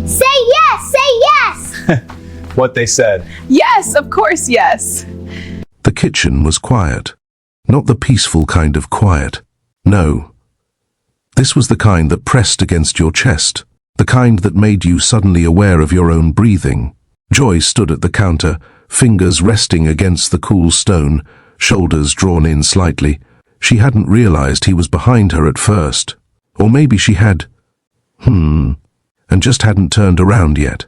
Say yes! Say yes! What they said. Yes, of course, yes. The kitchen was quiet. Not the peaceful kind of quiet. No. This was the kind that pressed against your chest, the kind that made you suddenly aware of your own breathing. Joy stood at the counter, fingers resting against the cool stone, shoulders drawn in slightly. She hadn't realized he was behind her at first. Or maybe she had, and just hadn't turned around yet.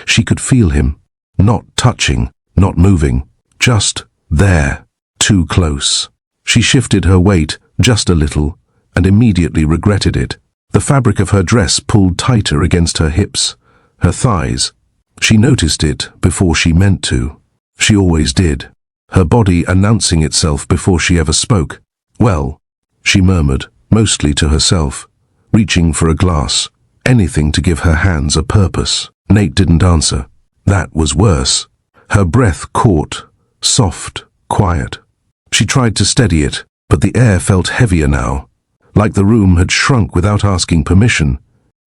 She could feel him, not touching, not moving, just there, too close. She shifted her weight just a little and immediately regretted it. The fabric of her dress pulled tighter against her hips, her thighs. She noticed it before she meant to. She always did, her body announcing itself before she ever spoke. Well, she murmured, mostly to herself, reaching for a glass, anything to give her hands a purpose. Nate didn't answer. That was worse. Her breath caught, soft, quiet. She tried to steady it, but the air felt heavier now, like the room had shrunk without asking permission,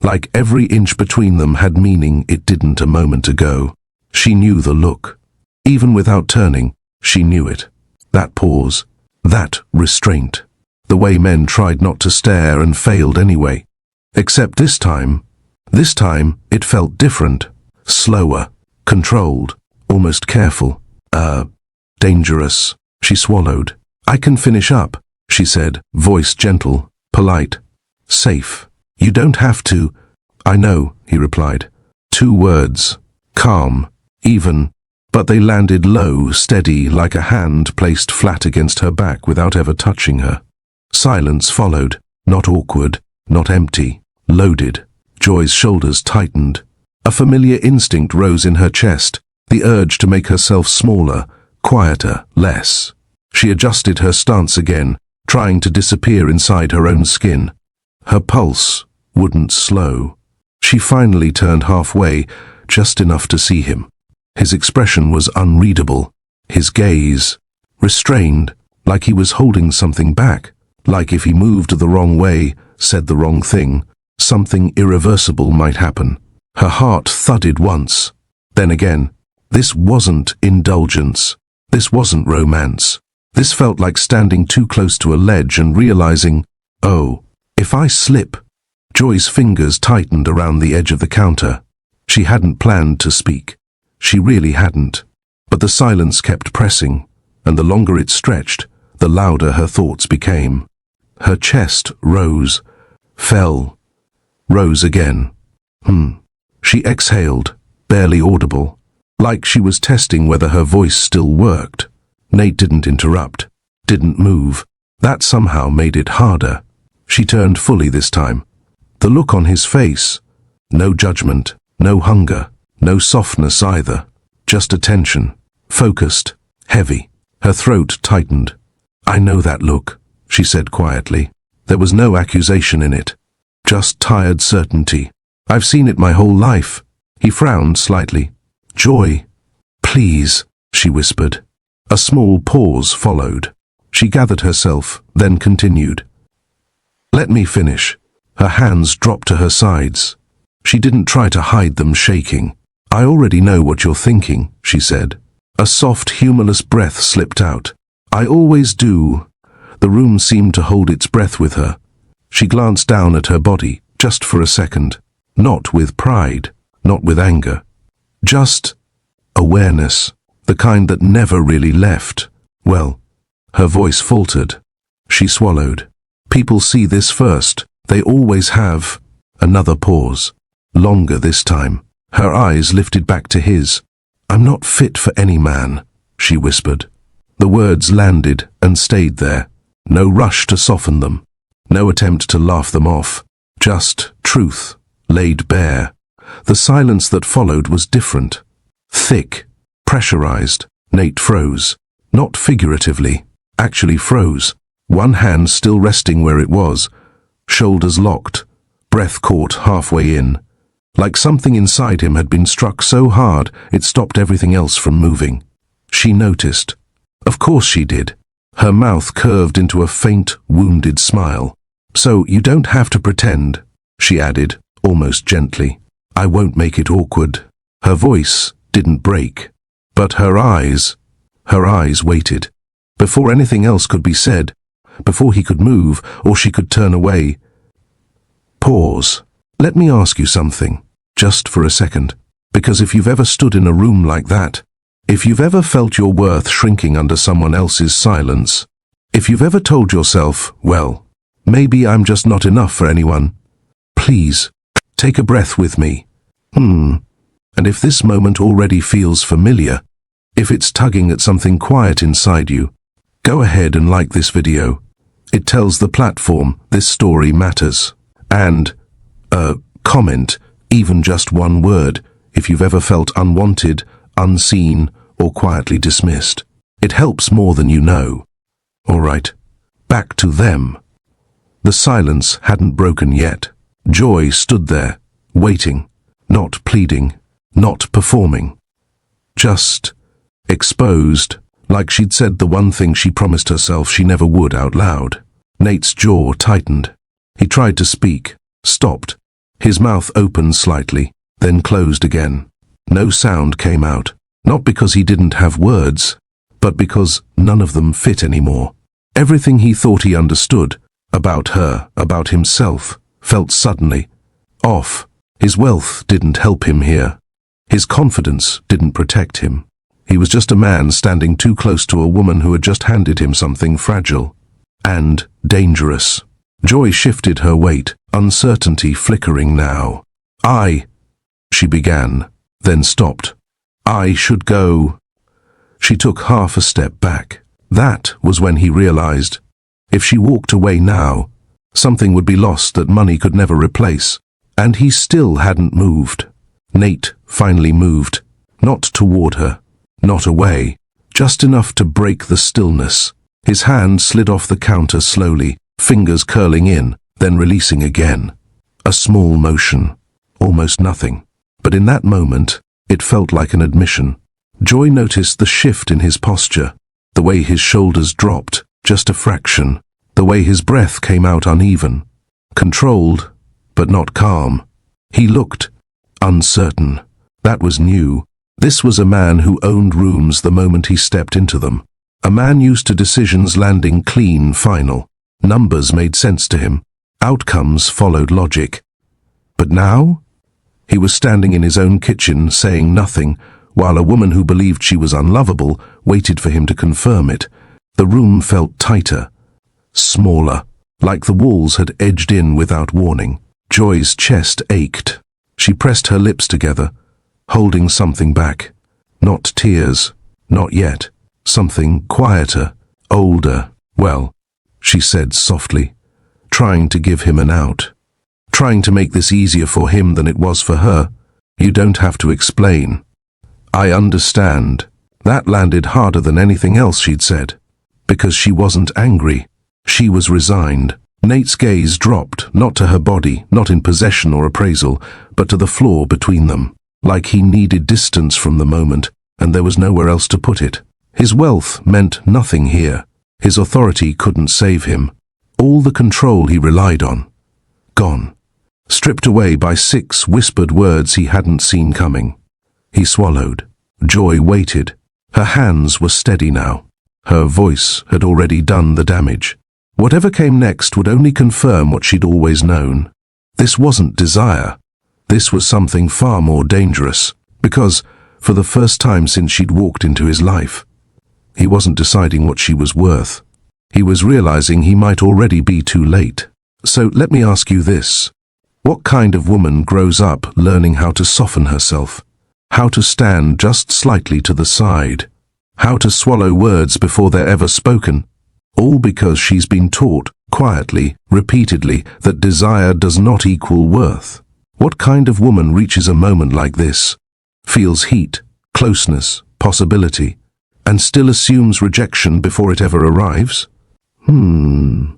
like every inch between them had meaning it didn't a moment ago. She knew the look. Even without turning, she knew it. That pause, that restraint. The way men tried not to stare and failed anyway. Except this time it felt different, slower, controlled, almost careful. Dangerous. She swallowed. I can finish up, she said, voice gentle, polite, safe. You don't have to. I know, he replied. 2 words, calm, even, but they landed low, steady, like a hand placed flat against her back without ever touching her. Silence followed, not awkward, not empty, loaded. Joy's shoulders tightened. A familiar instinct rose in her chest, the urge to make herself smaller, quieter, less. She adjusted her stance again, trying to disappear inside her own skin. Her pulse wouldn't slow. She finally turned halfway, just enough to see him. His expression was unreadable, his gaze restrained, like he was holding something back, like if he moved the wrong way, said the wrong thing, something irreversible might happen. Her heart thudded once. Then again, this wasn't indulgence. This wasn't romance. This felt like standing too close to a ledge and realizing, oh, if I slip. Joy's fingers tightened around the edge of the counter. She hadn't planned to speak. She really hadn't. But the silence kept pressing, and the longer it stretched, the louder her thoughts became. Her chest rose, fell, rose again. She exhaled, barely audible, like she was testing whether her voice still worked. Nate didn't interrupt, didn't move. That somehow made it harder. She turned fully this time. The look on his face, no judgment, no hunger, no softness either, just attention, focused, heavy. Her throat tightened. I know that look, she said quietly. There was no accusation in it, just tired certainty. I've seen it my whole life. He frowned slightly. Joy, please, she whispered. A small pause followed. She gathered herself, then continued. Let me finish. Her hands dropped to her sides. She didn't try to hide them shaking. I already know what you're thinking, she said. A soft, humorless breath slipped out. I always do. The room seemed to hold its breath with her. She glanced down at her body, just for a second. Not with pride, not with anger. Just awareness, the kind that never really left. Well, her voice faltered. She swallowed. People see this first. They always have. Another pause. Longer this time. Her eyes lifted back to his. I'm not fit for any man, she whispered. The words landed and stayed there. No rush to soften them. No attempt to laugh them off. Just truth, laid bare. The silence that followed was different. Thick, pressurized. Nate froze. Not figuratively. Actually froze. One hand still resting where it was. Shoulders locked. Breath caught halfway in. Like something inside him had been struck so hard it stopped everything else from moving. She noticed. Of course she did. Her mouth curved into a faint, wounded smile. So you don't have to pretend, she added, almost gently. "I won't make it awkward." Her voice didn't break, but her eyes waited. Before anything else could be said, before he could move or she could turn away. "Pause. Let me ask you something, just for a second. Because if you've ever stood in a room like that, if you've ever felt your worth shrinking under someone else's silence, if you've ever told yourself, well, maybe I'm just not enough for anyone, please, take a breath with me. And if this moment already feels familiar, if it's tugging at something quiet inside you, go ahead and like this video. It tells the platform this story matters. And, comment, even just one word, if you've ever felt unwanted, unseen, or quietly dismissed. It helps more than you know. All right, back to them. The silence hadn't broken yet. Joy stood there, waiting, not pleading, not performing. Just exposed, like she'd said the one thing she promised herself she never would out loud. Nate's jaw tightened. He tried to speak, stopped. His mouth opened slightly, then closed again. No sound came out, not because he didn't have words, but because none of them fit anymore. Everything he thought he understood, about her, about himself, felt suddenly off. His wealth didn't help him here. His confidence didn't protect him. He was just a man standing too close to a woman who had just handed him something fragile and dangerous. Joy shifted her weight, uncertainty flickering now. She began, then stopped. "I should go." She took half a step back. That was when he realized, if she walked away now, something would be lost that money could never replace. And he still hadn't moved. Nate finally moved, not toward her, not away, just enough to break the stillness. His hand slid off the counter slowly, fingers curling in, then releasing again. A small motion, almost nothing. But in that moment, it felt like an admission. Joy noticed the shift in his posture, the way his shoulders dropped, just a fraction, the way his breath came out uneven, controlled, but not calm. He looked uncertain. That was new. This was a man who owned rooms the moment he stepped into them. A man used to decisions landing clean, final. Numbers made sense to him. Outcomes followed logic. But now? He was standing in his own kitchen, saying nothing, while a woman who believed she was unlovable waited for him to confirm it. The room felt tighter, smaller, like the walls had edged in without warning. Joy's chest ached. She pressed her lips together, holding something back. Not tears, not yet. Something quieter, older. "Well," she said softly, trying to give him an out. Trying to make this easier for him than it was for her. "You don't have to explain. I understand." That landed harder than anything else she'd said. Because she wasn't angry. She was resigned. Nate's gaze dropped, not to her body, not in possession or appraisal, but to the floor between them, like he needed distance from the moment, and there was nowhere else to put it. His wealth meant nothing here. His authority couldn't save him. All the control he relied on, gone. Stripped away by 6 whispered words he hadn't seen coming. He swallowed. Joy waited. Her hands were steady now. Her voice had already done the damage. Whatever came next would only confirm what she'd always known. This wasn't desire. This was something far more dangerous, because, for the first time since she'd walked into his life, he wasn't deciding what she was worth. He was realizing he might already be too late. So let me ask you this. What kind of woman grows up learning how to soften herself? How to stand just slightly to the side? How to swallow words before they're ever spoken? All because she's been taught, quietly, repeatedly, that desire does not equal worth. What kind of woman reaches a moment like this, feels heat, closeness, possibility, and still assumes rejection before it ever arrives? And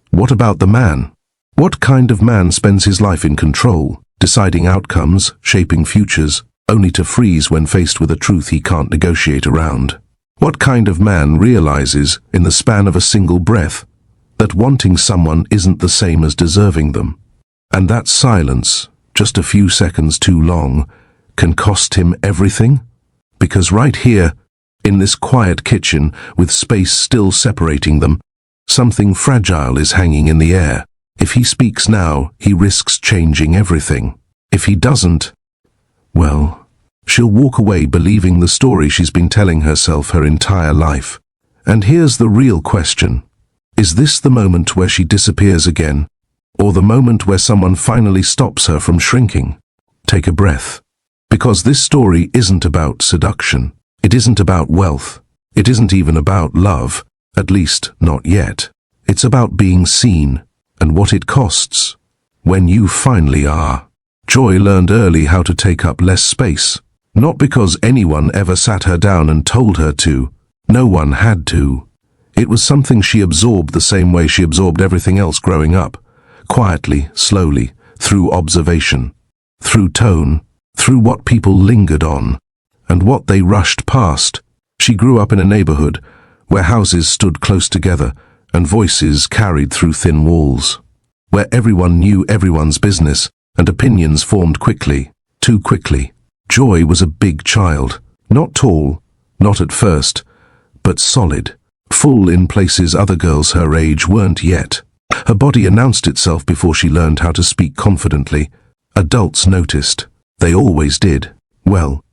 what about the man? What kind of man spends his life in control, deciding outcomes, shaping futures, only to freeze when faced with a truth he can't negotiate around? What kind of man realizes, in the span of a single breath, that wanting someone isn't the same as deserving them? And that silence, just a few seconds too long, can cost him everything. Because right here, in this quiet kitchen, with space still separating them, something fragile is hanging in the air. If he speaks now, he risks changing everything. If he doesn't, well, she'll walk away believing the story she's been telling herself her entire life. And here's the real question. Is this the moment where she disappears again? Or the moment where someone finally stops her from shrinking? Take a breath. Because this story isn't about seduction. It isn't about wealth. It isn't even about love. At least, not yet. It's about being seen, and what it costs. When you finally are. Joy learned early how to take up less space. Not because anyone ever sat her down and told her to. No one had to. It was something she absorbed the same way she absorbed everything else growing up. Quietly, slowly, through observation. Through tone. Through what people lingered on. And what they rushed past. She grew up in a neighborhood where houses stood close together and voices carried through thin walls. Where everyone knew everyone's business and opinions formed quickly, too quickly. Joy was a big child. Not tall, not at first, but solid. Full in places other girls her age weren't yet. Her body announced itself before she learned how to speak confidently. Adults noticed. They always did. Well,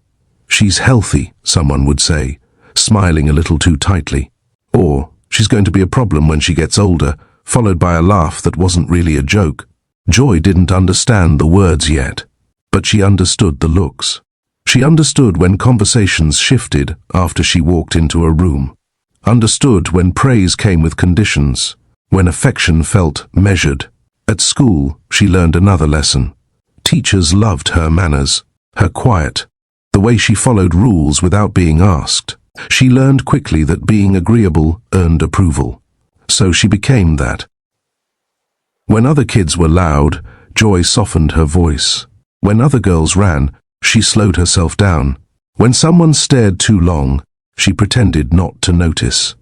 she's healthy, someone would say, smiling a little too tightly. Or, she's going to be a problem when she gets older, followed by a laugh that wasn't really a joke. Joy didn't understand the words yet, but she understood the looks. She understood when conversations shifted after she walked into a room. Understood when praise came with conditions, when affection felt measured. At school, she learned another lesson. Teachers loved her manners, her quiet, the way she followed rules without being asked. She learned quickly that being agreeable earned approval. So she became that. When other kids were loud, Joy softened her voice. When other girls ran, she slowed herself down. When someone stared too long, she pretended not to notice.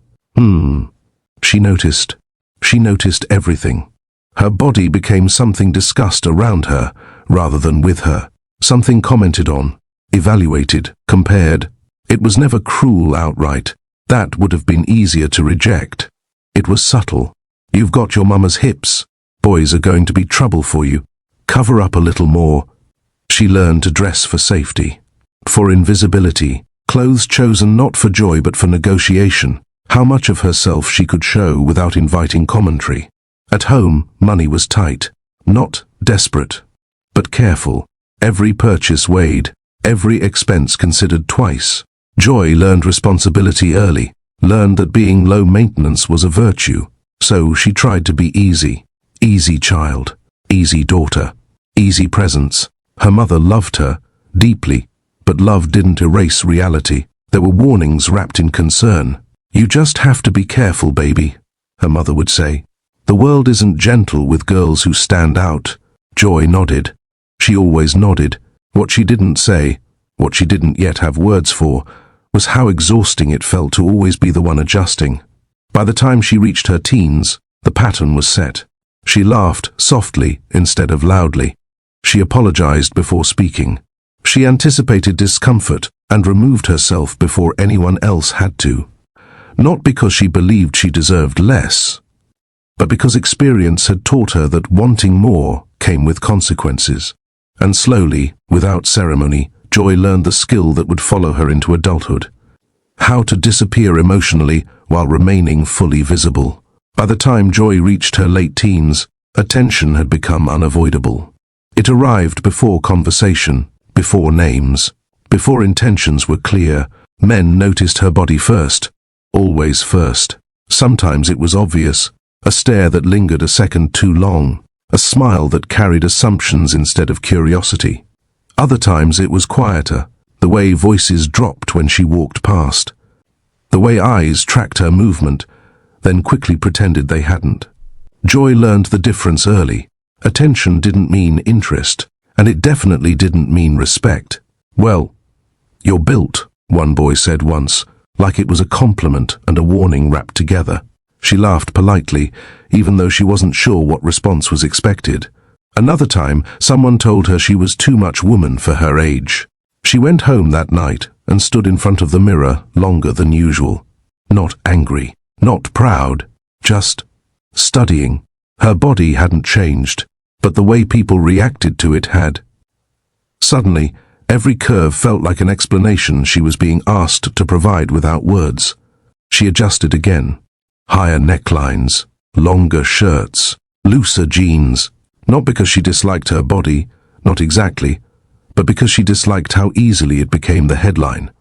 She noticed. She noticed everything. Her body became something discussed around her, rather than with her. Something commented on, evaluated, compared. It was never cruel outright. That would have been easier to reject. It was subtle. You've got your mama's hips. Boys are going to be trouble for you. Cover up a little more. She learned to dress for safety. For invisibility. Clothes chosen not for joy but for negotiation. How much of herself she could show without inviting commentary. At home, money was tight. Not desperate, but careful. Every purchase weighed. Every expense considered twice. Joy learned responsibility early. Learned that being low maintenance was a virtue. So she tried to be easy. Easy child. Easy daughter. Easy presence. Her mother loved her, deeply, but love didn't erase reality. There were warnings wrapped in concern. You just have to be careful, baby, her mother would say. The world isn't gentle with girls who stand out. Joy nodded. She always nodded. What she didn't say, what she didn't yet have words for, was how exhausting it felt to always be the one adjusting. By the time she reached her teens, the pattern was set. She laughed softly instead of loudly. She apologized before speaking. She anticipated discomfort and removed herself before anyone else had to. Not because she believed she deserved less, but because experience had taught her that wanting more came with consequences. And slowly, without ceremony, Joy learned the skill that would follow her into adulthood. How to disappear emotionally while remaining fully visible. By the time Joy reached her late teens, attention had become unavoidable. It arrived before conversation, before names, before intentions were clear. Men noticed her body first, always first. Sometimes it was obvious, a stare that lingered a second too long, a smile that carried assumptions instead of curiosity. Other times it was quieter, the way voices dropped when she walked past, the way eyes tracked her movement, then quickly pretended they hadn't. Joy learned the difference early. Attention didn't mean interest, and it definitely didn't mean respect. Well, you're built, one boy said once, like it was a compliment and a warning wrapped together. She laughed politely, even though she wasn't sure what response was expected. Another time, someone told her she was too much woman for her age. She went home that night and stood in front of the mirror longer than usual. Not angry, not proud, just studying. Her body hadn't changed, but the way people reacted to it had. Suddenly, every curve felt like an explanation she was being asked to provide without words. She adjusted again. Higher necklines, longer shirts, looser jeans. Not because she disliked her body, not exactly, but because she disliked how easily it became the headline.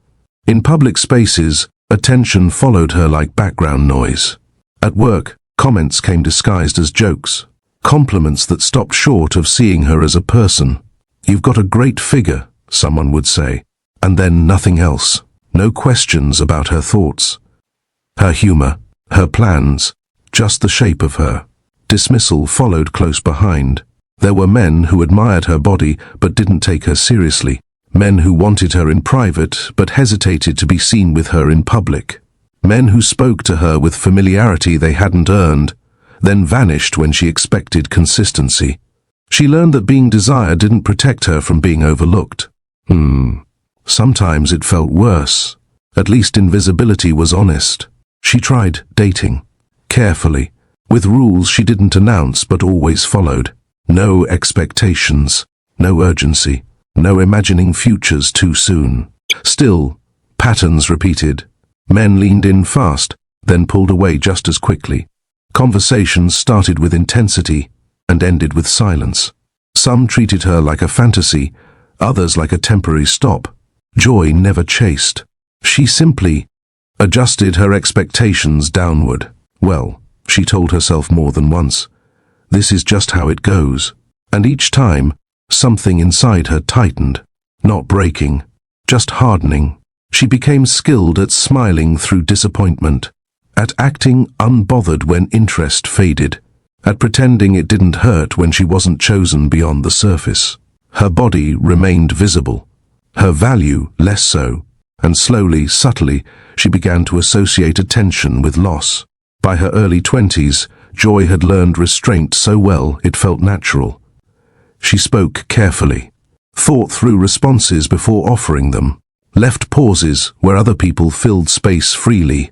In public spaces, attention followed her like background noise. At work, comments came disguised as jokes, compliments that stopped short of seeing her as a person. "You've got a great figure," someone would say, and then nothing else. No questions about her thoughts, her humor, her plans, just the shape of her. Dismissal followed close behind. There were men who admired her body but didn't take her seriously. Men who wanted her in private but hesitated to be seen with her in public. Men who spoke to her with familiarity they hadn't earned, then vanished when she expected consistency. She learned that being desired didn't protect her from being overlooked. Sometimes it felt worse. At least invisibility was honest. She tried dating, carefully, with rules she didn't announce but always followed. No expectations, no urgency, no imagining futures too soon. Still, patterns repeated. Men leaned in fast, then pulled away just as quickly. Conversations started with intensity and ended with silence. Some treated her like a fantasy, others like a temporary stop. Joy never chased. She simply adjusted her expectations downward. Well, she told herself more than once, this is just how it goes. And each time, something inside her tightened, not breaking, just hardening. She became skilled at smiling through disappointment, at acting unbothered when interest faded, at pretending it didn't hurt when she wasn't chosen beyond the surface. Her body remained visible, her value less so, and slowly, subtly, she began to associate attention with loss. By her early 20s, Joy had learned restraint so well it felt natural. She spoke carefully, thought through responses before offering them, left pauses where other people filled space freely.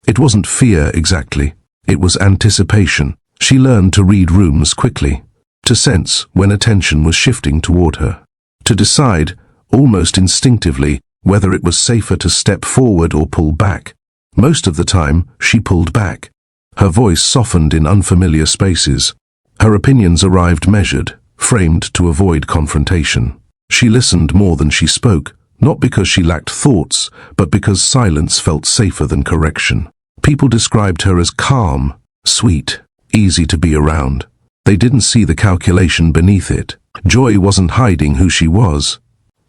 It wasn't fear exactly, it was anticipation. She learned to read rooms quickly, to sense when attention was shifting toward her, to decide, almost instinctively, whether it was safer to step forward or pull back. Most of the time, she pulled back. Her voice softened in unfamiliar spaces. Her opinions arrived measured, framed to avoid confrontation. She listened more than she spoke, not because she lacked thoughts, but because silence felt safer than correction. People described her as calm, sweet, easy to be around. They didn't see the calculation beneath it. Joy wasn't hiding who she was.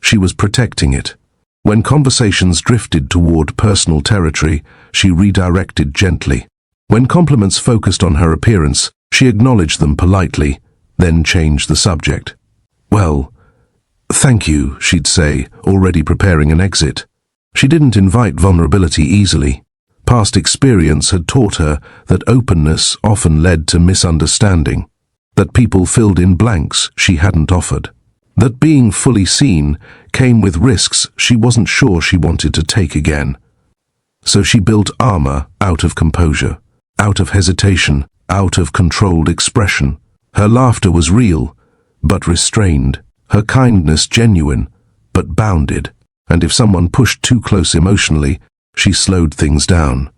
She was protecting it. When conversations drifted toward personal territory, she redirected gently. When compliments focused on her appearance, she acknowledged them politely, then changed the subject. "Well, thank you," she'd say, already preparing an exit. She didn't invite vulnerability easily. Past experience had taught her that openness often led to misunderstanding, that people filled in blanks she hadn't offered, that being fully seen came with risks she wasn't sure she wanted to take again. So she built armor out of composure, out of hesitation, out of controlled expression. Her laughter was real, but restrained. Her kindness genuine, but bounded. And if someone pushed too close emotionally, she slowed things down,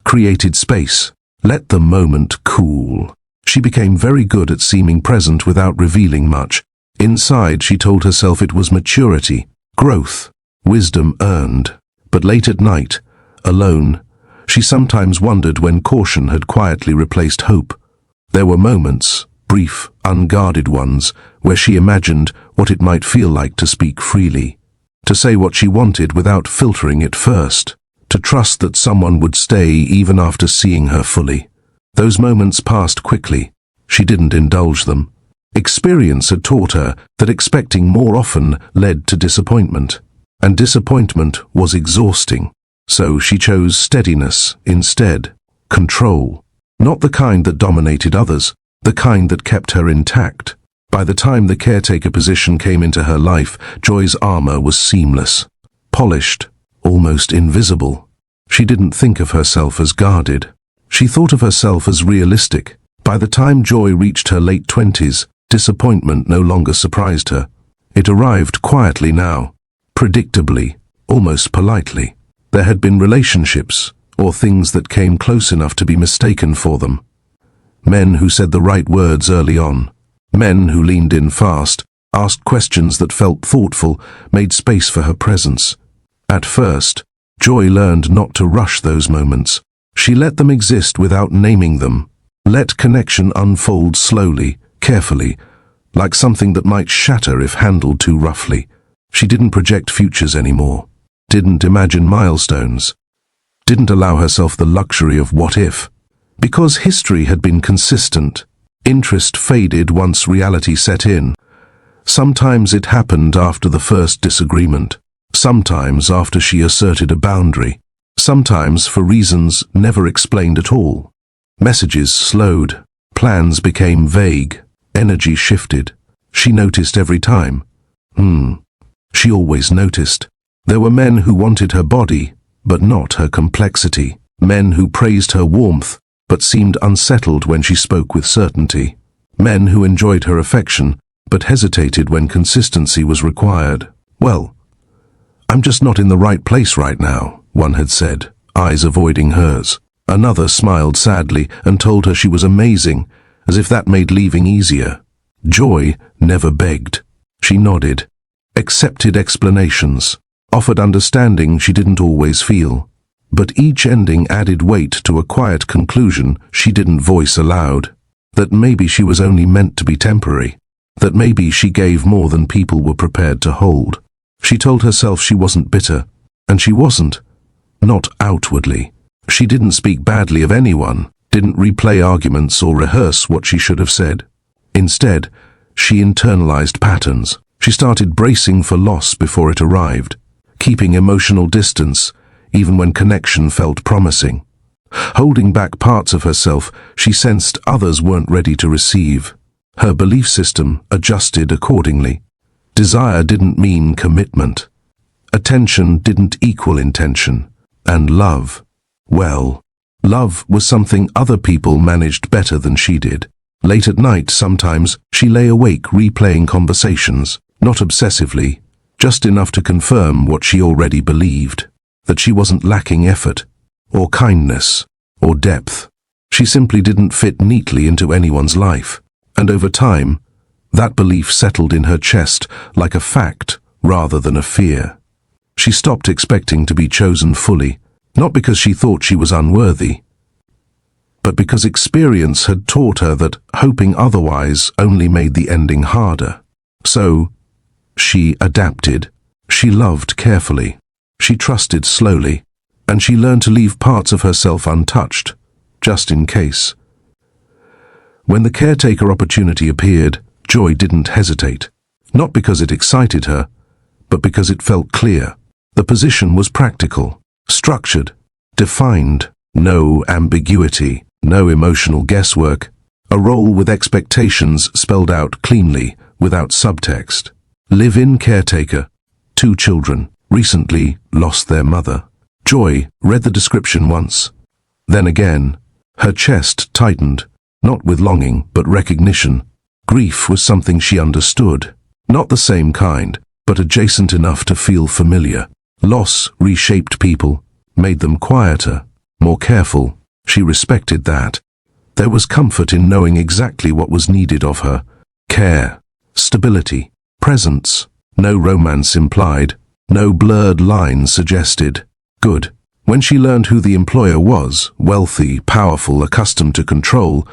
created space, let the moment cool. She became very good at seeming present without revealing much. Inside, she told herself it was maturity, growth, wisdom earned. But late at night, alone, she sometimes wondered when caution had quietly replaced hope. There were moments, brief, unguarded ones, where she imagined what it might feel like to speak freely, to say what she wanted without filtering it first, to trust that someone would stay even after seeing her fully. Those moments passed quickly. She didn't indulge them. Experience had taught her that expecting more often led to disappointment, and disappointment was exhausting. So she chose steadiness instead, control, not the kind that dominated others, the kind that kept her intact. By the time the caretaker position came into her life, Joy's armor was seamless, polished, almost invisible. She didn't think of herself as guarded. She thought of herself as realistic. By the time Joy reached her late 20s, disappointment no longer surprised her. It arrived quietly now, predictably, almost politely. There had been relationships, or things that came close enough to be mistaken for them. Men who said the right words early on. Men who leaned in fast, asked questions that felt thoughtful, made space for her presence. At first, Joy learned not to rush those moments. She let them exist without naming them. Let connection unfold slowly, carefully, like something that might shatter if handled too roughly. She didn't project futures anymore, didn't imagine milestones, didn't allow herself the luxury of what if. Because history had been consistent, interest faded once reality set in. Sometimes it happened after the first disagreement, sometimes after she asserted a boundary, sometimes for reasons never explained at all. Messages slowed, plans became vague, energy shifted. She noticed every time. She always noticed. There were men who wanted her body, but not her complexity. Men who praised her warmth, but seemed unsettled when she spoke with certainty. Men who enjoyed her affection, but hesitated when consistency was required. "Well, I'm just not in the right place right now," one had said, eyes avoiding hers. Another smiled sadly and told her she was amazing, as if that made leaving easier. Joy never begged. She nodded, accepted explanations, offered understanding she didn't always feel. But each ending added weight to a quiet conclusion she didn't voice aloud. That maybe she was only meant to be temporary. That maybe she gave more than people were prepared to hold. She told herself she wasn't bitter, and she wasn't. Not outwardly. She didn't speak badly of anyone, didn't replay arguments or rehearse what she should have said. Instead, she internalized patterns. She started bracing for loss before it arrived, keeping emotional distance even when connection felt promising. Holding back parts of herself she sensed others weren't ready to receive. Her belief system adjusted accordingly. Desire didn't mean commitment. Attention didn't equal intention. And love, well, love was something other people managed better than she did. Late at night, sometimes, she lay awake replaying conversations, not obsessively, just enough to confirm what she already believed, that she wasn't lacking effort, or kindness, or depth. She simply didn't fit neatly into anyone's life, and over time, that belief settled in her chest like a fact rather than a fear. She stopped expecting to be chosen fully, not because she thought she was unworthy, but because experience had taught her that hoping otherwise only made the ending harder. So, she adapted. She loved carefully. She trusted slowly, and she learned to leave parts of herself untouched, just in case. When the caretaker opportunity appeared, Joy didn't hesitate, not because it excited her, but because it felt clear. The position was practical, structured, defined, no ambiguity, no emotional guesswork, a role with expectations spelled out cleanly, without subtext. Live-in caretaker, 2 children, recently lost their mother. Joy read the description once, then again. Her chest tightened, not with longing, but recognition. Grief was something she understood, not the same kind, but adjacent enough to feel familiar. Loss reshaped people, made them quieter, more careful. She respected that. There was comfort in knowing exactly what was needed of her. Care, stability, presence. No romance implied, no blurred lines suggested. Good. When she learned who the employer was, wealthy, powerful, accustomed to control,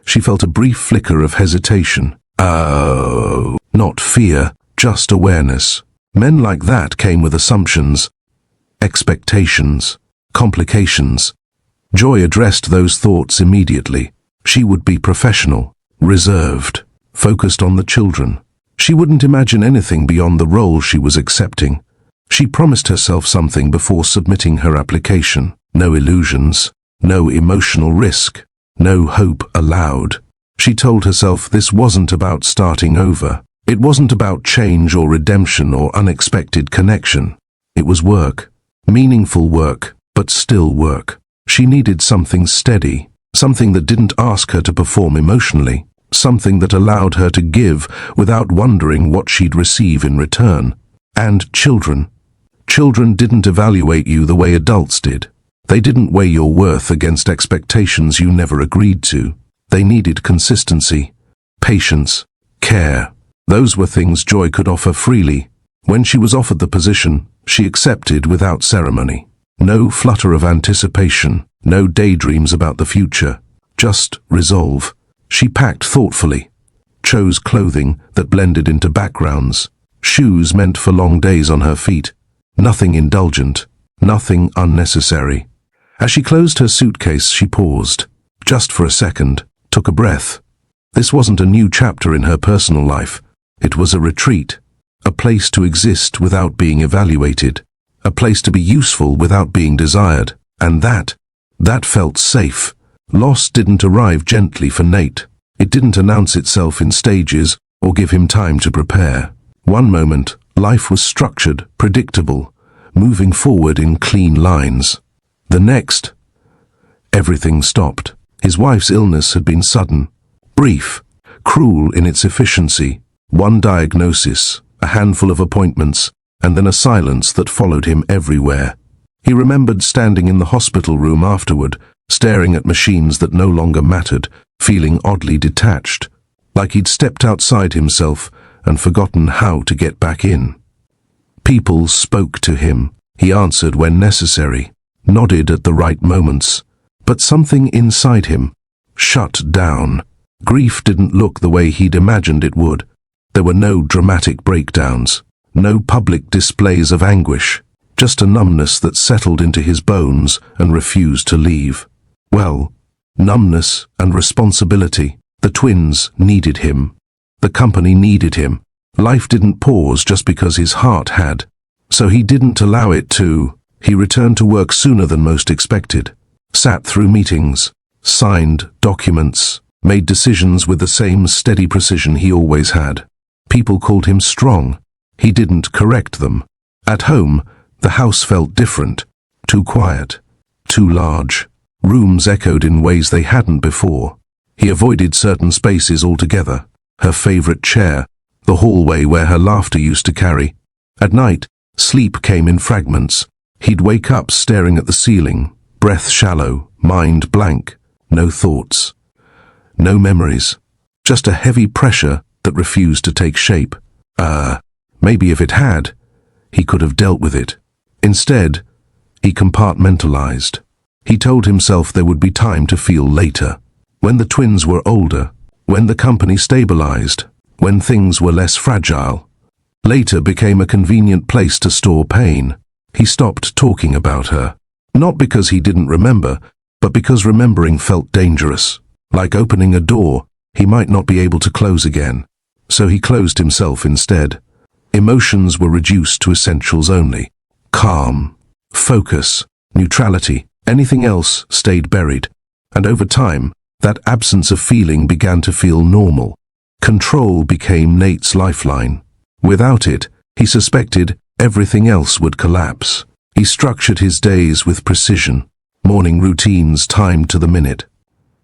she felt a brief flicker of hesitation. Oh, not fear, just awareness. Men like that came with assumptions, expectations, complications. Joy addressed those thoughts immediately. She would be professional, reserved, focused on the children. She wouldn't imagine anything beyond the role she was accepting. She promised herself something before submitting her application. No illusions, no emotional risk, no hope allowed. She told herself this wasn't about starting over. It wasn't about change or redemption or unexpected connection. It was work. Meaningful work, but still work. She needed something steady, something that didn't ask her to perform emotionally, something that allowed her to give without wondering what she'd receive in return. And children. Children didn't evaluate you the way adults did. They didn't weigh your worth against expectations you never agreed to. They needed consistency, patience, care. Those were things Joy could offer freely. When she was offered the position, she accepted without ceremony. No flutter of anticipation, no daydreams about the future, just resolve. She packed thoughtfully, chose clothing that blended into backgrounds, shoes meant for long days on her feet. Nothing indulgent, nothing unnecessary. As she closed her suitcase, she paused, just for a second, took a breath. This wasn't a new chapter in her personal life. It was a retreat, a place to exist without being evaluated, a place to be useful without being desired. And that felt safe. Loss didn't arrive gently for Nate. It didn't announce itself in stages or give him time to prepare. One moment, life was structured, predictable, moving forward in clean lines. The next, everything stopped. His wife's illness had been sudden, brief, cruel in its efficiency. One diagnosis, a handful of appointments, and then a silence that followed him everywhere. He remembered standing in the hospital room afterward, staring at machines that no longer mattered, feeling oddly detached, like he'd stepped outside himself and forgotten how to get back in. People spoke to him. He answered when necessary, nodded at the right moments, but something inside him shut down. Grief didn't look the way he'd imagined it would. There were no dramatic breakdowns, no public displays of anguish, just a numbness that settled into his bones and refused to leave. Well, numbness and responsibility. The twins needed him. The company needed him. Life didn't pause just because his heart had. So he didn't allow it to. He returned to work sooner than most expected, sat through meetings, signed documents, made decisions with the same steady precision he always had. People called him strong. He didn't correct them. At home, the house felt different. Too quiet, too large. Rooms echoed in ways they hadn't before. He avoided certain spaces altogether. Her favorite chair, the hallway where her laughter used to carry. At night, sleep came in fragments. He'd wake up staring at the ceiling, breath shallow, mind blank. No thoughts, no memories, just a heavy pressure that refused to take shape. Maybe if it had, he could have dealt with it. Instead, he compartmentalized. He told himself there would be time to feel later, when the twins were older, when the company stabilized, when things were less fragile. Later became a convenient place to store pain. He stopped talking about her, not because he didn't remember, but because remembering felt dangerous, like opening a door he might not be able to close again. So he closed himself instead. Emotions were reduced to essentials only. Calm, focus, neutrality. Anything else stayed buried. And over time, that absence of feeling began to feel normal. Control became Nate's lifeline. Without it, he suspected everything else would collapse. He structured his days with precision, morning routines timed to the minute.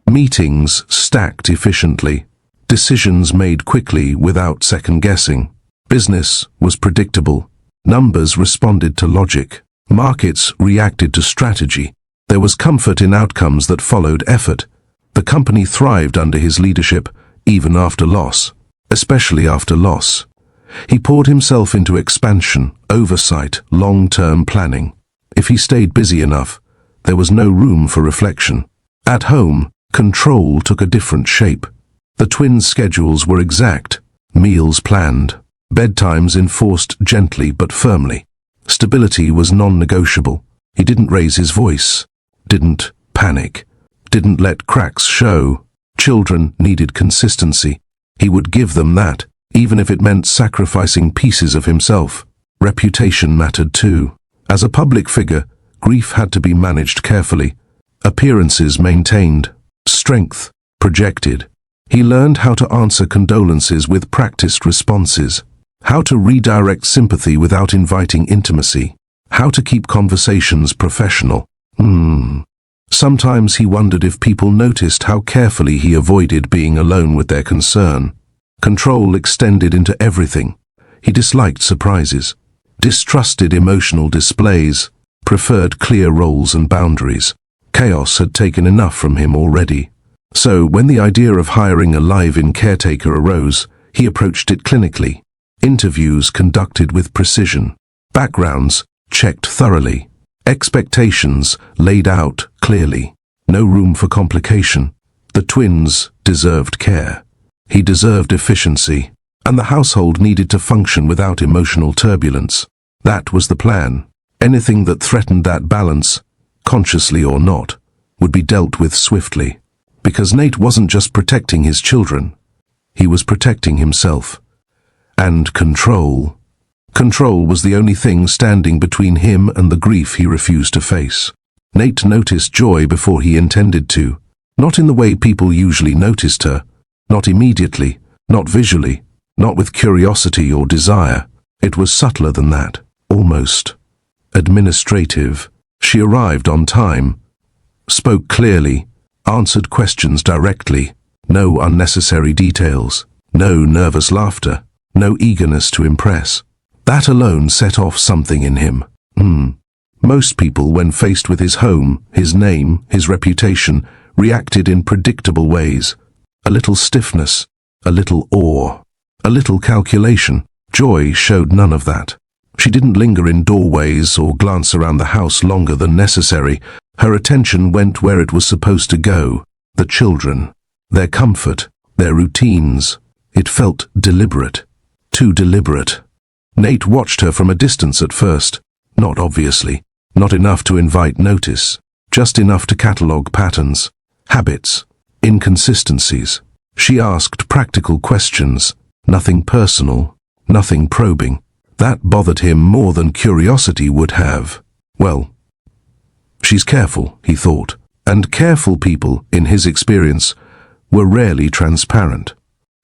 Meetings stacked efficiently, decisions made quickly without second-guessing. Business was predictable. Numbers responded to logic. Markets reacted to strategy. There was comfort in outcomes that followed effort. The company thrived under his leadership, even after loss, especially after loss. He poured himself into expansion, oversight, long-term planning. If he stayed busy enough, there was no room for reflection. At home, control took a different shape. The twins' schedules were exact, meals planned, bedtimes enforced gently but firmly. Stability was non-negotiable. He didn't raise his voice, didn't panic, didn't let cracks show. Children needed consistency. He would give them that, even if it meant sacrificing pieces of himself. Reputation mattered too. As a public figure, grief had to be managed carefully. Appearances maintained, strength projected. He learned how to answer condolences with practiced responses, how to redirect sympathy without inviting intimacy, how to keep conversations professional. Sometimes he wondered if people noticed how carefully he avoided being alone with their concern. Control extended into everything. He disliked surprises, distrusted emotional displays, preferred clear roles and boundaries. Chaos had taken enough from him already. So, when the idea of hiring a live-in caretaker arose, he approached it clinically. Interviews conducted with precision. Backgrounds checked thoroughly. Expectations laid out clearly. No room for complication. The twins deserved care. He deserved efficiency. And the household needed to function without emotional turbulence. That was the plan. Anything that threatened that balance, consciously or not, would be dealt with swiftly. Because Nate wasn't just protecting his children. He was protecting himself. And control. Control was the only thing standing between him and the grief he refused to face. Nate noticed Joy before he intended to. Not in the way people usually noticed her. Not immediately. Not visually. Not with curiosity or desire. It was subtler than that. Almost administrative. She arrived on time. Spoke clearly. Answered questions directly. No unnecessary details. No nervous laughter. No eagerness to impress. That alone set off something in him. Most people, when faced with his home, his name, his reputation, reacted in predictable ways. A little stiffness, a little awe, a little calculation. Joy showed none of that. She didn't linger in doorways or glance around the house longer than necessary. Her attention went where it was supposed to go. The children, their comfort, their routines. It felt deliberate. Too deliberate. Nate watched her from a distance at first. Not obviously. Not enough to invite notice. Just enough to catalogue patterns, habits, inconsistencies. She asked practical questions. Nothing personal. Nothing probing. That bothered him more than curiosity would have. Well, she's careful, he thought. And careful people, in his experience, were rarely transparent.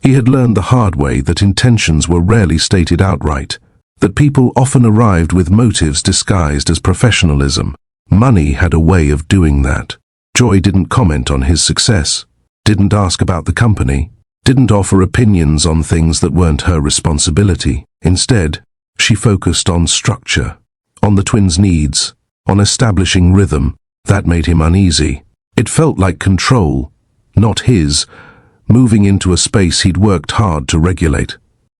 He had learned the hard way that intentions were rarely stated outright, that people often arrived with motives disguised as professionalism. Money had a way of doing that. Joy didn't comment on his success, didn't ask about the company, didn't offer opinions on things that weren't her responsibility. Instead, she focused on structure, on the twins' needs, on establishing rhythm. That made him uneasy. It felt like control, not his, moving into a space he'd worked hard to regulate.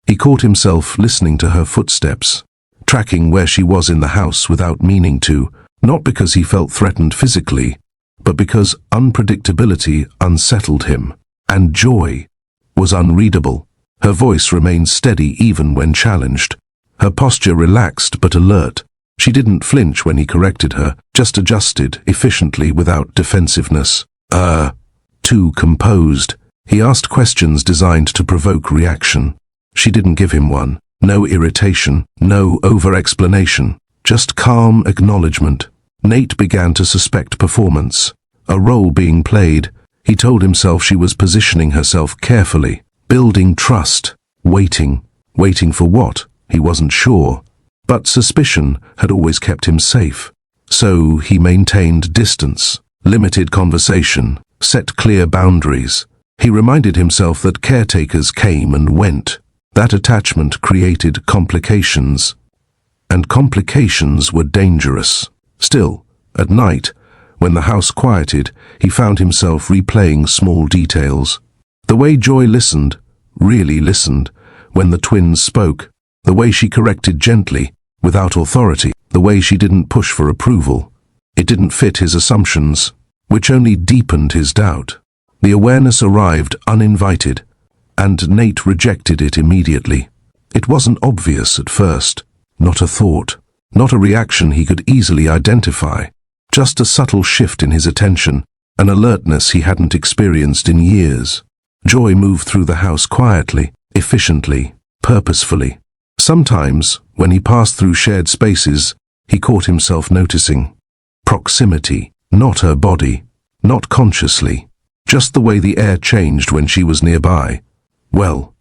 He caught himself listening to her footsteps, tracking where she was in the house without meaning to, not because he felt threatened physically, but because unpredictability unsettled him. And Joy was unreadable. Her voice remained steady even when challenged. Her posture relaxed but alert. She didn't flinch when he corrected her, just adjusted efficiently without defensive-ness. Too composed. He asked questions designed to provoke reaction. She didn't give him one. No irritation, no over-explanation, just calm acknowledgement. Nate began to suspect performance, a role being played. He told himself she was positioning herself carefully, building trust, waiting for what? He wasn't sure. But suspicion had always kept him safe. So he maintained distance, limited conversation, set clear boundaries. He reminded himself that caretakers came and went. That attachment created complications, and complications were dangerous. Still, at night, when the house quieted, he found himself replaying small details. The way Joy listened, really listened, when the twins spoke. The way she corrected gently, without authority. The way she didn't push for approval. It didn't fit his assumptions, which only deepened his doubt. The awareness arrived uninvited, and Nate rejected it immediately. It wasn't obvious at first, not a thought, not a reaction he could easily identify, just a subtle shift in his attention, an alertness he hadn't experienced in years. Joy moved through the house quietly, efficiently, purposefully. Sometimes, when he passed through shared spaces, he caught himself noticing proximity, not her body, not consciously, just the way the air changed when she was nearby. Well,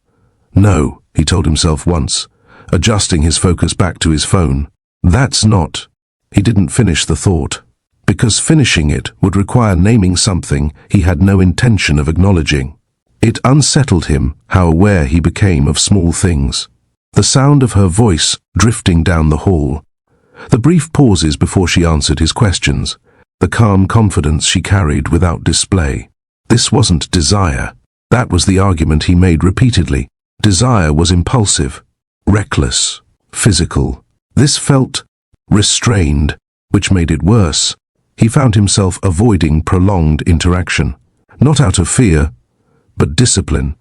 no, he told himself once, adjusting his focus back to his phone. That's not. He didn't finish the thought, because finishing it would require naming something he had no intention of acknowledging. It unsettled him how aware he became of small things. The sound of her voice drifting down the hall, the brief pauses before she answered his questions, the calm confidence she carried without display. This wasn't desire. That was the argument he made repeatedly. Desire was impulsive, reckless, physical. This felt restrained, which made it worse. He found himself avoiding prolonged interaction, not out of fear, but discipline.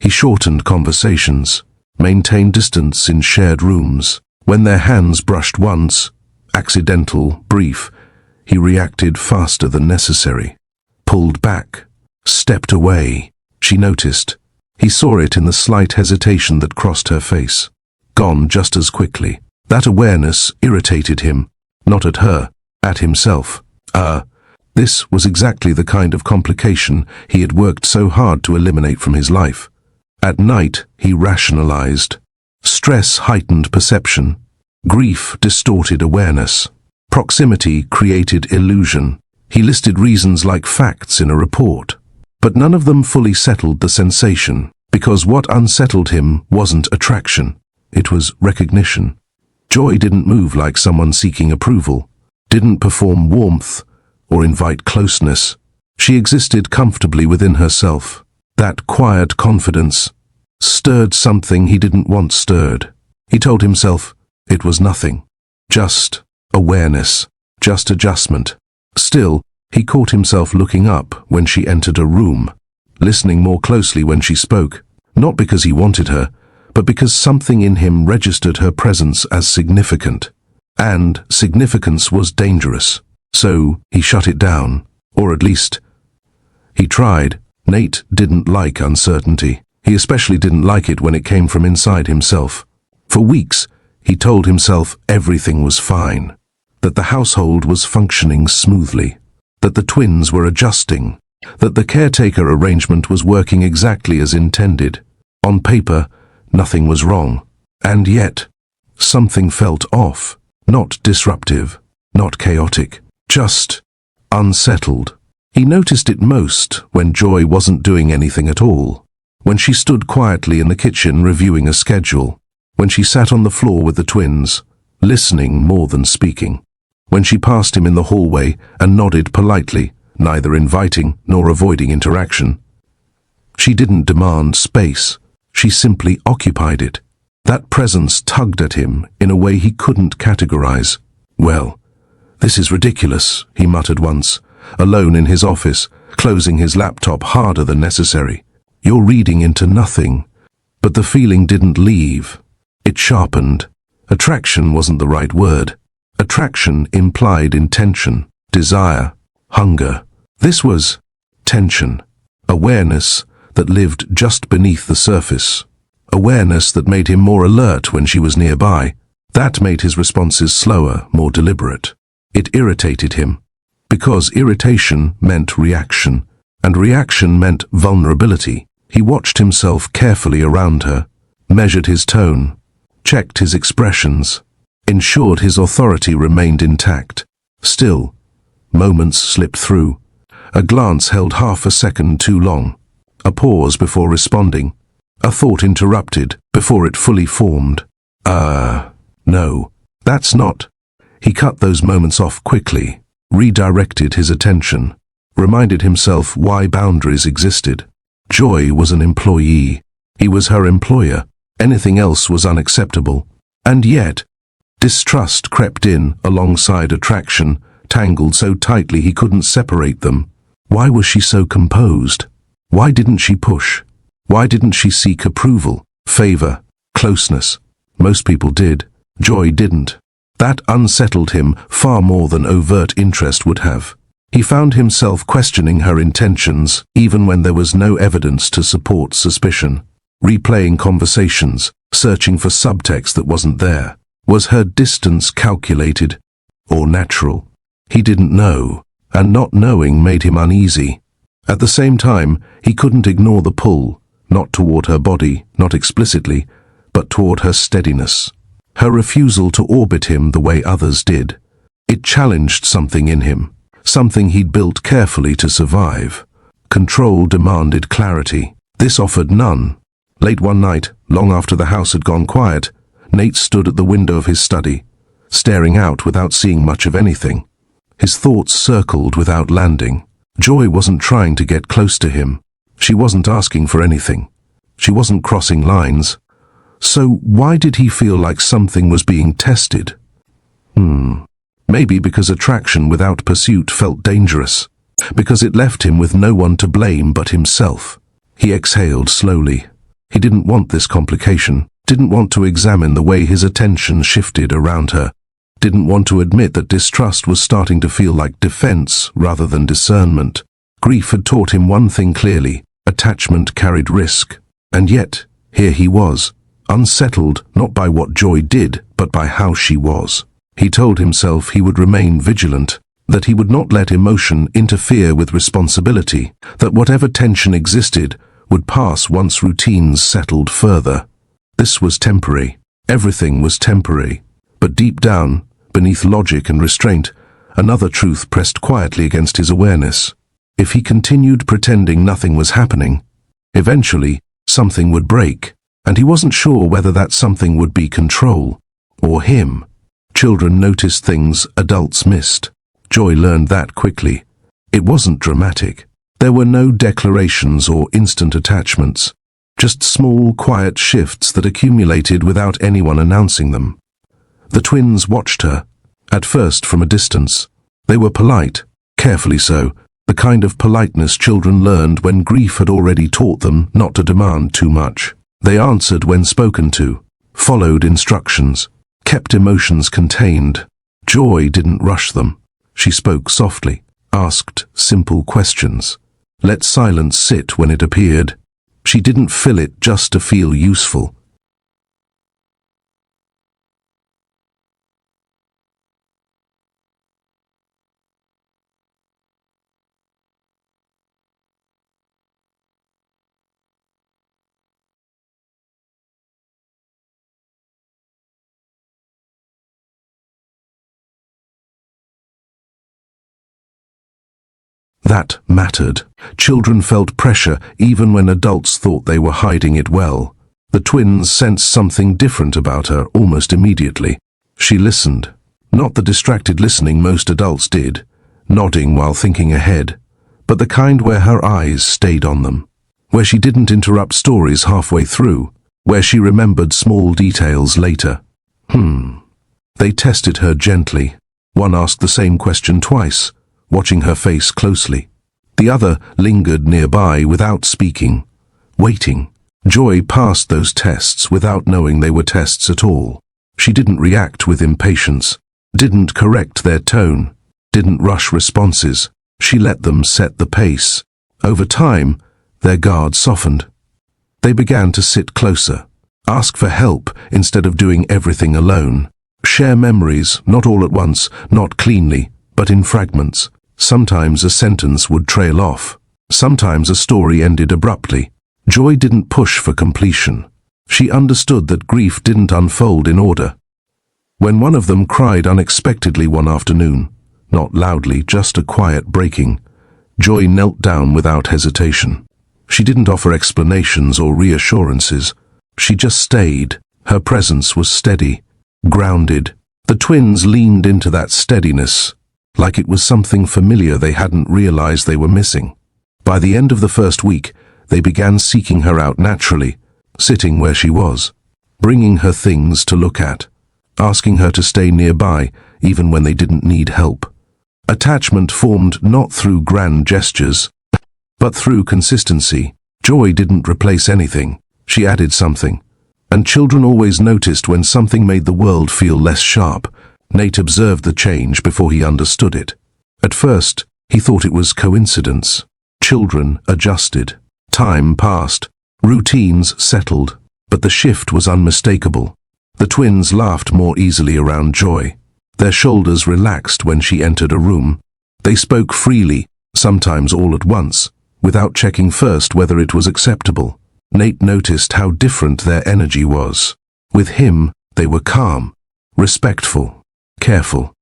He shortened conversations, maintained distance in shared rooms. When their hands brushed once, accidental, brief, he reacted faster than necessary. Pulled back, stepped away. She noticed. He saw it in the slight hesitation that crossed her face. Gone just as quickly. That awareness irritated him, not at her, at himself. This was exactly the kind of complication he had worked so hard to eliminate from his life. At night, he rationalized. Stress heightened perception. Grief distorted awareness. Proximity created illusion. He listed reasons like facts in a report. But none of them fully settled the sensation, because what unsettled him wasn't attraction. It was recognition. Joy didn't move like someone seeking approval, didn't perform warmth or invite closeness. She existed comfortably within herself. That quiet confidence stirred something he didn't want stirred. He told himself it was nothing. Just awareness, just adjustment. Still, he caught himself looking up when she entered a room, listening more closely when she spoke, not because he wanted her, but because something in him registered her presence as significant. And significance was dangerous. So he shut it down, or at least he tried. Nate didn't like uncertainty. He especially didn't like it when it came from inside himself. For weeks, he told himself everything was fine, that the household was functioning smoothly, that the twins were adjusting, that the caretaker arrangement was working exactly as intended. On paper, nothing was wrong. And yet, something felt off, not disruptive, not chaotic, just unsettled. He noticed it most when Joy wasn't doing anything at all, when she stood quietly in the kitchen reviewing a schedule, when she sat on the floor with the twins, listening more than speaking, when she passed him in the hallway and nodded politely, neither inviting nor avoiding interaction. She didn't demand space, she simply occupied it. That presence tugged at him in a way he couldn't categorize. Well, this is ridiculous, he muttered once, alone in his office, closing his laptop harder than necessary. You're reading into nothing. But the feeling didn't leave. It sharpened. Attraction wasn't the right word. Attraction implied intention, desire, hunger. This was tension, awareness that lived just beneath the surface, awareness that made him more alert when she was nearby. That made his responses slower, more deliberate. It irritated him, because irritation meant reaction, and reaction meant vulnerability. He watched himself carefully around her, measured his tone, checked his expressions, ensured his authority remained intact. Still, moments slipped through. A glance held half a second too long. A pause before responding. A thought interrupted before it fully formed. No, that's not. He cut those moments off quickly, redirected his attention, reminded himself why boundaries existed. Joy was an employee. He was her employer. Anything else was unacceptable. And yet, distrust crept in alongside attraction, tangled so tightly he couldn't separate them. Why was she so composed? Why didn't she push? Why didn't she seek approval, favor, closeness? Most people did. Joy didn't. That unsettled him far more than overt interest would have. He found himself questioning her intentions even when there was no evidence to support suspicion. Replaying conversations, searching for subtext that wasn't there. Was her distance calculated or natural? He didn't know, and not knowing made him uneasy. At the same time, he couldn't ignore the pull, not toward her body, not explicitly, but toward her steadiness. Her refusal to orbit him the way others did. It challenged something in him, something he'd built carefully to survive. Control demanded clarity. This offered none. Late one night, long after the house had gone quiet, Nate stood at the window of his study, staring out without seeing much of anything. His thoughts circled without landing. Joy wasn't trying to get close to him. She wasn't asking for anything. She wasn't crossing lines. So why did he feel like something was being tested? Maybe because attraction without pursuit felt dangerous. Because it left him with no one to blame but himself. He exhaled slowly. He didn't want this complication. Didn't want to examine the way his attention shifted around her. Didn't want to admit that distrust was starting to feel like defense rather than discernment. Grief had taught him one thing clearly: attachment carried risk. And yet, here he was, unsettled not by what Joy did, but by how she was. He told himself he would remain vigilant, that he would not let emotion interfere with responsibility, that whatever tension existed would pass once routines settled further. This was temporary. Everything was temporary. But deep down, beneath logic and restraint, another truth pressed quietly against his awareness. If he continued pretending nothing was happening, eventually something would break, and he wasn't sure whether that something would be control or him. Children noticed things adults missed. Joy learned that quickly. It wasn't dramatic. There were no declarations or instant attachments, just small, quiet shifts that accumulated without anyone announcing them. The twins watched her, at first from a distance. They were polite, carefully so, the kind of politeness children learned when grief had already taught them not to demand too much. They answered when spoken to, followed instructions, kept emotions contained. Joy didn't rush them. She spoke softly, asked simple questions, let silence sit when it appeared. She didn't fill it just to feel useful. That mattered. Children felt pressure even when adults thought they were hiding it well. The twins sensed something different about her almost immediately. She listened. Not the distracted listening most adults did, nodding while thinking ahead, but the kind where her eyes stayed on them, where she didn't interrupt stories halfway through, where she remembered small details later. They tested her gently. One asked the same question twice, watching her face closely. The other lingered nearby without speaking, waiting. Joy passed those tests without knowing they were tests at all. She didn't react with impatience, didn't correct their tone, didn't rush responses. She let them set the pace. Over time, their guard softened. They began to sit closer, ask for help instead of doing everything alone, share memories, not all at once, not cleanly, but in fragments. Sometimes a sentence would trail off. Sometimes a story ended abruptly. Joy didn't push for completion. She understood that grief didn't unfold in order. When one of them cried unexpectedly one afternoon, not loudly, just a quiet breaking, Joy knelt down without hesitation. She didn't offer explanations or reassurances. She just stayed. Her presence was steady, grounded. The twins leaned into that steadiness, like it was something familiar they hadn't realized they were missing. By the end of the first week, they began seeking her out naturally, sitting where she was, bringing her things to look at, asking her to stay nearby even when they didn't need help. Attachment formed not through grand gestures, but through consistency. Joy didn't replace anything. She added something. And children always noticed when something made the world feel less sharp. Nate observed the change before he understood it. At first, he thought it was coincidence. Children adjusted. Time passed. Routines settled. But the shift was unmistakable. The twins laughed more easily around Joy. Their shoulders relaxed when she entered a room. They spoke freely, sometimes all at once, without checking first whether it was acceptable. Nate noticed how different their energy was. With him, they were calm, respectful, careful.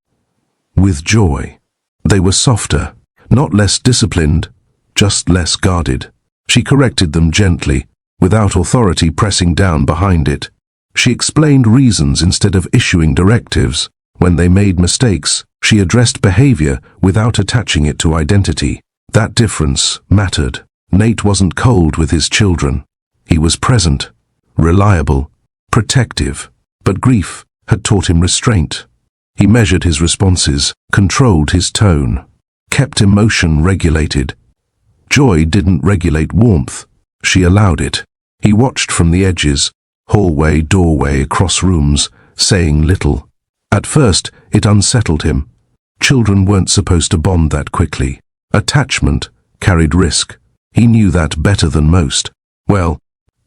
With Joy, they were softer, not less disciplined, just less guarded. She corrected them gently, without authority pressing down behind it. She explained reasons instead of issuing directives. When they made mistakes, she addressed behavior without attaching it to identity. That difference mattered. Nate wasn't cold with his children. He was present, reliable, protective, but grief had taught him restraint. He measured his responses, controlled his tone, kept emotion regulated. Joy didn't regulate warmth. She allowed it. He watched from the edges, hallway, doorway, across rooms, saying little. At first, it unsettled him. Children weren't supposed to bond that quickly. Attachment carried risk. He knew that better than most. Well,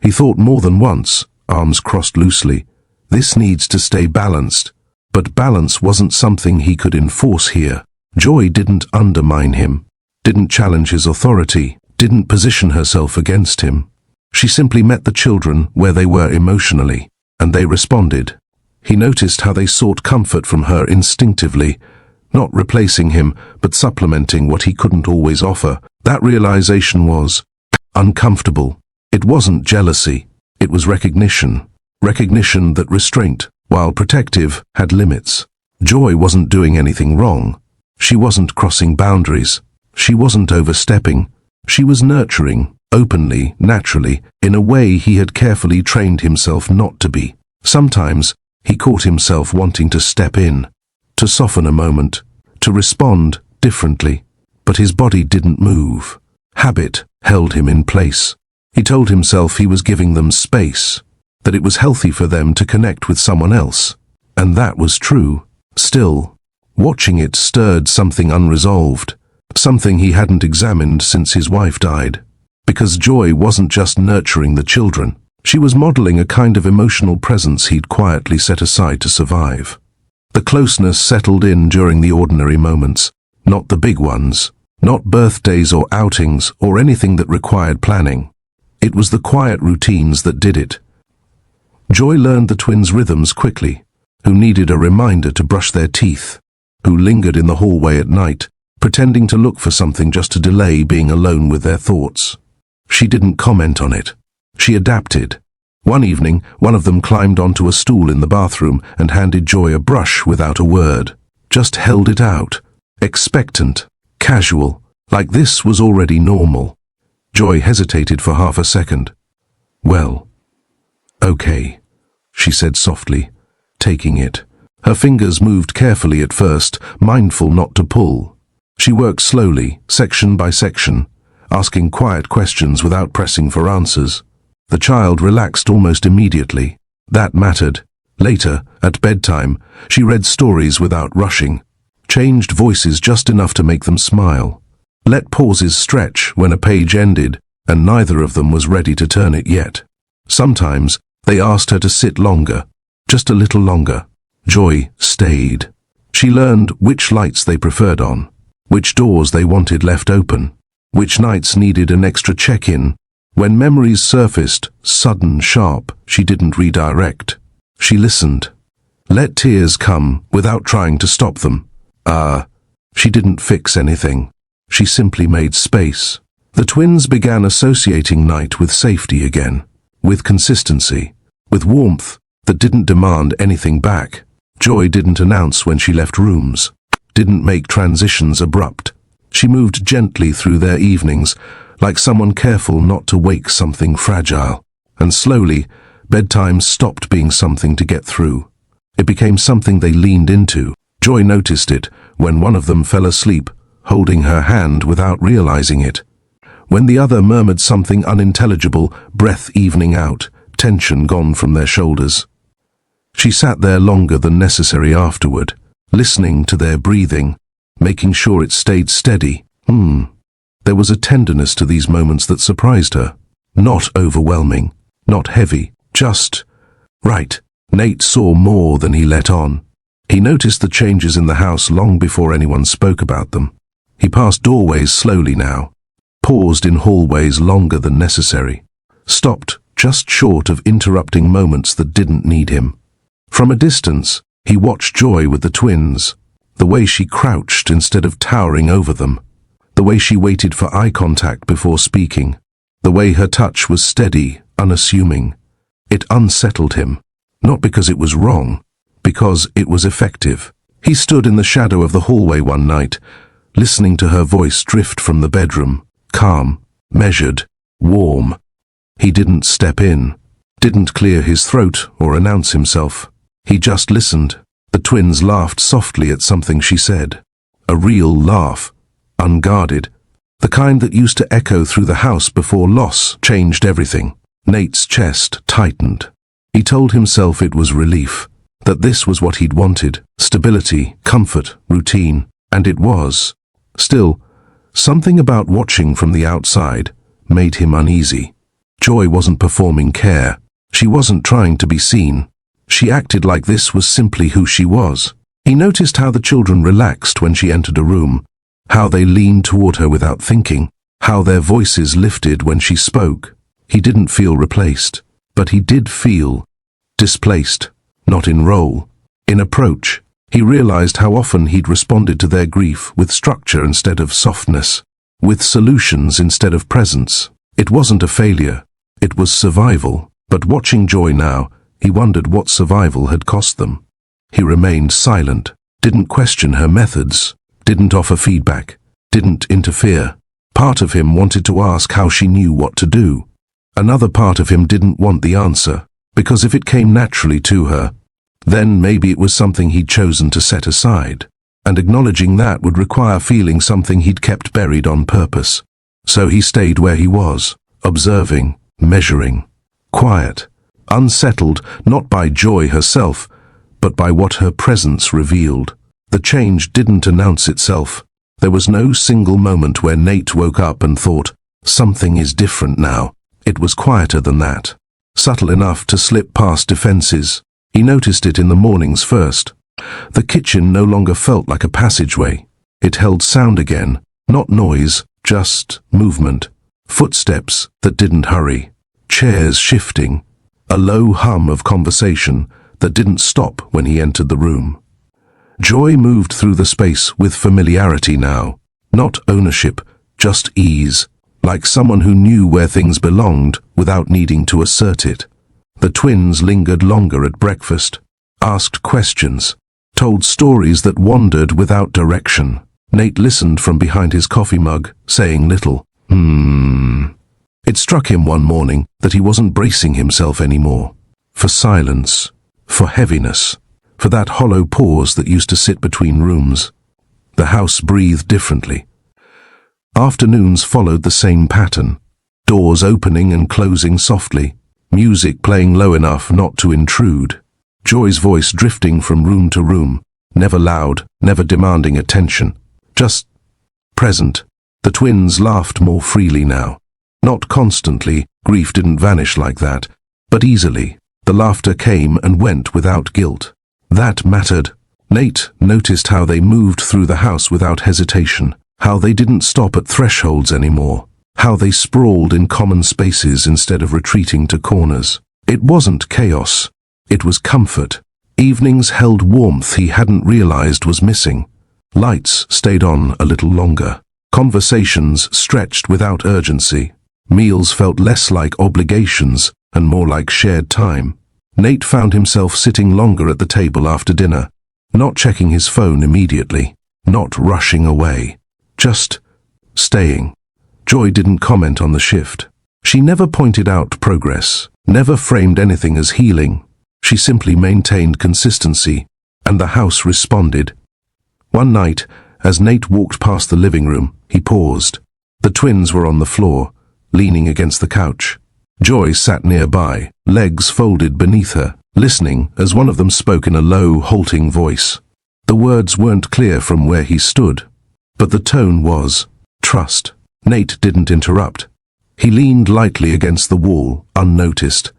he thought more than once, arms crossed loosely. This needs to stay balanced. But balance wasn't something he could enforce here. Joy didn't undermine him, didn't challenge his authority, didn't position herself against him. She simply met the children where they were emotionally, and they responded. He noticed how they sought comfort from her instinctively, not replacing him, but supplementing what he couldn't always offer. That realization was uncomfortable. It wasn't jealousy, it was recognition. Recognition that restraint, while protective, had limits. Joy wasn't doing anything wrong. She wasn't crossing boundaries. She wasn't overstepping. She was nurturing, openly, naturally, in a way he had carefully trained himself not to be. Sometimes, he caught himself wanting to step in, to soften a moment, to respond differently. But his body didn't move. Habit held him in place. He told himself he was giving them space, that it was healthy for them to connect with someone else. And that was true. Still, watching it stirred something unresolved, something he hadn't examined since his wife died. Because Joy wasn't just nurturing the children. She was modeling a kind of emotional presence he'd quietly set aside to survive. The closeness settled in during the ordinary moments, not the big ones, not birthdays or outings or anything that required planning. It was the quiet routines that did it. Joy learned the twins' rhythms quickly, who needed a reminder to brush their teeth, who lingered in the hallway at night, pretending to look for something just to delay being alone with their thoughts. She didn't comment on it. She adapted. One evening, one of them climbed onto a stool in the bathroom and handed Joy a brush without a word. Just held it out. Expectant. Casual. Like this was already normal. Joy hesitated for half a second. "Well, okay," she said softly, taking it. Her fingers moved carefully at first, mindful not to pull. She worked slowly, section by section, asking quiet questions without pressing for answers. The child relaxed almost immediately. That mattered. Later, at bedtime, she read stories without rushing, changed voices just enough to make them smile, let pauses stretch when a page ended, and neither of them was ready to turn it yet. Sometimes, they asked her to sit longer, just a little longer. Joy stayed. She learned which lights they preferred on, which doors they wanted left open, which nights needed an extra check-in. When memories surfaced, sudden, sharp, she didn't redirect. She listened. Let tears come without trying to stop them. She didn't fix anything. She simply made space. The twins began associating night with safety again, with consistency, with warmth that didn't demand anything back. Joy didn't announce when she left rooms, didn't make transitions abrupt. She moved gently through their evenings, like someone careful not to wake something fragile. And slowly, bedtime stopped being something to get through. It became something they leaned into. Joy noticed it when one of them fell asleep, holding her hand without realizing it. When the other murmured something unintelligible, breath evening out, tension gone from their shoulders. She sat there longer than necessary afterward, listening to their breathing, making sure it stayed steady. There was a tenderness to these moments that surprised her. Not overwhelming, not heavy, just right. Nate saw more than he let on. He noticed the changes in the house long before anyone spoke about them. He passed doorways slowly now, paused in hallways longer than necessary, stopped just short of interrupting moments that didn't need him. From a distance, he watched Joy with the twins, the way she crouched instead of towering over them, the way she waited for eye contact before speaking, the way her touch was steady, unassuming. It unsettled him, not because it was wrong, because it was effective. He stood in the shadow of the hallway one night, listening to her voice drift from the bedroom, calm, measured, warm. He didn't step in, didn't clear his throat or announce himself. He just listened. The twins laughed softly at something she said. A real laugh, unguarded, the kind that used to echo through the house before loss changed everything. Nate's chest tightened. He told himself it was relief, that this was what he'd wanted, stability, comfort, routine, and it was. Still, something about watching from the outside made him uneasy. Joy wasn't performing care. She wasn't trying to be seen. She acted like this was simply who she was. He noticed how the children relaxed when she entered a room, how they leaned toward her without thinking, how their voices lifted when she spoke. He didn't feel replaced, but he did feel displaced, not in role, in approach. He realized how often he'd responded to their grief with structure instead of softness, with solutions instead of presence. It wasn't a failure, it was survival. But watching Joy now, he wondered what survival had cost them. He remained silent, didn't question her methods, didn't offer feedback, didn't interfere. Part of him wanted to ask how she knew what to do. Another part of him didn't want the answer, because if it came naturally to her, then maybe it was something he'd chosen to set aside, and acknowledging that would require feeling something he'd kept buried on purpose. So he stayed where he was, observing, measuring, quiet, unsettled not by Joy herself, but by what her presence revealed. The change didn't announce itself. There was no single moment where Nate woke up and thought, something is different now. It was quieter than that, subtle enough to slip past defenses. He noticed it in the mornings first. The kitchen no longer felt like a passageway. It held sound again, not noise, just movement. Footsteps that didn't hurry, chairs shifting, a low hum of conversation that didn't stop when he entered the room. Joy moved through the space with familiarity now, not ownership, just ease, like someone who knew where things belonged without needing to assert it. The twins lingered longer at breakfast, asked questions, told stories that wandered without direction. Nate listened from behind his coffee mug, saying little. It struck him one morning that he wasn't bracing himself anymore. For silence, for heaviness, for that hollow pause that used to sit between rooms. The house breathed differently. Afternoons followed the same pattern, doors opening and closing softly, music playing low enough not to intrude, Joy's voice drifting from room to room, never loud, never demanding attention, just present. The twins laughed more freely now. Not constantly, grief didn't vanish like that, but easily. The laughter came and went without guilt. That mattered. Nate noticed how they moved through the house without hesitation, how they didn't stop at thresholds anymore, how they sprawled in common spaces instead of retreating to corners. It wasn't chaos. It was comfort. Evenings held warmth he hadn't realized was missing. Lights stayed on a little longer. Conversations stretched without urgency. Meals felt less like obligations and more like shared time. Nate found himself sitting longer at the table after dinner, not checking his phone immediately, not rushing away, just staying. Joy didn't comment on the shift. She never pointed out progress, never framed anything as healing. She simply maintained consistency, and the house responded. One night, as Nate walked past the living room, he paused. The twins were on the floor, leaning against the couch. Joy sat nearby, legs folded beneath her, listening as one of them spoke in a low, halting voice. The words weren't clear from where he stood, but the tone was trust. Nate didn't interrupt. He leaned lightly against the wall, unnoticed,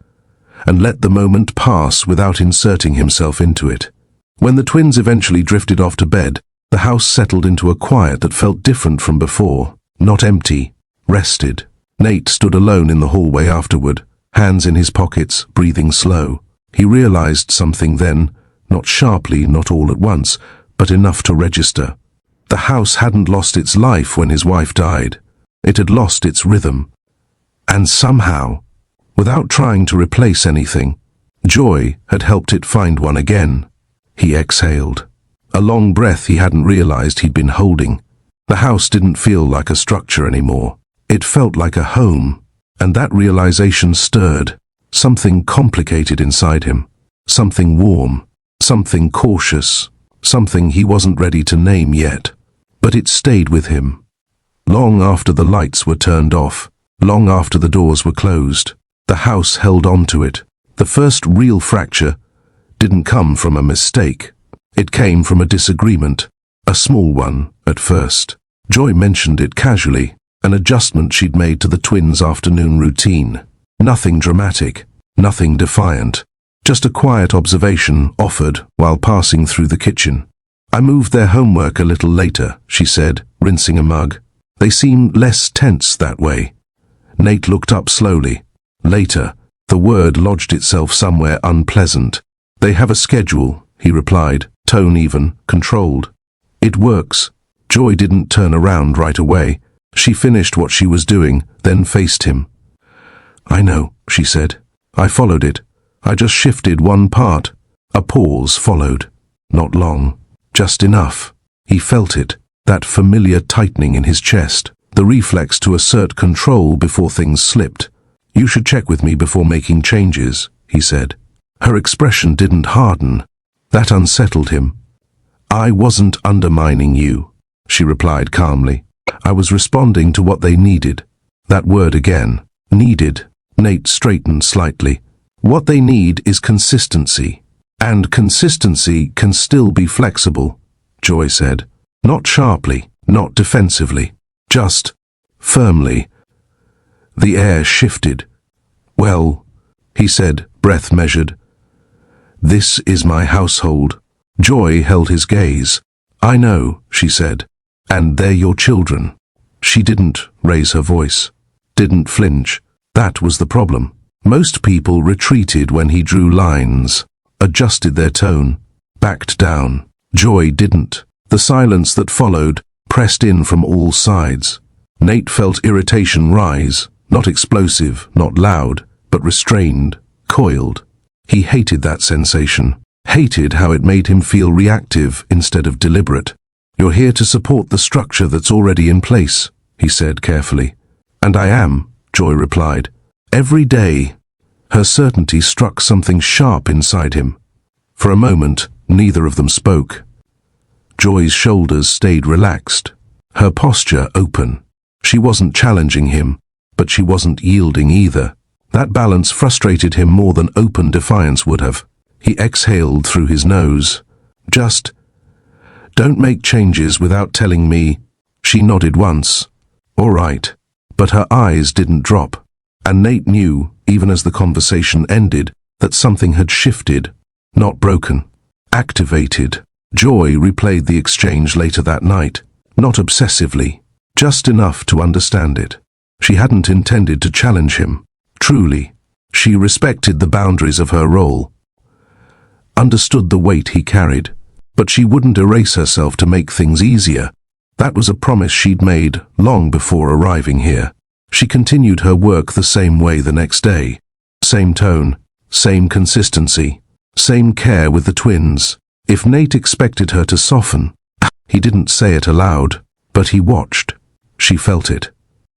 and let the moment pass without inserting himself into it. When the twins eventually drifted off to bed, the house settled into a quiet that felt different from before, not empty, rested. Nate stood alone in the hallway afterward, hands in his pockets, breathing slow. He realized something then, not sharply, not all at once, but enough to register. The house hadn't lost its life when his wife died. It had lost its rhythm. And somehow, without trying to replace anything, joy had helped it find one again. He exhaled. A long breath he hadn't realized he'd been holding. The house didn't feel like a structure anymore. It felt like a home, and that realization stirred something complicated inside him, something warm, something cautious, something he wasn't ready to name yet. But it stayed with him. Long after the lights were turned off, long after the doors were closed, the house held on to it. The first real fracture didn't come from a mistake. It came from a disagreement, a small one at first. Joy mentioned it casually, an adjustment she'd made to the twins' afternoon routine. Nothing dramatic, nothing defiant, just a quiet observation offered while passing through the kitchen. "I moved their homework a little later," she said, rinsing a mug. "They seem less tense that way." Nate looked up slowly. Later, the word lodged itself somewhere unpleasant. "They have a schedule," he replied, tone even, controlled. "It works." Joy didn't turn around right away. She finished what she was doing, then faced him. "I know," she said. "I followed it. I just shifted one part." A pause followed. Not long. Just enough. He felt it, that familiar tightening in his chest, the reflex to assert control before things slipped. "You should check with me before making changes," he said. Her expression didn't harden. That unsettled him. "I wasn't undermining you," she replied calmly. "I was responding to what they needed." That word again. Needed. Nate straightened slightly. What they need is consistency. And consistency can still be flexible, Joy said. Not sharply, not defensively, just firmly. The air shifted. "Well," he said, breath measured. "This is my household." Joy held his gaze. "I know," she said. "And they're your children." She didn't raise her voice, didn't flinch. That was the problem. Most people retreated when he drew lines, adjusted their tone, backed down. Joy didn't. The silence that followed pressed in from all sides. Nate felt irritation rise, not explosive, not loud, but restrained, coiled. He hated that sensation, hated how it made him feel reactive instead of deliberate. "You're here to support the structure that's already in place," he said carefully. "And I am," Joy replied. "Every day." Her certainty struck something sharp inside him. For a moment, neither of them spoke. Joy's shoulders stayed relaxed, her posture open. She wasn't challenging him, but she wasn't yielding either. That balance frustrated him more than open defiance would have. He exhaled through his nose. "Just don't make changes without telling me." She nodded once. "All right." But her eyes didn't drop. And Nate knew, even as the conversation ended, that something had shifted, not broken, activated. Joy replayed the exchange later that night, not obsessively, just enough to understand it. She hadn't intended to challenge him. Truly, she respected the boundaries of her role, understood the weight he carried, but she wouldn't erase herself to make things easier. That was a promise she'd made long before arriving here. She continued her work the same way the next day. Same tone, same consistency, same care with the twins. If Nate expected her to soften, he didn't say it aloud, but he watched. She felt it.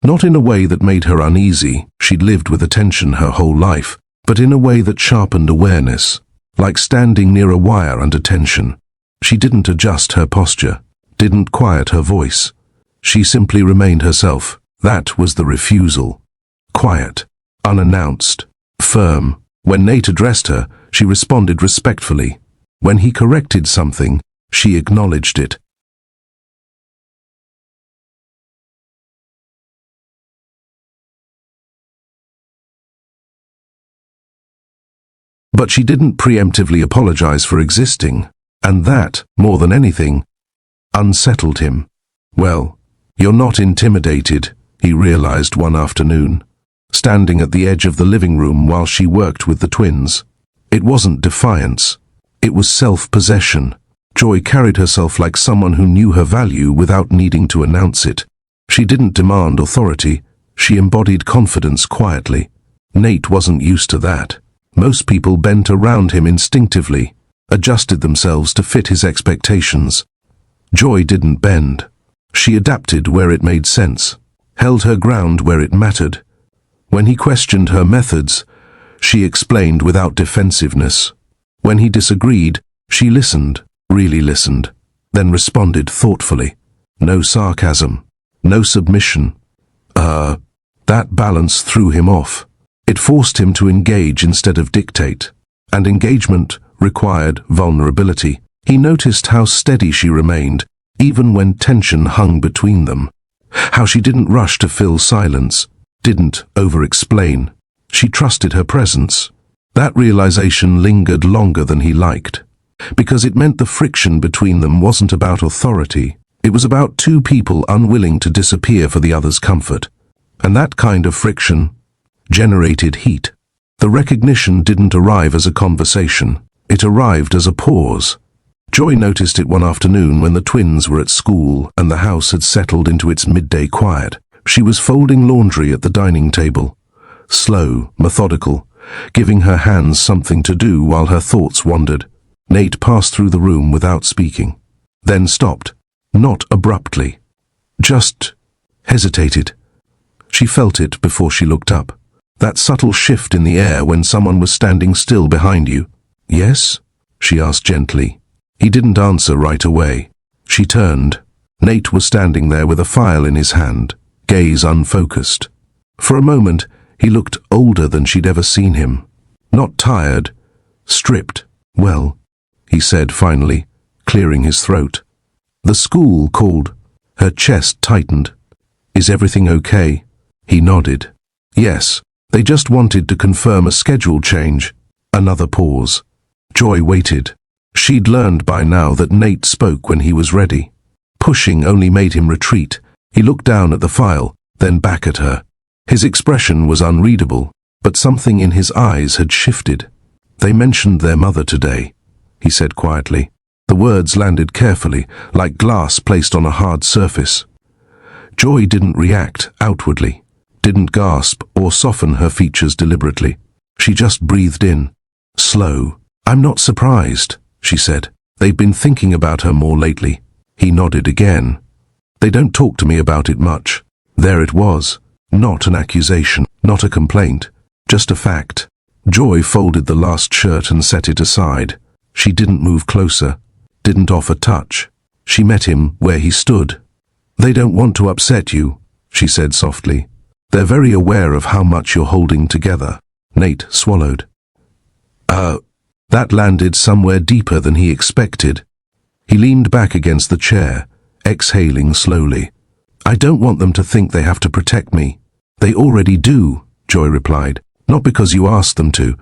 Not in a way that made her uneasy, she'd lived with attention her whole life, but in a way that sharpened awareness, like standing near a wire under tension. She didn't adjust her posture, didn't quiet her voice. She simply remained herself. That was the refusal. Quiet, unannounced, firm. When Nate addressed her, she responded respectfully. When he corrected something, she acknowledged it. But she didn't preemptively apologize for existing, and that, more than anything, unsettled him. "Well, you're not intimidated," he realized one afternoon, standing at the edge of the living room while she worked with the twins. It wasn't defiance. It was self-possession. Joy carried herself like someone who knew her value without needing to announce it. She didn't demand authority. She embodied confidence quietly. Nate wasn't used to that. Most people bent around him instinctively, adjusted themselves to fit his expectations. Joy didn't bend. She adapted where it made sense, held her ground where it mattered. When he questioned her methods, she explained without defensiveness. When he disagreed, she listened, really listened, then responded thoughtfully. No sarcasm, no submission. That balance threw him off. It forced him to engage instead of dictate, and engagement required vulnerability. He noticed how steady she remained, even when tension hung between them. How she didn't rush to fill silence, didn't over-explain. She trusted her presence. That realization lingered longer than he liked, because it meant the friction between them wasn't about authority. It was about two people unwilling to disappear for the other's comfort. And that kind of friction generated heat. The recognition didn't arrive as a conversation. It arrived as a pause. Joy noticed it one afternoon when the twins were at school and the house had settled into its midday quiet. She was folding laundry at the dining table, slow, methodical, giving her hands something to do while her thoughts wandered. Nate passed through the room without speaking, then stopped, not abruptly, just hesitated. She felt it before she looked up. That subtle shift in the air when someone was standing still behind you. "Yes?" she asked gently. He didn't answer right away. She turned. Nate was standing there with a file in his hand, gaze unfocused. For a moment, he looked older than she'd ever seen him. Not tired, stripped. "Well," he said finally, clearing his throat. "The school called." Her chest tightened. "Is everything okay?" He nodded. "Yes, they just wanted to confirm a schedule change." Another pause. Joy waited. She'd learned by now that Nate spoke when he was ready. Pushing only made him retreat. He looked down at the file, then back at her. His expression was unreadable, but something in his eyes had shifted. "They mentioned their mother today," he said quietly. The words landed carefully, like glass placed on a hard surface. Joy didn't react outwardly, didn't gasp or soften her features deliberately. She just breathed in, slow. "I'm not surprised," she said. "They've been thinking about her more lately." He nodded again. "They don't talk to me about it much." There it was, not an accusation, not a complaint, just a fact. Joy folded the last shirt and set it aside. She didn't move closer, didn't offer touch. She met him where he stood. "They don't want to upset you," she said softly. "They're very aware of how much you're holding together." Nate swallowed. That landed somewhere deeper than he expected. He leaned back against the chair, exhaling slowly. "I don't want them to think they have to protect me." "They already do," Joy replied. "Not because you asked them to,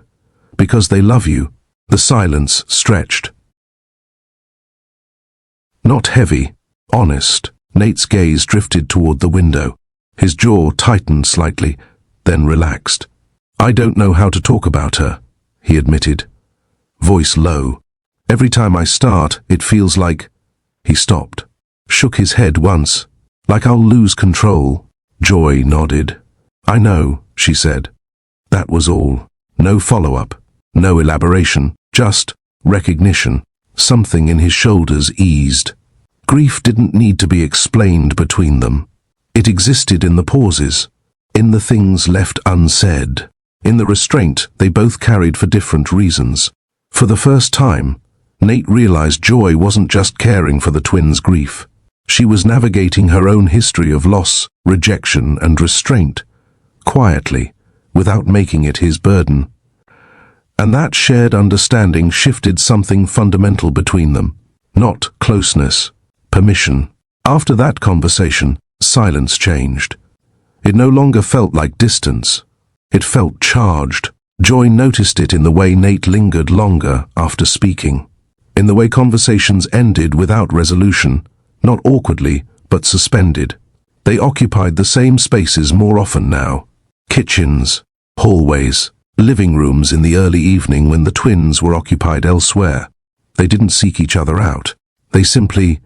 because they love you." The silence stretched. Not heavy, honest. Nate's gaze drifted toward the window. His jaw tightened slightly, then relaxed. "I don't know how to talk about her," he admitted, voice low. "Every time I start, it feels like—" He stopped, shook his head once, "like I'll lose control." Joy nodded. "I know," she said. That was all. No follow-up, no elaboration, just recognition. Something in his shoulders eased. Grief didn't need to be explained between them. It existed in the pauses, in the things left unsaid, in the restraint they both carried for different reasons. For the first time, Nate realized Joy wasn't just caring for the twins' grief. She was navigating her own history of loss, rejection, and restraint, quietly, without making it his burden. And that shared understanding shifted something fundamental between them. Not closeness, permission. After that conversation, silence changed. It no longer felt like distance. It felt charged. Joy noticed it in the way Nate lingered longer after speaking, in the way conversations ended without resolution, not awkwardly, but suspended. They occupied the same spaces more often now. Kitchens, hallways, living rooms in the early evening when the twins were occupied elsewhere. They didn't seek each other out. They simply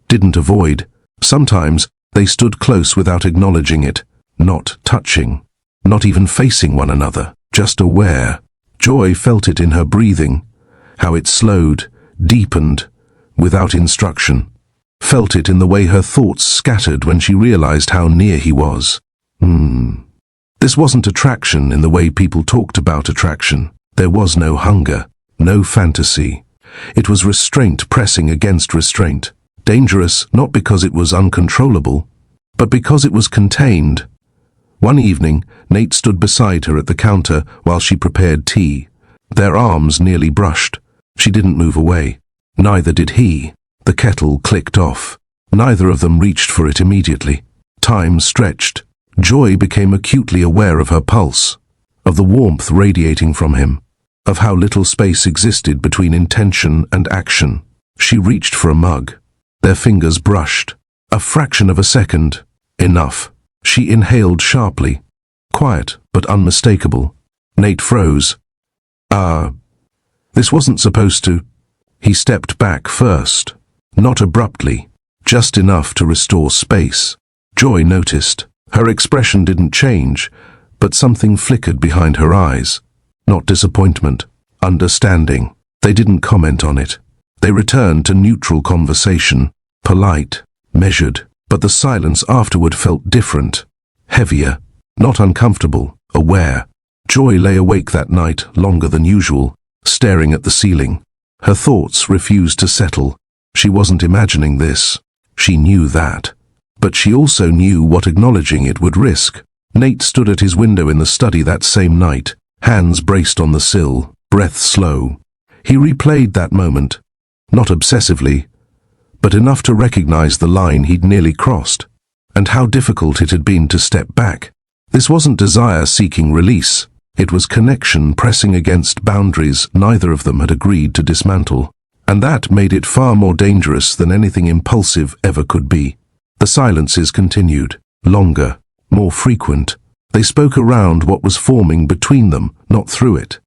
didn't avoid. Sometimes they stood close without acknowledging it, not touching, not even facing one another, just aware. Joy felt it in her breathing, how it slowed, deepened, without instruction. Felt it in the way her thoughts scattered when she realized how near he was. This wasn't attraction in the way people talked about attraction. There was no hunger, no fantasy. It was restraint pressing against restraint. Dangerous not because it was uncontrollable, but because it was contained. One evening, Nate stood beside her at the counter while she prepared tea. Their arms nearly brushed. She didn't move away. Neither did he. The kettle clicked off. Neither of them reached for it immediately. Time stretched. Joy became acutely aware of her pulse, of the warmth radiating from him, of how little space existed between intention and action. She reached for a mug. Their fingers brushed. A fraction of a second. Enough. She inhaled sharply. Quiet, but unmistakable. Nate froze. This wasn't supposed to. He stepped back first. Not abruptly. Just enough to restore space. Joy noticed. Her expression didn't change, but something flickered behind her eyes. Not disappointment. Understanding. They didn't comment on it. They returned to neutral conversation. Polite. Measured. But the silence afterward felt different. Heavier. Not uncomfortable. Aware. Joy lay awake that night longer than usual, staring at the ceiling. Her thoughts refused to settle. She wasn't imagining this. She knew that. But she also knew what acknowledging it would risk. Nate stood at his window in the study that same night, hands braced on the sill, breath slow. He replayed that moment, not obsessively, but enough to recognize the line he'd nearly crossed, and how difficult it had been to step back. This wasn't desire seeking release. It was connection pressing against boundaries neither of them had agreed to dismantle. And that made it far more dangerous than anything impulsive ever could be. The silences continued, longer, more frequent. They spoke around what was forming between them, not through it.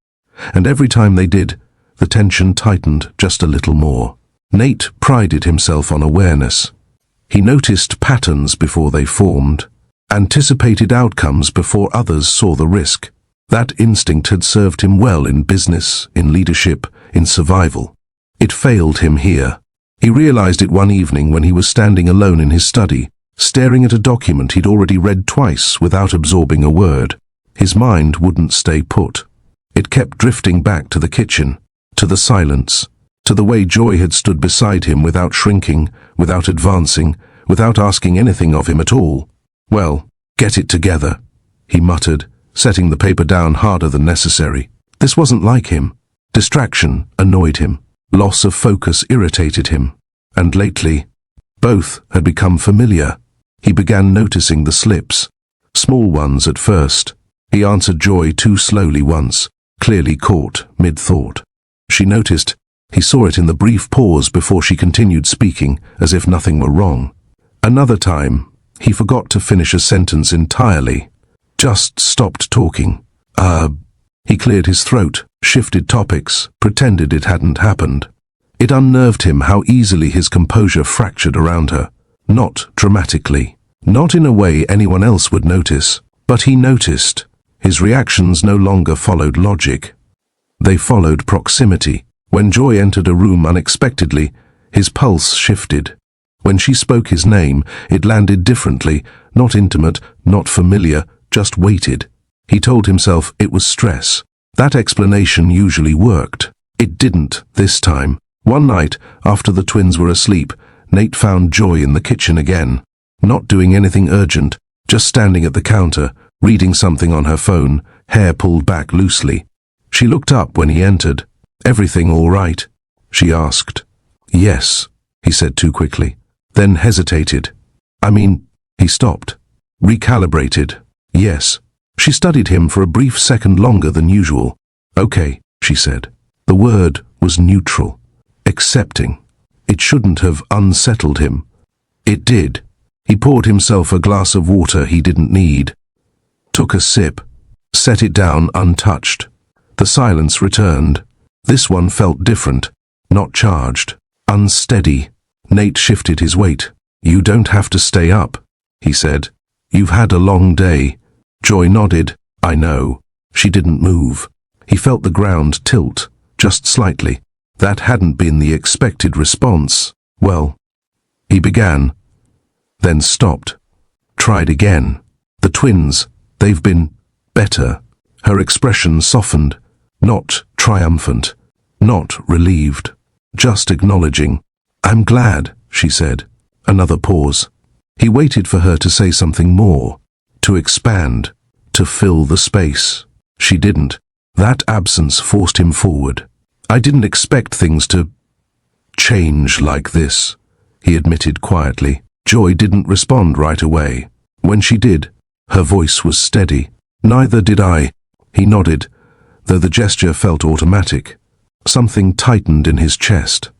And every time they did, the tension tightened just a little more. Nate prided himself on awareness. He noticed patterns before they formed, anticipated outcomes before others saw the risk. That instinct had served him well in business, in leadership, in survival. It failed him here. He realized it one evening when he was standing alone in his study, staring at a document he'd already read twice without absorbing a word. His mind wouldn't stay put. It kept drifting back to the kitchen, to the silence, to the way Joy had stood beside him without shrinking, without advancing, without asking anything of him at all. "Well, get it together," he muttered, setting the paper down harder than necessary. This wasn't like him. Distraction annoyed him. Loss of focus irritated him. And lately, both had become familiar. He began noticing the slips. Small ones at first. He answered Joy too slowly once, clearly caught mid-thought. She noticed. He saw it in the brief pause before she continued speaking, as if nothing were wrong. Another time, he forgot to finish a sentence entirely. Just stopped talking. He cleared his throat, shifted topics, pretended it hadn't happened. It unnerved him how easily his composure fractured around her. Not dramatically. Not in a way anyone else would notice. But he noticed. His reactions no longer followed logic. They followed proximity. When Joy entered a room unexpectedly, his pulse shifted. When she spoke his name, it landed differently, not intimate, not familiar, just weighted. He told himself it was stress. That explanation usually worked. It didn't this time. One night, after the twins were asleep, Nate found Joy in the kitchen again. Not doing anything urgent, just standing at the counter, reading something on her phone, hair pulled back loosely. She looked up when he entered. "Everything all right?" she asked. "Yes," he said too quickly, then hesitated. He stopped. Recalibrated. "Yes." She studied him for a brief second longer than usual. "Okay," she said. The word was neutral. Accepting. It shouldn't have unsettled him. It did. He poured himself a glass of water he didn't need, took a sip, set it down untouched. The silence returned. This one felt different, not charged, unsteady. Nate shifted his weight. "You don't have to stay up," he said. "You've had a long day." Joy nodded. "I know." She didn't move. He felt the ground tilt, just slightly. That hadn't been the expected response. "Well," he began, then stopped. "Tried again. The twins, they've been better." Her expression softened, not triumphant, not relieved, just acknowledging. "I'm glad," she said. Another pause. He waited for her to say something more, to expand, to fill the space. She didn't. That absence forced him forward. "I didn't expect things to change like this," he admitted quietly. Joy didn't respond right away. When she did, her voice was steady. "Neither did I." He nodded, though the gesture felt automatic. Something tightened in his chest.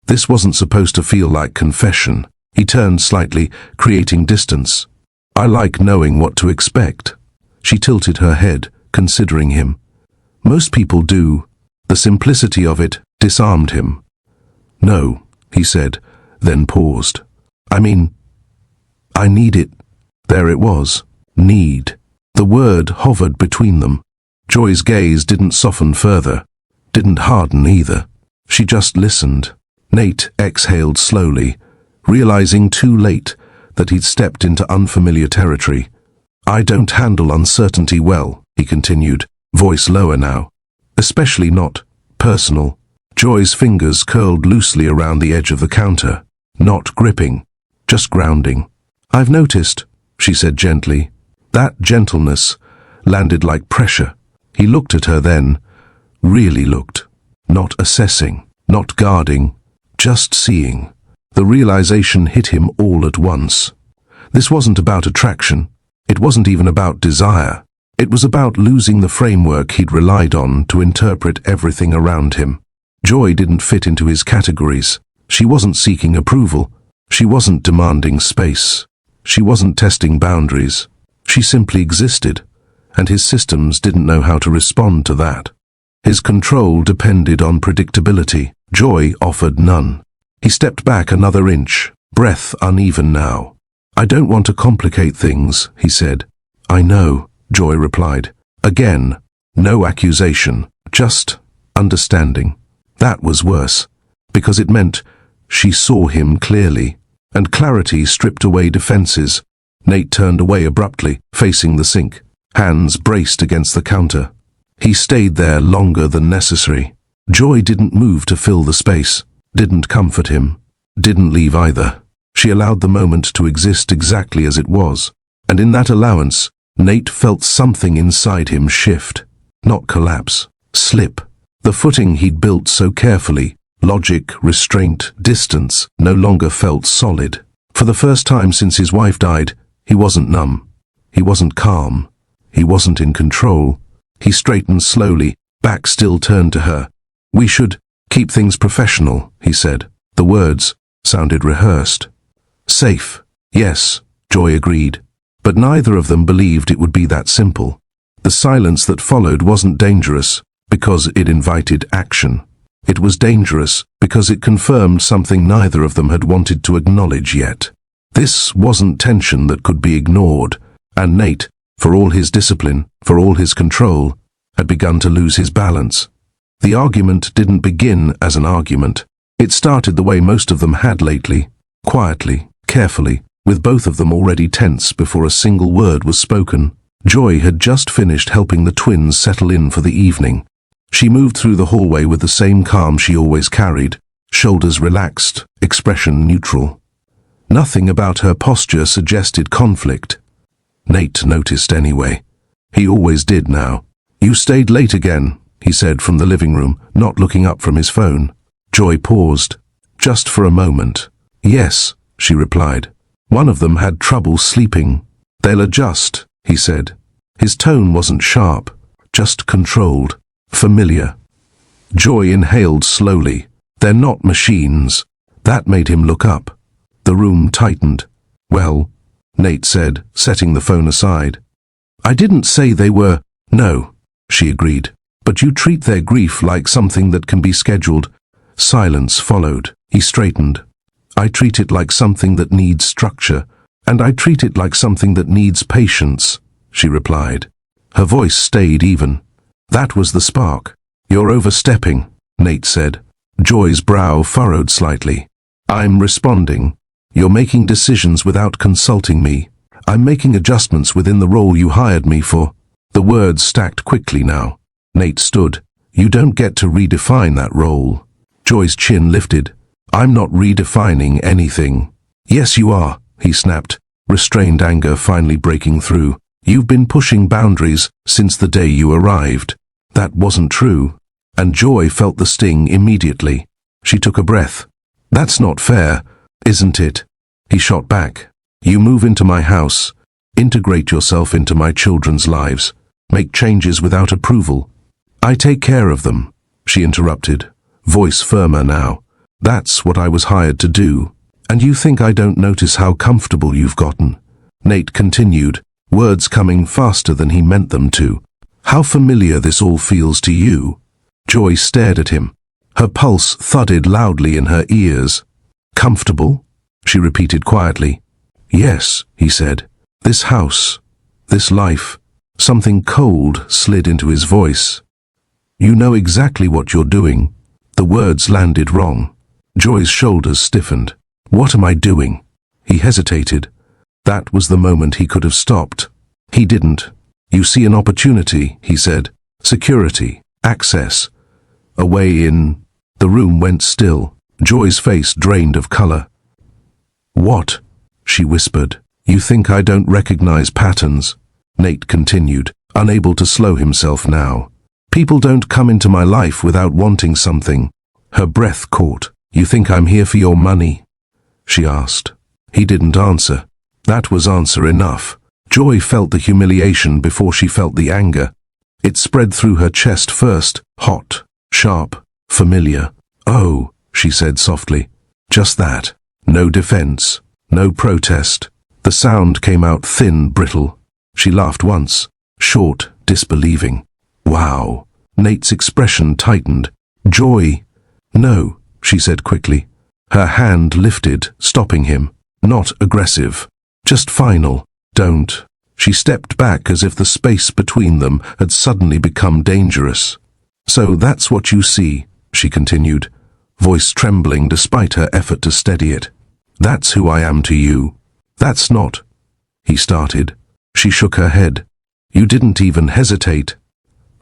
This wasn't supposed to feel like confession. He turned slightly, creating distance. "I like knowing what to expect." She tilted her head, considering him. "Most people do." The simplicity of it disarmed him. "No," he said, then paused. "I mean, I need it." There it was. Need. The word hovered between them. Joy's gaze didn't soften further, didn't harden either. She just listened. Nate exhaled slowly, realizing too late that he'd stepped into unfamiliar territory. "I don't handle uncertainty well," he continued, voice lower now. "Especially not personal." Joy's fingers curled loosely around the edge of the counter, not gripping, just grounding. "I've noticed," she said gently. That gentleness landed like pressure. He looked at her then, really looked, not assessing, not guarding, just seeing. The realization hit him all at once. This wasn't about attraction. It wasn't even about desire. It was about losing the framework he'd relied on to interpret everything around him. Joy didn't fit into his categories. She wasn't seeking approval. She wasn't demanding space. She wasn't testing boundaries. She simply existed, and his systems didn't know how to respond to that. His control depended on predictability. Joy offered none. He stepped back another inch, breath uneven now. "I don't want to complicate things," he said. "I know," Joy replied. Again, no accusation, just understanding. That was worse, because it meant she saw him clearly, and clarity stripped away defenses. Nate turned away abruptly, facing the sink, hands braced against the counter. He stayed there longer than necessary. Joy didn't move to fill the space, didn't comfort him, didn't leave either. She allowed the moment to exist exactly as it was, and in that allowance, Nate felt something inside him shift, not collapse, slip. The footing he'd built so carefully, logic, restraint, distance, no longer felt solid. For the first time since his wife died, he wasn't numb. He wasn't calm. He wasn't in control. He straightened slowly, back still turned to her. "We should keep things professional," he said. The words sounded rehearsed. "Safe." Yes, Joy agreed. But neither of them believed it would be that simple. The silence that followed wasn't dangerous because it invited action. It was dangerous because it confirmed something neither of them had wanted to acknowledge yet. This wasn't tension that could be ignored, and Nate, for all his discipline, for all his control, had begun to lose his balance. The argument didn't begin as an argument. It started the way most of them had lately, quietly, carefully, with both of them already tense before a single word was spoken. Joy had just finished helping the twins settle in for the evening. She moved through the hallway with the same calm she always carried, shoulders relaxed, expression neutral. Nothing about her posture suggested conflict. Nate noticed anyway. He always did now. "You stayed late again," he said from the living room, not looking up from his phone. Joy paused, just for a moment. "Yes," she replied. "One of them had trouble sleeping." "They'll adjust," he said. His tone wasn't sharp, just controlled, familiar. Joy inhaled slowly. "They're not machines." That made him look up. The room tightened. Well, Nate said, setting the phone aside. I didn't say they were. No, she agreed. But you treat their grief like something that can be scheduled. Silence followed. He straightened. I treat it like something that needs structure, and I treat it like something that needs patience, she replied. Her voice stayed even. That was the spark. You're overstepping, Nate said. Joy's brow furrowed slightly. I'm responding. You're making decisions without consulting me. I'm making adjustments within the role you hired me for. The words stacked quickly now. Nate stood. You don't get to redefine that role. Joy's chin lifted. I'm not redefining anything. Yes, you are, he snapped, restrained anger finally breaking through. You've been pushing boundaries since the day you arrived. That wasn't true. And Joy felt the sting immediately. She took a breath. That's not fair, isn't it? He shot back. You move into my house, integrate yourself into my children's lives, make changes without approval. I take care of them, she interrupted, voice firmer now. That's what I was hired to do. And you think I don't notice how comfortable you've gotten? Nate continued, words coming faster than he meant them to. How familiar this all feels to you? Joy stared at him. Her pulse thudded loudly in her ears. Comfortable? She repeated quietly. Yes, he said. This house, this life. Something cold slid into his voice. You know exactly what you're doing. The words landed wrong. Joy's shoulders stiffened. What am I doing? He hesitated. That was the moment he could have stopped. He didn't. You see an opportunity, he said. Security, access, a way in. The room went still. Joy's face drained of color. What? She whispered. You think I don't recognize patterns? Nate continued, unable to slow himself now. People don't come into my life without wanting something. Her breath caught. You think I'm here for your money? She asked. He didn't answer. That was answer enough. Joy felt the humiliation before she felt the anger. It spread through her chest first, hot, sharp, familiar. Oh, she said softly. Just that. No defense. No protest. The sound came out thin, brittle. She laughed once, short, disbelieving. Wow. Nate's expression tightened. Joy. No, she said quickly. Her hand lifted, stopping him. Not aggressive. Just final. Don't. She stepped back as if the space between them had suddenly become dangerous. So that's what you see, she continued, voice trembling despite her effort to steady it. That's who I am to you. That's not. He started. She shook her head. You didn't even hesitate.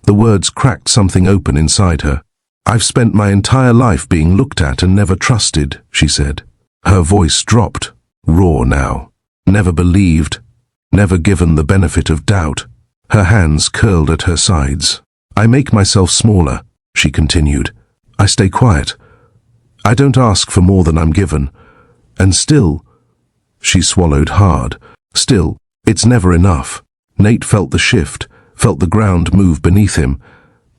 The words cracked something open inside her. I've spent my entire life being looked at and never trusted, she said. Her voice dropped, raw now. Never believed, never given the benefit of doubt. Her hands curled at her sides. I make myself smaller, she continued. I stay quiet. I don't ask for more than I'm given. And still, she swallowed hard. Still, it's never enough. Nate felt the shift, felt the ground move beneath him,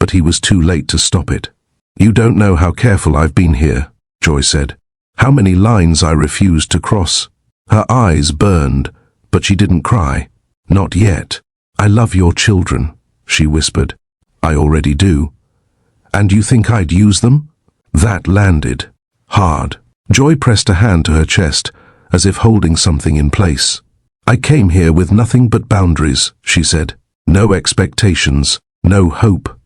but he was too late to stop it. You don't know how careful I've been here, Joy said. How many lines I refused to cross. Her eyes burned, but she didn't cry. Not yet. I love your children, she whispered. I already do. And you think I'd use them? That landed. Hard. Joy pressed a hand to her chest, as if holding something in place. I came here with nothing but boundaries, she said. No expectations, no hope.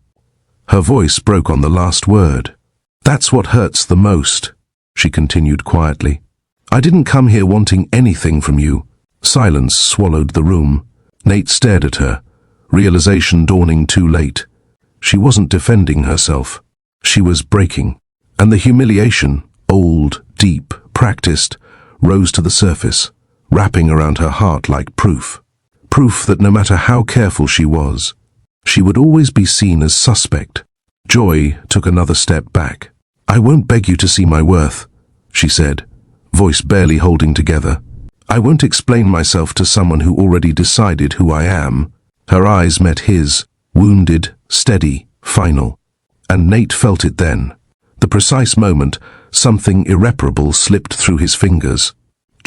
Her voice broke on the last word. That's what hurts the most, she continued quietly. I didn't come here wanting anything from you. Silence swallowed the room. Nate stared at her, realization dawning too late. She wasn't defending herself. She was breaking. And the humiliation, old, deep, practiced, rose to the surface, wrapping around her heart like proof. Proof that no matter how careful she was, she would always be seen as suspect. Joy took another step back. I won't beg you to see my worth, she said, voice barely holding together. I won't explain myself to someone who already decided who I am. Her eyes met his, wounded, steady, final. And Nate felt it then. The precise moment, something irreparable slipped through his fingers.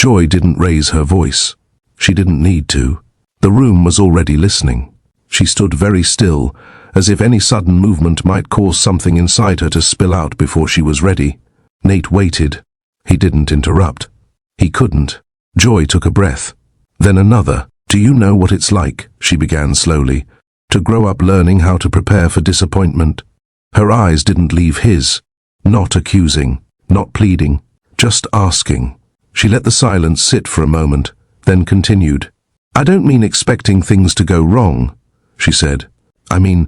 Joy didn't raise her voice. She didn't need to. The room was already listening. She stood very still, as if any sudden movement might cause something inside her to spill out before she was ready. Nate waited. He didn't interrupt. He couldn't. Joy took a breath. Then another. "Do you know what it's like," she began slowly, "to grow up learning how to prepare for disappointment?" Her eyes didn't leave his. Not accusing, not pleading, just asking. She let the silence sit for a moment, then continued. "I don't mean expecting things to go wrong," she said. "I mean,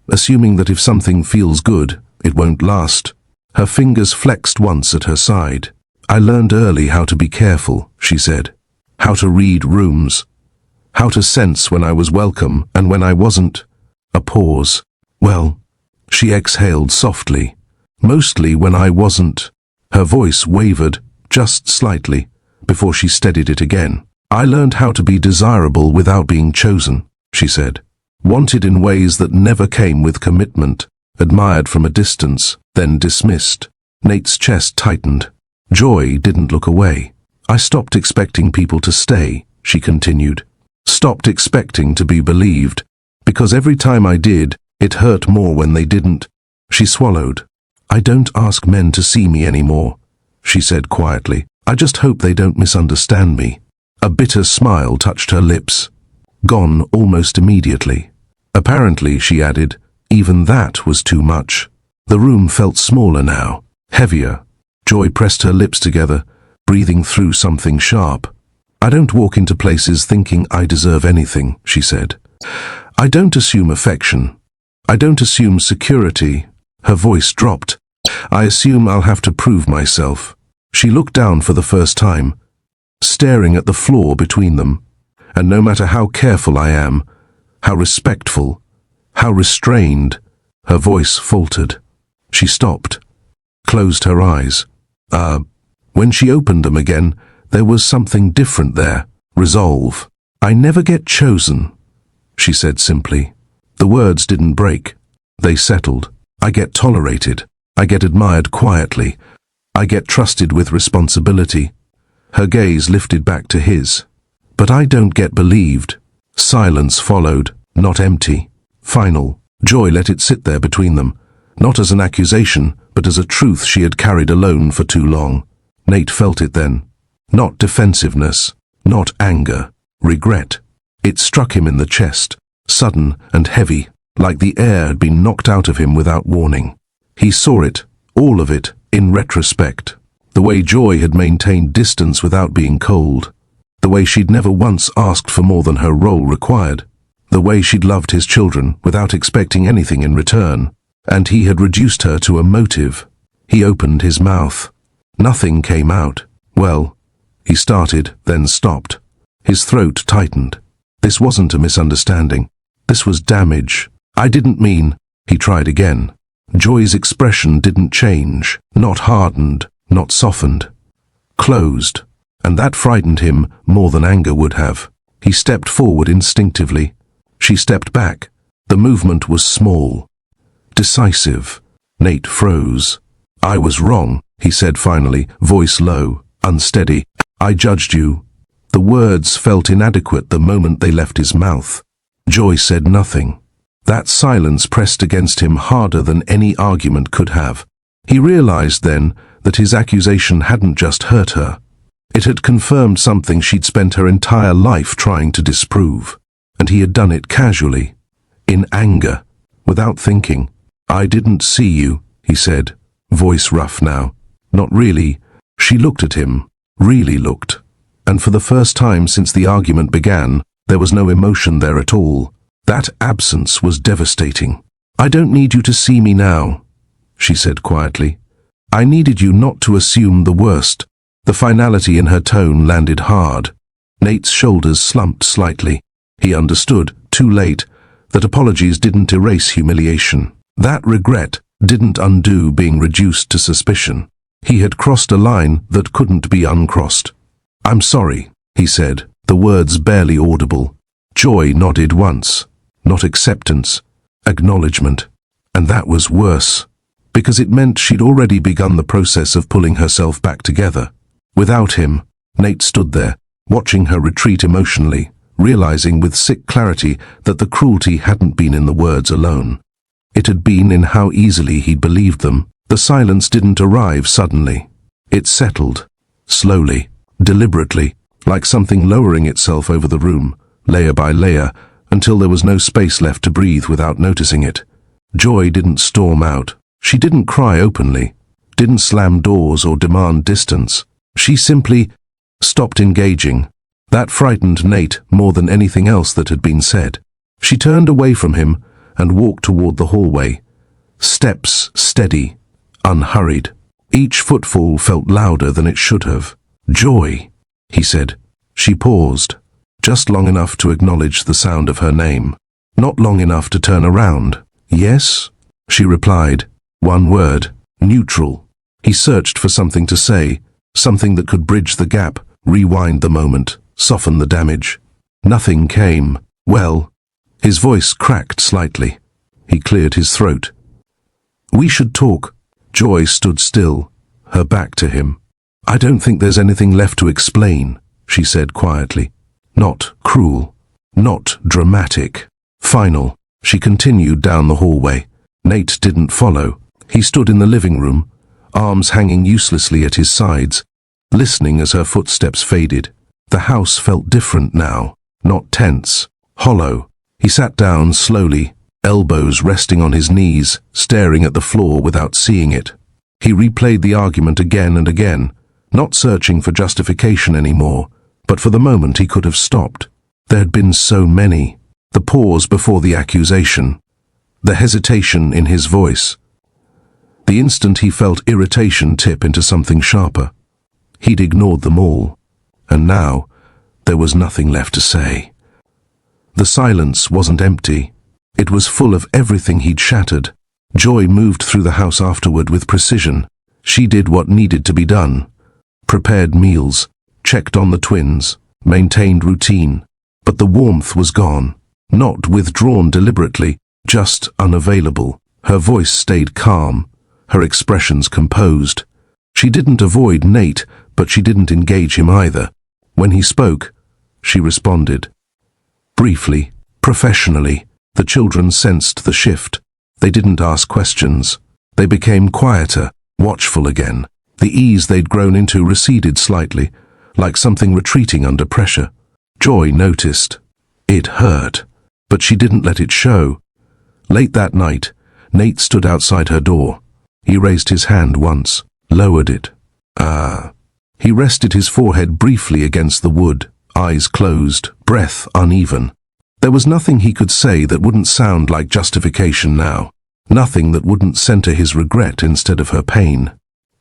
assuming that if something feels good, it won't last." Her fingers flexed once at her side. "I learned early how to be careful," she said. "How to read rooms. How to sense when I was welcome and when I wasn't." A pause. "Well," she exhaled softly, "mostly when I wasn't." Her voice wavered, just slightly, before she steadied it again. "I learned how to be desirable without being chosen," she said. "Wanted in ways that never came with commitment, admired from a distance, then dismissed." Nate's chest tightened. Joy didn't look away. "I stopped expecting people to stay," she continued. "Stopped expecting to be believed, because every time I did, it hurt more when they didn't." She swallowed. "I don't ask men to see me anymore," she said quietly. "I just hope they don't misunderstand me." A bitter smile touched her lips. Gone almost immediately. Apparently, she added, even that was too much. The room felt smaller now, heavier. Joy pressed her lips together, breathing through something sharp. "I don't walk into places thinking I deserve anything," she said. "I don't assume affection. I don't assume security." Her voice dropped. "I assume I'll have to prove myself." She looked down for the first time, staring at the floor between them. "And no matter how careful I am, how respectful, how restrained," her voice faltered. She stopped, closed her eyes. When she opened them again, there was something different there. Resolve. "I never get chosen," she said simply. The words didn't break. They settled. "I get tolerated. I get admired quietly. I get trusted with responsibility." Her gaze lifted back to his. "But I don't get believed." Silence followed, not empty. Final. Joy let it sit there between them, not as an accusation, but as a truth she had carried alone for too long. Nate felt it then. Not defensiveness, not anger, regret. It struck him in the chest, sudden and heavy, like the air had been knocked out of him without warning. He saw it, all of it, in retrospect. The way Joy had maintained distance without being cold. The way she'd never once asked for more than her role required. The way she'd loved his children without expecting anything in return. And he had reduced her to a motive. He opened his mouth. Nothing came out. "Well," he started, then stopped. His throat tightened. This wasn't a misunderstanding. This was damage. "I didn't mean..." He tried again. Joy's expression didn't change, not hardened, not softened. Closed. And that frightened him more than anger would have. He stepped forward instinctively. She stepped back. The movement was small, decisive. Nate froze. "I was wrong," he said finally, voice low, unsteady. "I judged you." The words felt inadequate the moment they left his mouth. Joy said nothing. That silence pressed against him harder than any argument could have. He realized then that his accusation hadn't just hurt her. It had confirmed something she'd spent her entire life trying to disprove. And he had done it casually, in anger, without thinking. "I didn't see you," he said, voice rough now. "Not really." She looked at him, really looked. And for the first time since the argument began, there was no emotion there at all. That absence was devastating. "I don't need you to see me now," she said quietly. "I needed you not to assume the worst." The finality in her tone landed hard. Nate's shoulders slumped slightly. He understood, too late, that apologies didn't erase humiliation. That regret didn't undo being reduced to suspicion. He had crossed a line that couldn't be uncrossed. "I'm sorry," he said, the words barely audible. Joy nodded once. Not acceptance, acknowledgement. And that was worse, because it meant she'd already begun the process of pulling herself back together. Without him, Nate stood there, watching her retreat emotionally, realizing with sick clarity that the cruelty hadn't been in the words alone. It had been in how easily he'd believed them. The silence didn't arrive suddenly. It settled, slowly, deliberately, like something lowering itself over the room, layer by layer, until there was no space left to breathe without noticing it. Joy didn't storm out. She didn't cry openly, didn't slam doors or demand distance. She simply stopped engaging. That frightened Nate more than anything else that had been said. She turned away from him and walked toward the hallway. Steps steady, unhurried. Each footfall felt louder than it should have. "Joy," he said. She paused, just long enough to acknowledge the sound of her name, not long enough to turn around. "Yes?" she replied. One word, neutral. He searched for something to say, something that could bridge the gap, rewind the moment, soften the damage. Nothing came. "Well," his voice cracked slightly. He cleared his throat. "We should talk." Joy stood still, her back to him. "I don't think there's anything left to explain," she said quietly. Not cruel, not dramatic. Final. She continued down the hallway. Nate didn't follow. He stood in the living room, arms hanging uselessly at his sides, listening as her footsteps faded. The house felt different now, not tense, hollow. He sat down slowly, elbows resting on his knees, staring at the floor without seeing it. He replayed the argument again and again, not searching for justification anymore, but for the moment he could have stopped. There had been so many. The pause before the accusation, the hesitation in his voice. The instant he felt irritation tip into something sharper. He'd ignored them all, and now there was nothing left to say. The silence wasn't empty. It was full of everything he'd shattered. Joy moved through the house afterward with precision. She did what needed to be done. Prepared meals, checked on the twins, maintained routine. But the warmth was gone. Not withdrawn deliberately, just unavailable. Her voice stayed calm, her expressions composed. She didn't avoid Nate, but she didn't engage him either. When he spoke, she responded. Briefly, professionally. The children sensed the shift. They didn't ask questions. They became quieter, watchful again. The ease they'd grown into receded slightly, like something retreating under pressure. Joy noticed. It hurt, but she didn't let it show. Late that night, Nate stood outside her door. He raised his hand once, lowered it. He rested his forehead briefly against the wood, eyes closed, breath uneven. There was nothing he could say that wouldn't sound like justification now. Nothing that wouldn't center his regret instead of her pain.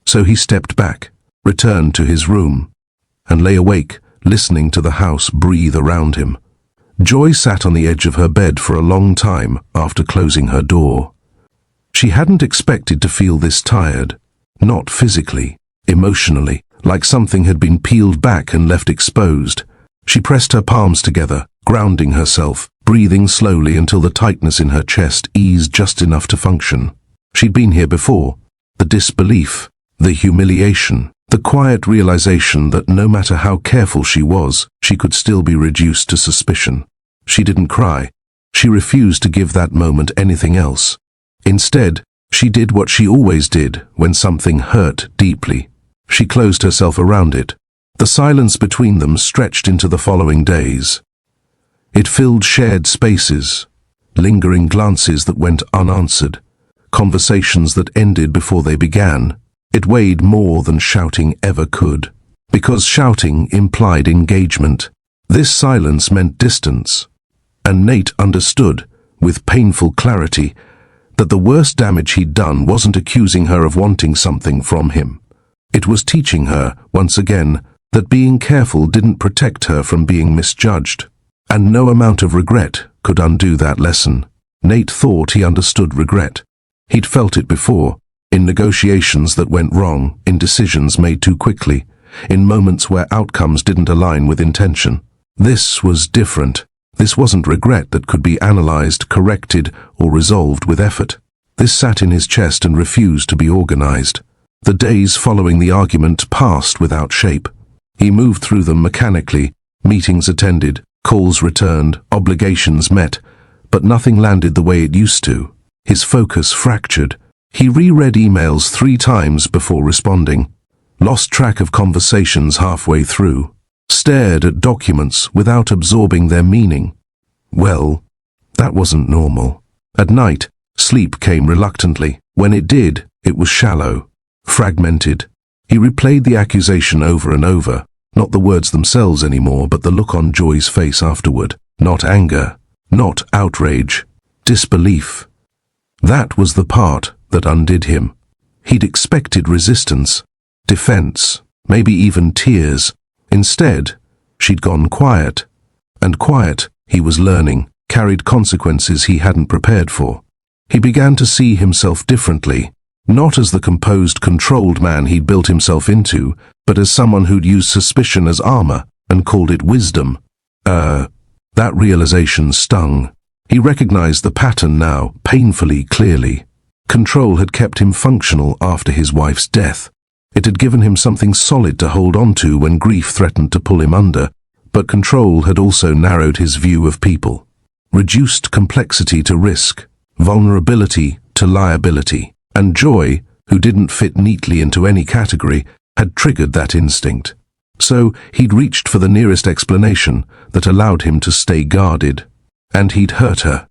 So he stepped back, returned to his room, and lay awake, listening to the house breathe around him. Joy sat on the edge of her bed for a long time after closing her door. She hadn't expected to feel this tired, not physically, emotionally, like something had been peeled back and left exposed. She pressed her palms together, grounding herself, breathing slowly until the tightness in her chest eased just enough to function. She'd been here before. The disbelief, the humiliation, the quiet realization that no matter how careful she was, she could still be reduced to suspicion. She didn't cry. She refused to give that moment anything else. Instead, she did what she always did when something hurt deeply. She closed herself around it. The silence between them stretched into the following days. It filled shared spaces, lingering glances that went unanswered, conversations that ended before they began. It weighed more than shouting ever could, because shouting implied engagement. This silence meant distance, and Nate understood, with painful clarity, that the worst damage he'd done wasn't accusing her of wanting something from him. It was teaching her, once again, that being careful didn't protect her from being misjudged. And no amount of regret could undo that lesson. Nate thought he understood regret. He'd felt it before, in negotiations that went wrong, in decisions made too quickly, in moments where outcomes didn't align with intention. This was different. This wasn't regret that could be analyzed, corrected, or resolved with effort. This sat in his chest and refused to be organized. The days following the argument passed without shape. He moved through them mechanically, meetings attended, calls returned, obligations met, but nothing landed the way it used to. His focus fractured. He reread emails 3 times before responding, lost track of conversations halfway through, stared at documents without absorbing their meaning. Well, that wasn't normal. At night, sleep came reluctantly. When it did, it was shallow, fragmented. He replayed the accusation over and over, not the words themselves anymore, but the look on Joy's face afterward. Not anger, not outrage, disbelief. That was the part that undid him. He'd expected resistance, defense, maybe even tears. Instead, she'd gone quiet. And quiet, he was learning, carried consequences he hadn't prepared for. He began to see himself differently, not as the composed, controlled man he'd built himself into, but as someone who'd used suspicion as armor and called it wisdom. That realization stung. He recognized the pattern now, painfully clearly. Control had kept him functional after his wife's death. It had given him something solid to hold on to when grief threatened to pull him under, but control had also narrowed his view of people, reduced complexity to risk, vulnerability to liability, and Joy, who didn't fit neatly into any category, had triggered that instinct. So he'd reached for the nearest explanation that allowed him to stay guarded. And he'd hurt her.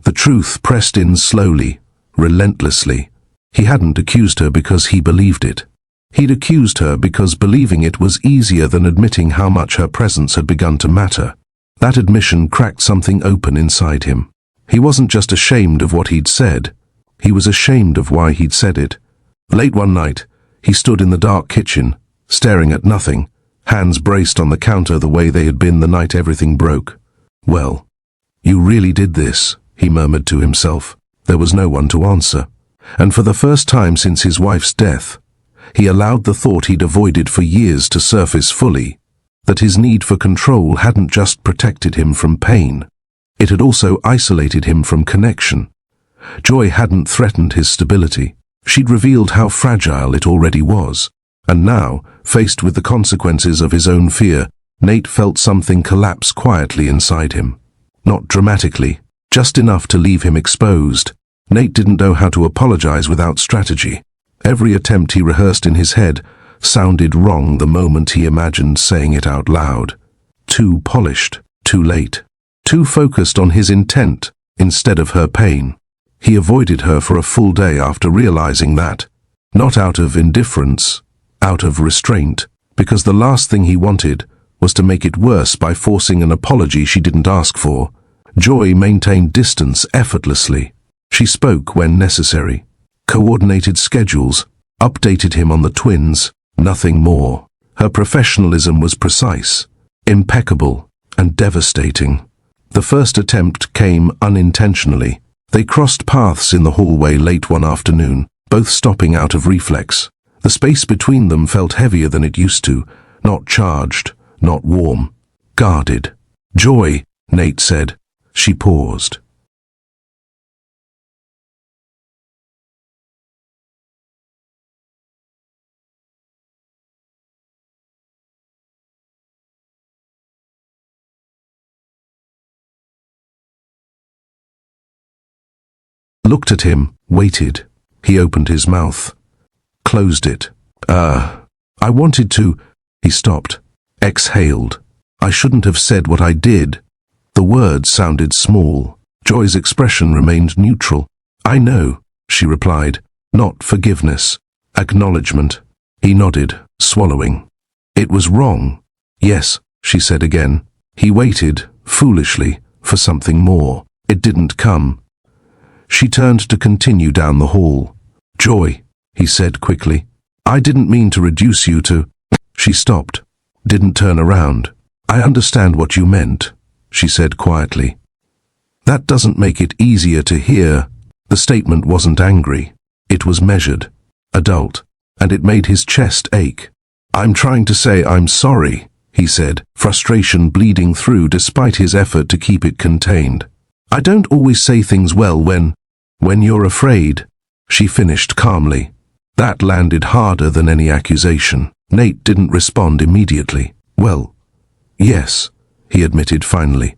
The truth pressed in slowly, relentlessly. He hadn't accused her because he believed it. He'd accused her because believing it was easier than admitting how much her presence had begun to matter. That admission cracked something open inside him. He wasn't just ashamed of what he'd said. He was ashamed of why he'd said it. Late one night, he stood in the dark kitchen, staring at nothing, hands braced on the counter the way they had been the night everything broke. "Well, you really did this," he murmured to himself. There was no one to answer. And for the first time since his wife's death, he allowed the thought he'd avoided for years to surface fully, that his need for control hadn't just protected him from pain. It had also isolated him from connection. Joy hadn't threatened his stability. She'd revealed how fragile it already was. And now, faced with the consequences of his own fear, Nate felt something collapse quietly inside him. Not dramatically, just enough to leave him exposed. Nate didn't know how to apologize without strategy. Every attempt he rehearsed in his head sounded wrong the moment he imagined saying it out loud. Too polished, too late, too focused on his intent instead of her pain. He avoided her for a full day after realizing that, not out of indifference, out of restraint, because the last thing he wanted was to make it worse by forcing an apology she didn't ask for. Joy maintained distance effortlessly. She spoke when necessary, coordinated schedules, updated him on the twins, nothing more. Her professionalism was precise, impeccable, and devastating. The first attempt came unintentionally. They crossed paths in the hallway late one afternoon, both stopping out of reflex. The space between them felt heavier than it used to, not charged, not warm, guarded. "Joy," Nate said. She paused. Looked at him, waited. He opened his mouth, closed it. I wanted to." He stopped, exhaled. "I shouldn't have said what I did." The words sounded small. Joy's expression remained neutral. "I know," she replied. "Not forgiveness. Acknowledgement." He nodded, swallowing. "It was wrong." "Yes," she said again. He waited, foolishly, for something more. It didn't come. She turned to continue down the hall. "Joy," he said quickly, "I didn't mean to reduce you to—" She stopped, didn't turn around. "I understand what you meant," she said quietly. "That doesn't make it easier to hear." The statement wasn't angry. It was measured, adult, and it made his chest ache. "I'm trying to say I'm sorry," he said, frustration bleeding through despite his effort to keep it contained. "I don't always say things well when you're afraid," she finished calmly. That landed harder than any accusation. Nate didn't respond immediately. Well, yes, he admitted finally.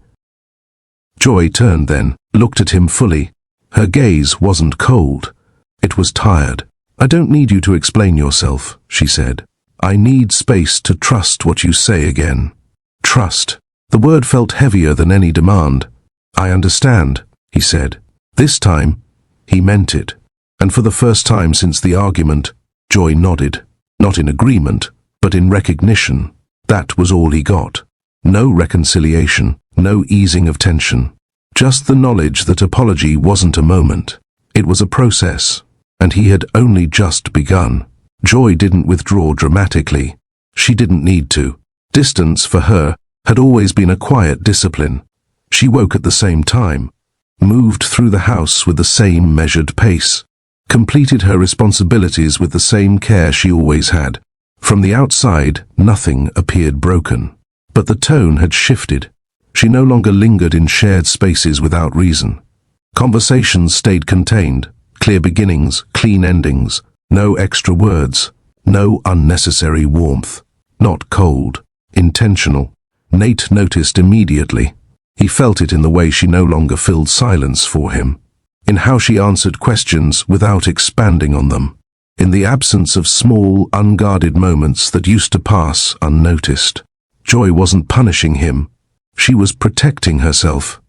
Joy turned then, looked at him fully. Her gaze wasn't cold. It was tired. I don't need you to explain yourself, she said. I need space to trust what you say again. Trust. The word felt heavier than any demand. I understand, he said. This time, he meant it. And for the first time since the argument, Joy nodded. Not in agreement, but in recognition. That was all he got. No reconciliation, no easing of tension. Just the knowledge that apology wasn't a moment. It was a process, and he had only just begun. Joy didn't withdraw dramatically. She didn't need to. Distance, for her, had always been a quiet discipline. She woke at the same time, moved through the house with the same measured pace, completed her responsibilities with the same care she always had. From the outside, nothing appeared broken. But the tone had shifted. She no longer lingered in shared spaces without reason. Conversations stayed contained, clear beginnings, clean endings, no extra words, no unnecessary warmth. Not cold, intentional. Nate noticed immediately. He felt it in the way she no longer filled silence for him, in how she answered questions without expanding on them, in the absence of small, unguarded moments that used to pass unnoticed. Joy wasn't punishing him. She was protecting herself.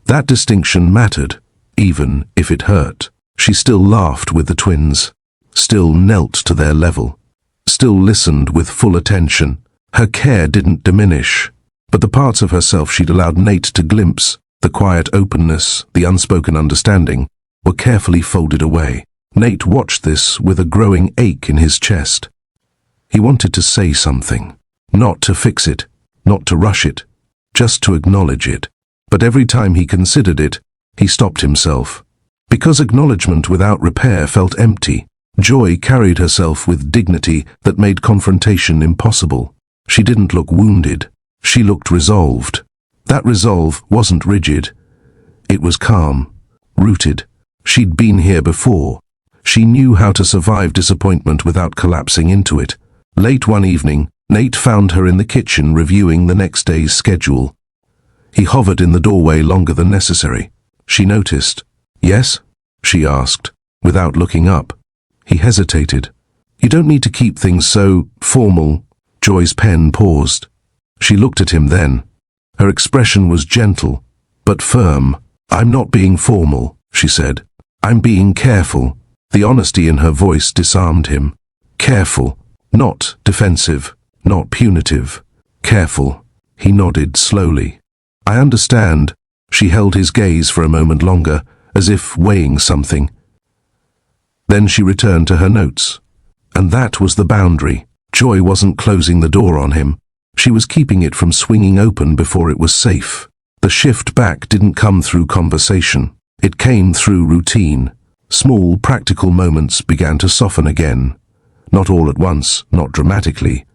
That distinction mattered, even if it hurt. She still laughed with the twins, still knelt to their level, still listened with full attention. Her care didn't diminish, but the parts of herself she'd allowed Nate to glimpse, the quiet openness, the unspoken understanding, were carefully folded away. Nate watched this with a growing ache in his chest. He wanted to say something, not to fix it, not to rush it, just to acknowledge it. But every time he considered it, he stopped himself. Because acknowledgement without repair felt empty, Joy carried herself with dignity that made confrontation impossible. She didn't look wounded. She looked resolved. That resolve wasn't rigid. It was calm, rooted. She'd been here before. She knew how to survive disappointment without collapsing into it. Late one evening, Nate found her in the kitchen reviewing the next day's schedule. He hovered in the doorway longer than necessary. She noticed. Yes? She asked, without looking up. He hesitated. You don't need to keep things so formal. Joy's pen paused. She looked at him then. Her expression was gentle, but firm. I'm not being formal, she said. I'm being careful. The honesty in her voice disarmed him. Careful, not defensive, not punitive. Careful. He nodded slowly. I understand. She held his gaze for a moment longer, as if weighing something. Then she returned to her notes. And that was the boundary. Joy wasn't closing the door on him. She was keeping it from swinging open before it was safe. The shift back didn't come through conversation. It came through routine. Small, practical moments began to soften again. Not all at once, not dramatically,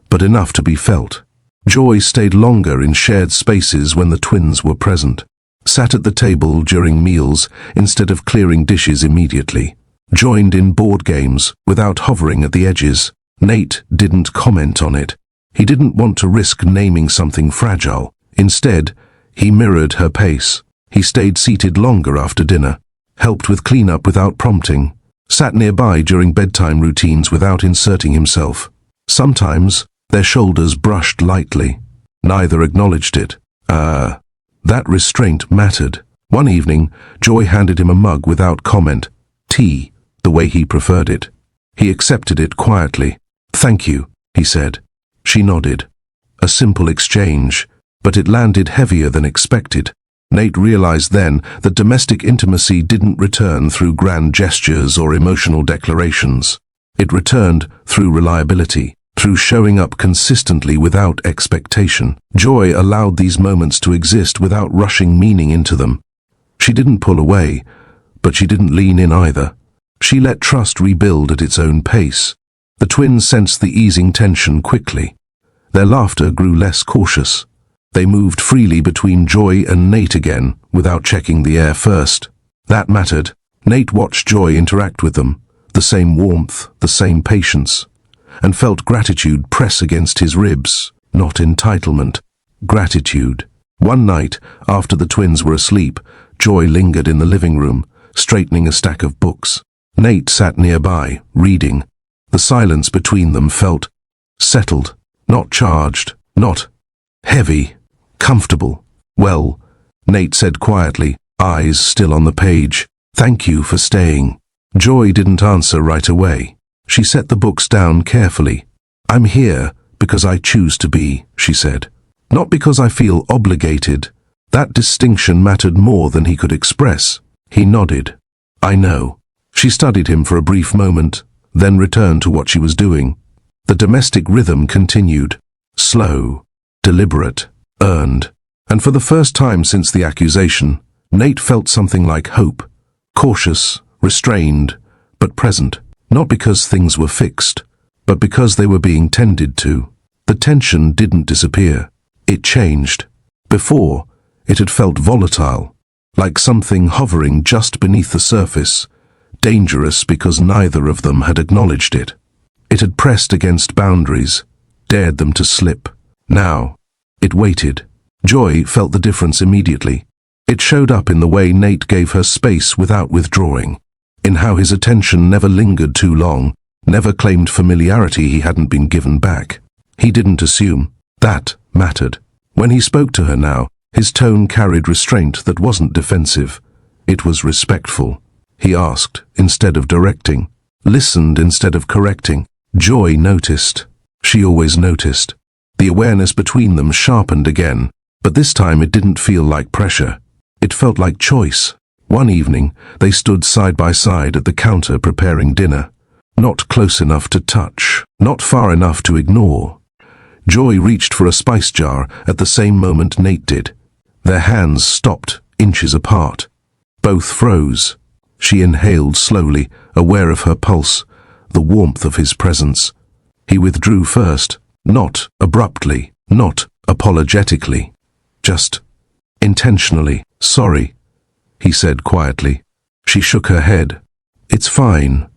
but enough to be felt. Joy stayed longer in shared spaces when the twins were present. Sat at the table during meals instead of clearing dishes immediately. Joined in board games without hovering at the edges. Nate didn't comment on it. He didn't want to risk naming something fragile. Instead, he mirrored her pace. He stayed seated longer after dinner, helped with cleanup without prompting, sat nearby during bedtime routines without inserting himself. Sometimes, their shoulders brushed lightly. Neither acknowledged it. That restraint mattered. One evening, Joy handed him a mug without comment. Tea, the way he preferred it. He accepted it quietly. Thank you, he said. She nodded. A simple exchange, but it landed heavier than expected. Nate realized then that domestic intimacy didn't return through grand gestures or emotional declarations. It returned through reliability, through showing up consistently without expectation. Joy allowed these moments to exist without rushing meaning into them. She didn't pull away, but she didn't lean in either. She let trust rebuild at its own pace. The twins sensed the easing tension quickly. Their laughter grew less cautious. They moved freely between Joy and Nate again, without checking the air first. That mattered. Nate watched Joy interact with them, the same warmth, the same patience, and felt gratitude press against his ribs, not entitlement. Gratitude. One night, after the twins were asleep, Joy lingered in the living room, straightening a stack of books. Nate sat nearby, reading. The silence between them felt settled, not charged, not heavy, comfortable. "Well," Nate said quietly, eyes still on the page, "thank you for staying." Joy didn't answer right away. She set the books down carefully. "I'm here because I choose to be," she said. "Not because I feel obligated." That distinction mattered more than he could express. He nodded. "I know." She studied him for a brief moment, then returned to what she was doing. The domestic rhythm continued. Slow, deliberate, earned. And for the first time since the accusation, Nate felt something like hope. Cautious, restrained, but present. Not because things were fixed, but because they were being tended to. The tension didn't disappear. It changed. Before, it had felt volatile, like something hovering just beneath the surface, dangerous because neither of them had acknowledged it. It had pressed against boundaries, dared them to slip. Now, it waited. Joy felt the difference immediately. It showed up in the way Nate gave her space without withdrawing, in how his attention never lingered too long, never claimed familiarity he hadn't been given back. He didn't assume. That mattered. When he spoke to her now, his tone carried restraint that wasn't defensive. It was respectful. He asked instead of directing, listened instead of correcting. Joy noticed. She always noticed. The awareness between them sharpened again, but this time it didn't feel like pressure. It felt like choice. One evening, they stood side by side at the counter preparing dinner. Not close enough to touch, not far enough to ignore. Joy reached for a spice jar at the same moment Nate did. Their hands stopped, inches apart. Both froze. She inhaled slowly, aware of her pulse, the warmth of his presence. He withdrew first, not abruptly, not apologetically, just intentionally. "Sorry," he said quietly. She shook her head. "It's fine."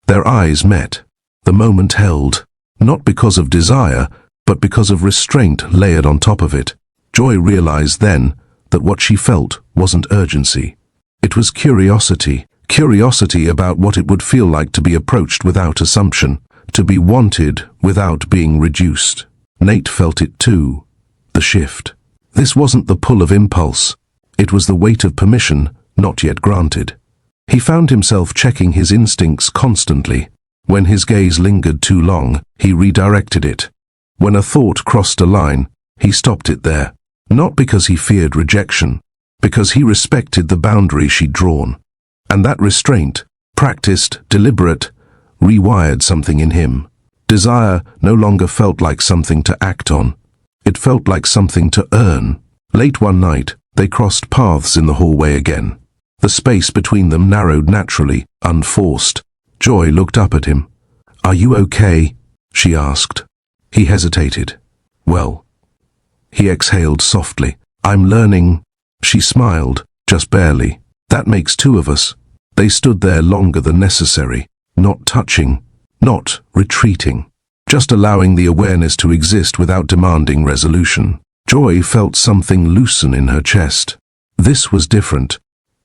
Their eyes met. The moment held, not because of desire, but because of restraint layered on top of it. Joy realized then that what she felt wasn't urgency. It was curiosity. Curiosity about what it would feel like to be approached without assumption, to be wanted without being reduced. Nate felt it too. The shift. This wasn't the pull of impulse. It was the weight of permission not yet granted. He found himself checking his instincts constantly. When his gaze lingered too long, he redirected it. When a thought crossed a line, he stopped it there. Not because he feared rejection, because he respected the boundary she'd drawn. And that restraint, practiced, deliberate, rewired something in him. Desire no longer felt like something to act on. It felt like something to earn. Late one night, they crossed paths in the hallway again. The space between them narrowed naturally, unforced. Joy looked up at him. "Are you okay?" she asked. He hesitated. "Well." He exhaled softly. "I'm learning." She smiled, just barely. "That makes two of us." They stood there longer than necessary, not touching, not retreating, just allowing the awareness to exist without demanding resolution. Joy felt something loosen in her chest. This was different.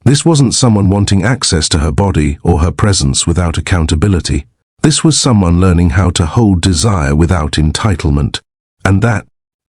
This wasn't someone wanting access to her body or her presence without accountability. This was someone learning how to hold desire without entitlement. And that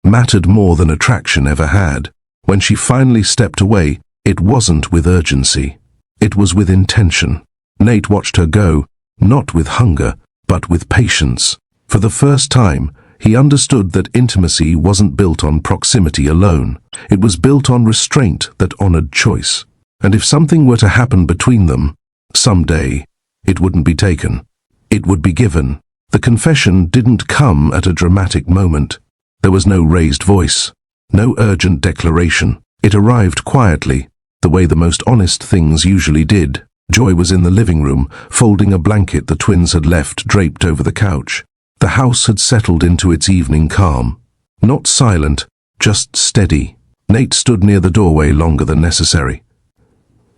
mattered more than attraction ever had. When she finally stepped away, it wasn't with urgency. It was with intention. Nate watched her go, not with hunger, but with patience. For the first time, he understood that intimacy wasn't built on proximity alone. It was built on restraint that honored choice. And if something were to happen between them, someday, it wouldn't be taken. It would be given. The confession didn't come at a dramatic moment. There was no raised voice, no urgent declaration. It arrived quietly, the way the most honest things usually did. Joy was in the living room, folding a blanket the twins had left draped over the couch. The house had settled into its evening calm. Not silent, just steady. Nate stood near the doorway longer than necessary.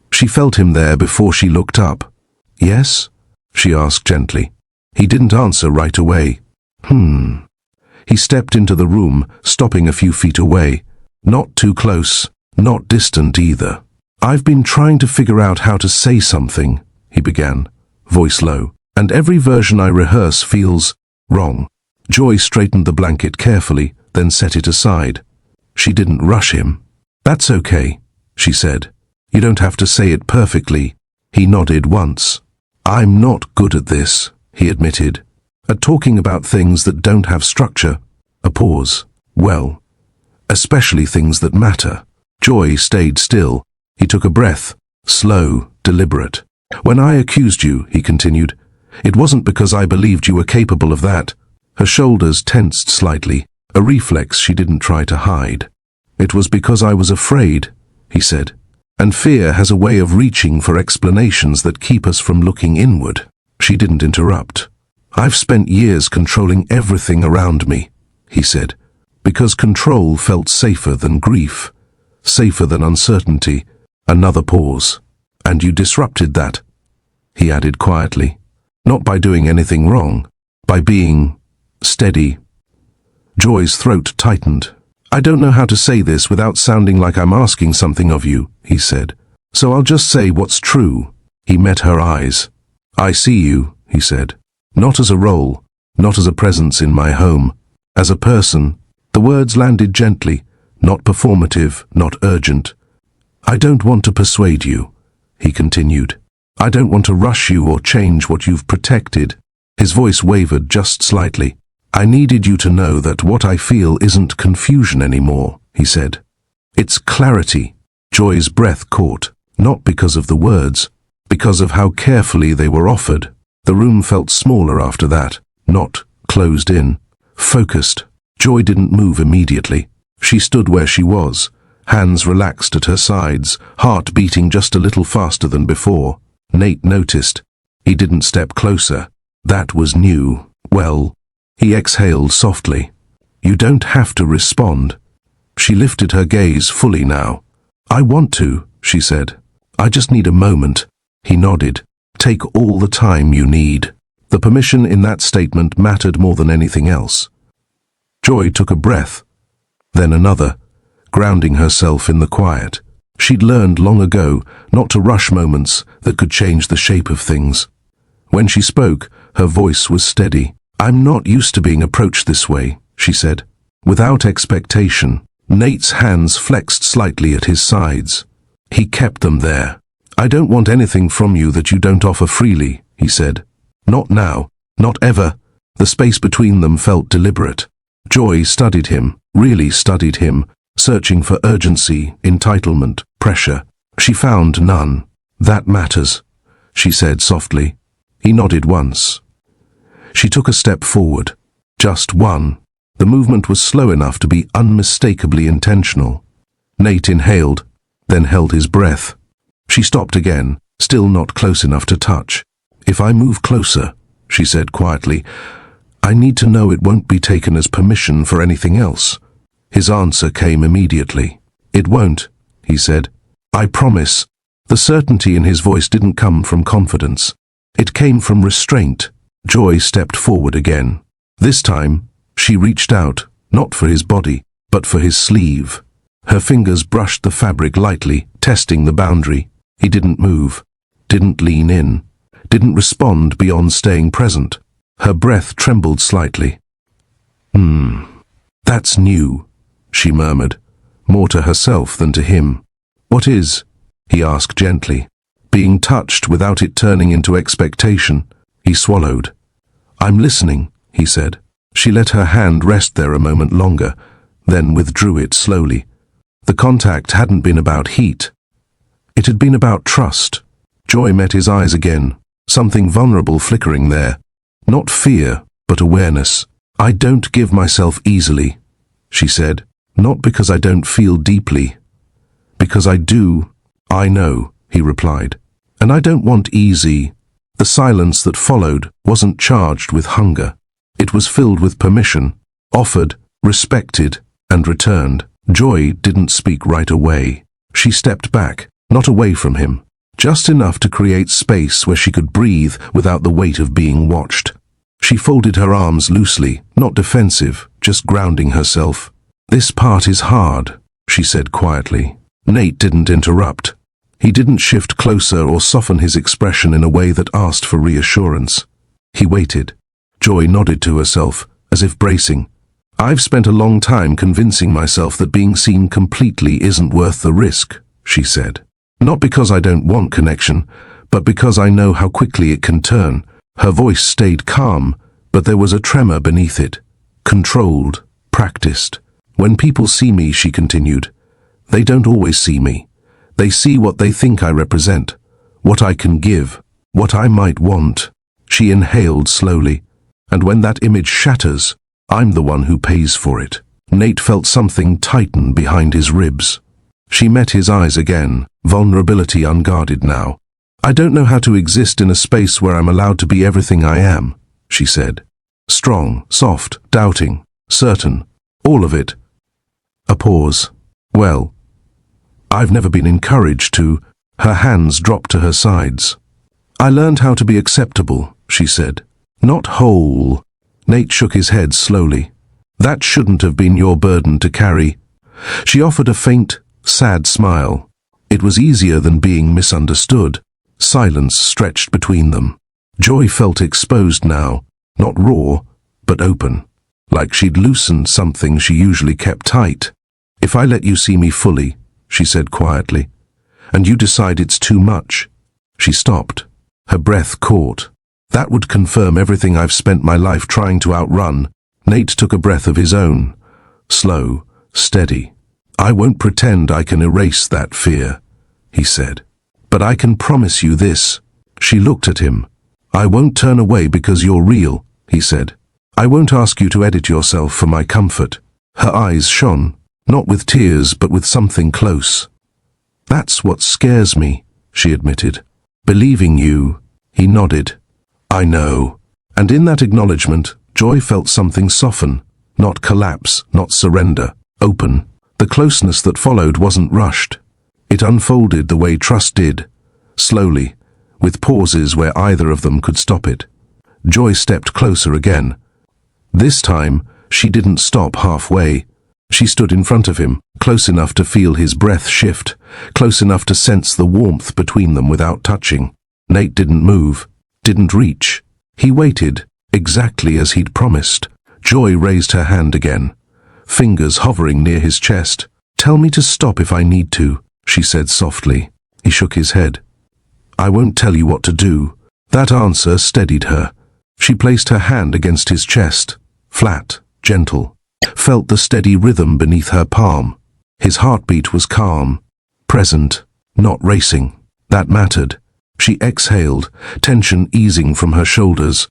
She felt him there before she looked up. "Yes?" she asked gently. He didn't answer right away. He stepped into the room, stopping a few feet away. Not too close, not distant either. I've been trying to figure out how to say something, he began, voice low, and every version I rehearse feels wrong. Joy straightened the blanket carefully, then set it aside. She didn't rush him. That's okay, she said. You don't have to say it perfectly. He nodded once. I'm not good at this, he admitted. At talking about things that don't have structure. A pause. Well, especially things that matter. Joy stayed still. He took a breath, slow, deliberate. When I accused you, he continued, it wasn't because I believed you were capable of that. Her shoulders tensed slightly, a reflex she didn't try to hide. It was because I was afraid, he said. And fear has a way of reaching for explanations that keep us from looking inward. She didn't interrupt. I've spent years controlling everything around me, he said, because control felt safer than grief, safer than uncertainty. Another pause. And you disrupted that, he added quietly. Not by doing anything wrong, by being steady. Joy's throat tightened. I don't know how to say this without sounding like I'm asking something of you, he said. So I'll just say what's true. He met her eyes. I see you, he said. Not as a role, not as a presence in my home. As a person. The words landed gently, not performative, not urgent. I don't want to persuade you, he continued. I don't want to rush you or change what you've protected. His voice wavered just slightly. I needed you to know that what I feel isn't confusion anymore, he said. It's clarity. Joy's breath caught, not because of the words, because of how carefully they were offered. The room felt smaller after that, not closed in, focused. Joy didn't move immediately. She stood where she was, hands relaxed at her sides, heart beating just a little faster than before. Nate noticed. He didn't step closer. That was new. Well, he exhaled softly. You don't have to respond. She lifted her gaze fully now. I want to, she said. I just need a moment. He nodded. Take all the time you need. The permission in that statement mattered more than anything else. Joy took a breath, then another, grounding herself in the quiet. She'd learned long ago not to rush moments that could change the shape of things. When she spoke, her voice was steady. I'm not used to being approached this way, she said. Without expectation. Nate's hands flexed slightly at his sides. He kept them there. I don't want anything from you that you don't offer freely, he said. Not now, not ever. The space between them felt deliberate. Joy studied him, really studied him, searching for urgency, entitlement, pressure. She found none. That matters, she said softly. He nodded once. She took a step forward. Just one. The movement was slow enough to be unmistakably intentional. Nate inhaled, then held his breath. She stopped again, still not close enough to touch. If I move closer, she said quietly, I need to know it won't be taken as permission for anything else. His answer came immediately. It won't, he said. I promise. The certainty in his voice didn't come from confidence. It came from restraint. Joy stepped forward again. This time, she reached out, not for his body, but for his sleeve. Her fingers brushed the fabric lightly, testing the boundary. He didn't move, didn't lean in, didn't respond beyond staying present. Her breath trembled slightly. That's new, she murmured, more to herself than to him. What is? He asked gently. Being touched without it turning into expectation. He swallowed. I'm listening, he said. She let her hand rest there a moment longer, then withdrew it slowly. The contact hadn't been about heat. It had been about trust. Joy met his eyes again, something vulnerable flickering there. Not fear, but awareness. I don't give myself easily, she said. Not because I don't feel deeply. Because I do. I know, he replied. And I don't want easy. The silence that followed wasn't charged with hunger. It was filled with permission, offered, respected, and returned. Joy didn't speak right away. She stepped back, not away from him, just enough to create space where she could breathe without the weight of being watched. She folded her arms loosely, not defensive, just grounding herself. "This part is hard," she said quietly. Nate didn't interrupt. He didn't shift closer or soften his expression in a way that asked for reassurance. He waited. Joy nodded to herself, as if bracing. "I've spent a long time convincing myself that being seen completely isn't worth the risk," she said. "Not because I don't want connection, but because I know how quickly it can turn." Her voice stayed calm, but there was a tremor beneath it. Controlled, practiced. "When people see me," she continued, "they don't always see me. They see what they think I represent, what I can give, what I might want." She inhaled slowly. "And when that image shatters, I'm the one who pays for it." Nate felt something tighten behind his ribs. She met his eyes again, vulnerability unguarded now. "I don't know how to exist in a space where I'm allowed to be everything I am," she said. Strong, soft, doubting, certain, all of it. A pause. "Well, I've never been encouraged to." Her hands dropped to her sides. "I learned how to be acceptable," she said. "Not whole." Nate shook his head slowly. "That shouldn't have been your burden to carry." She offered a faint, sad smile. It was easier than being misunderstood. Silence stretched between them. Joy felt exposed now, not raw, but open, like she'd loosened something she usually kept tight. "If I let you see me fully," she said quietly, "and you decide it's too much." She stopped. Her breath caught. "That would confirm everything I've spent my life trying to outrun." Nate took a breath of his own. Slow, steady. "I won't pretend I can erase that fear," he said. "But I can promise you this." She looked at him. "I won't turn away because you're real," he said. "I won't ask you to edit yourself for my comfort." Her eyes shone, not with tears but with something close. "That's what scares me," she admitted. "Believing you." He nodded. "I know." And in that acknowledgement, Joy felt something soften, not collapse, not surrender, open. The closeness that followed wasn't rushed. It unfolded the way trust did, slowly, with pauses where either of them could stop it. Joy stepped closer again. This time, she didn't stop halfway. She stood in front of him, close enough to feel his breath shift, close enough to sense the warmth between them without touching. Nate didn't move, didn't reach. He waited, exactly as he'd promised. Joy raised her hand again, fingers hovering near his chest. "Tell me to stop if I need to," she said softly. He shook his head. "I won't tell you what to do." That answer steadied her. She placed her hand against his chest, flat, gentle, felt the steady rhythm beneath her palm. His heartbeat was calm, present, not racing. That mattered. She exhaled, tension easing from her shoulders.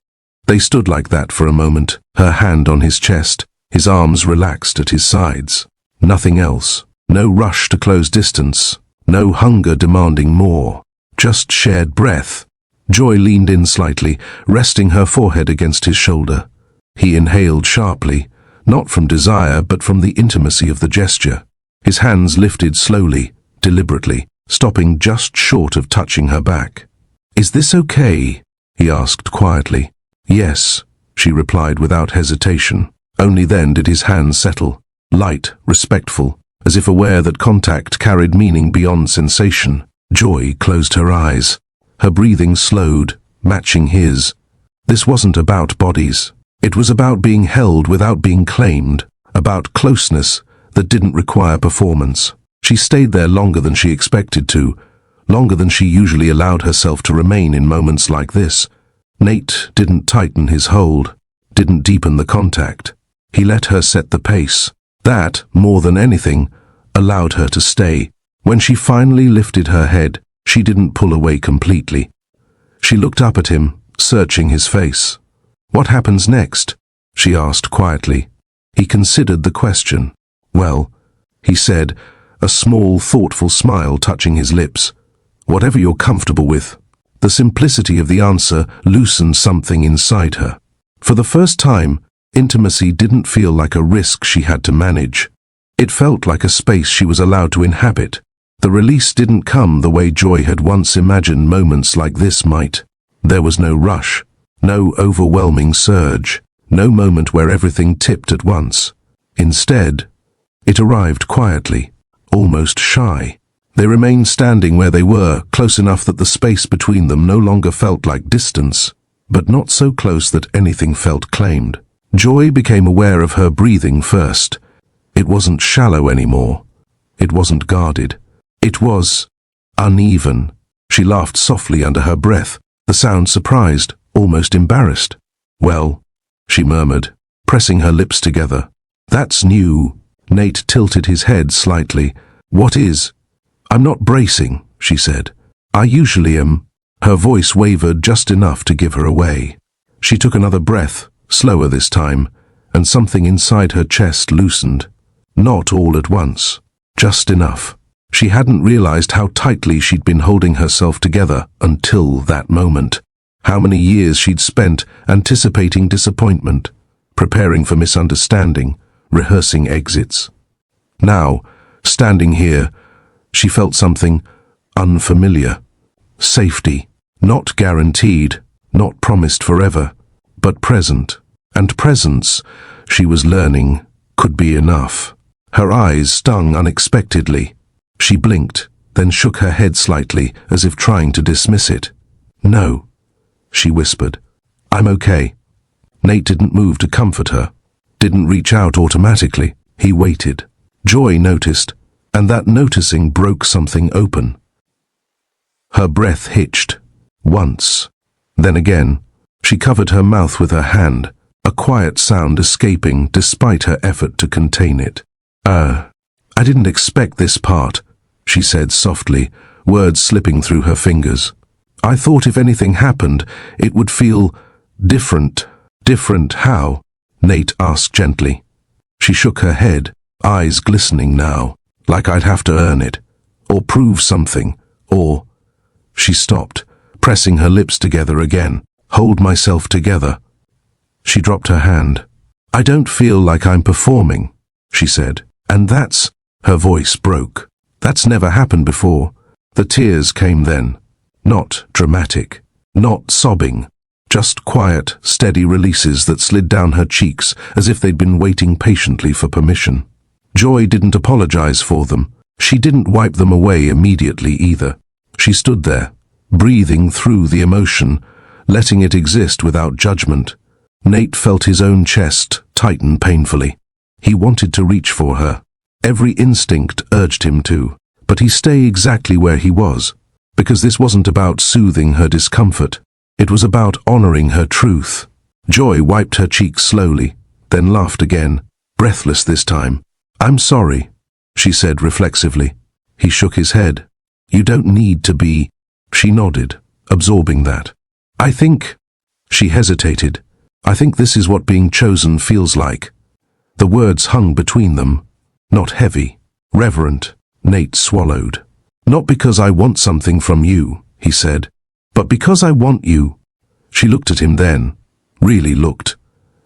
They stood like that for a moment, her hand on his chest, his arms relaxed at his sides. Nothing else. No rush to close distance. No hunger demanding more. Just shared breath. Joy leaned in slightly, resting her forehead against his shoulder. He inhaled sharply, not from desire but from the intimacy of the gesture. His hands lifted slowly, deliberately, stopping just short of touching her back. "Is this okay?" he asked quietly. "Yes," she replied without hesitation. Only then did his hands settle, light, respectful, as if aware that contact carried meaning beyond sensation. Joy closed her eyes. Her breathing slowed, matching his. This wasn't about bodies. It was about being held without being claimed, about closeness that didn't require performance. She stayed there longer than she expected to, longer than she usually allowed herself to remain in moments like this. Nate didn't tighten his hold, didn't deepen the contact. He let her set the pace. That, more than anything, allowed her to stay. When she finally lifted her head, she didn't pull away completely. She looked up at him, searching his face. "What happens next?" she asked quietly. He considered the question. "Well," he said, a small, thoughtful smile touching his lips. "Whatever you're comfortable with." The simplicity of the answer loosened something inside her. For the first time, intimacy didn't feel like a risk she had to manage. It felt like a space she was allowed to inhabit. The release didn't come the way Joy had once imagined moments like this might. There was no rush, no overwhelming surge, no moment where everything tipped at once. Instead, it arrived quietly, almost shy. They remained standing where they were, close enough that the space between them no longer felt like distance, but not so close that anything felt claimed. Joy became aware of her breathing first. It wasn't shallow anymore. It wasn't guarded. It was uneven. She laughed softly under her breath, the sound surprised, almost embarrassed. "Well," she murmured, pressing her lips together. "That's new." Nate tilted his head slightly. "What is?" "I'm not bracing," she said. "I usually am." Her voice wavered just enough to give her away. She took another breath, slower this time, and something inside her chest loosened. Not all at once, just enough. She hadn't realized how tightly she'd been holding herself together until that moment. How many years she'd spent anticipating disappointment, preparing for misunderstanding, rehearsing exits. Now, standing here, she felt something unfamiliar. Safety, not guaranteed, not promised forever, but present. And presence, she was learning, could be enough. Her eyes stung unexpectedly. She blinked, then shook her head slightly, as if trying to dismiss it. "No," she whispered. "I'm okay." Nate didn't move to comfort her, didn't reach out automatically. He waited. Joy noticed, and that noticing broke something open. Her breath hitched. Once. Then again. She covered her mouth with her hand, a quiet sound escaping despite her effort to contain it. I didn't expect this part," she said softly, words slipping through her fingers. "I thought if anything happened, it would feel different." "Different how?" Nate asked gently. She shook her head, eyes glistening now, like I'd have to earn it, or prove something, or... She stopped, pressing her lips together again. "Hold myself together." She dropped her hand. "I don't feel like I'm performing," she said. "And that's..." Her voice broke. "That's never happened before." The tears came then. Not dramatic, not sobbing, just quiet, steady releases that slid down her cheeks as if they'd been waiting patiently for permission. Joy didn't apologize for them. She didn't wipe them away immediately either. She stood there, breathing through the emotion, letting it exist without judgment. Nate felt his own chest tighten painfully. He wanted to reach for her. Every instinct urged him to, but he stay exactly where he was, because this wasn't about soothing her discomfort. It was about honoring her truth. Joy wiped her cheeks slowly, then laughed again, breathless this time. "I'm sorry," she said reflexively. He shook his head. "You don't need to be..." She nodded, absorbing that. "I think..." She hesitated. "I think this is what being chosen feels like." The words hung between them. Not heavy, reverent. Nate swallowed. "Not because I want something from you," he said, "but because I want you." She looked at him then, really looked.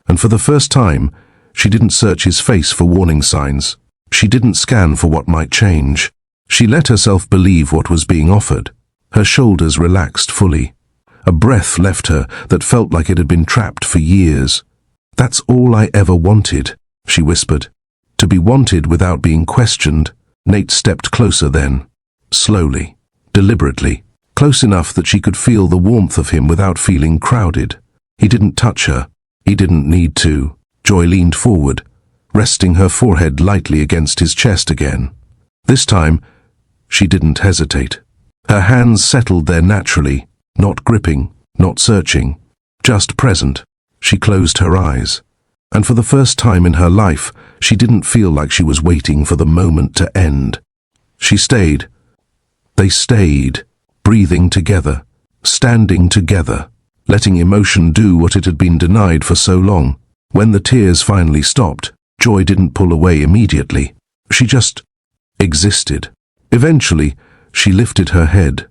And for the first time, she didn't search his face for warning signs. She didn't scan for what might change. She let herself believe what was being offered. Her shoulders relaxed fully. A breath left her that felt like it had been trapped for years. "That's all I ever wanted," she whispered. To be wanted without being questioned. Nate stepped closer then, slowly, deliberately, close enough that she could feel the warmth of him without feeling crowded. He didn't touch her. He didn't need to. Joy leaned forward, resting her forehead lightly against his chest again. This time, she didn't hesitate. Her hands settled there naturally, not gripping, not searching, just present. She closed her eyes. And for the first time in her life, she didn't feel like she was waiting for the moment to end. She stayed. They stayed, breathing together, standing together, letting emotion do what it had been denied for so long. When the tears finally stopped, Joy didn't pull away immediately. She just existed. Eventually, she lifted her head.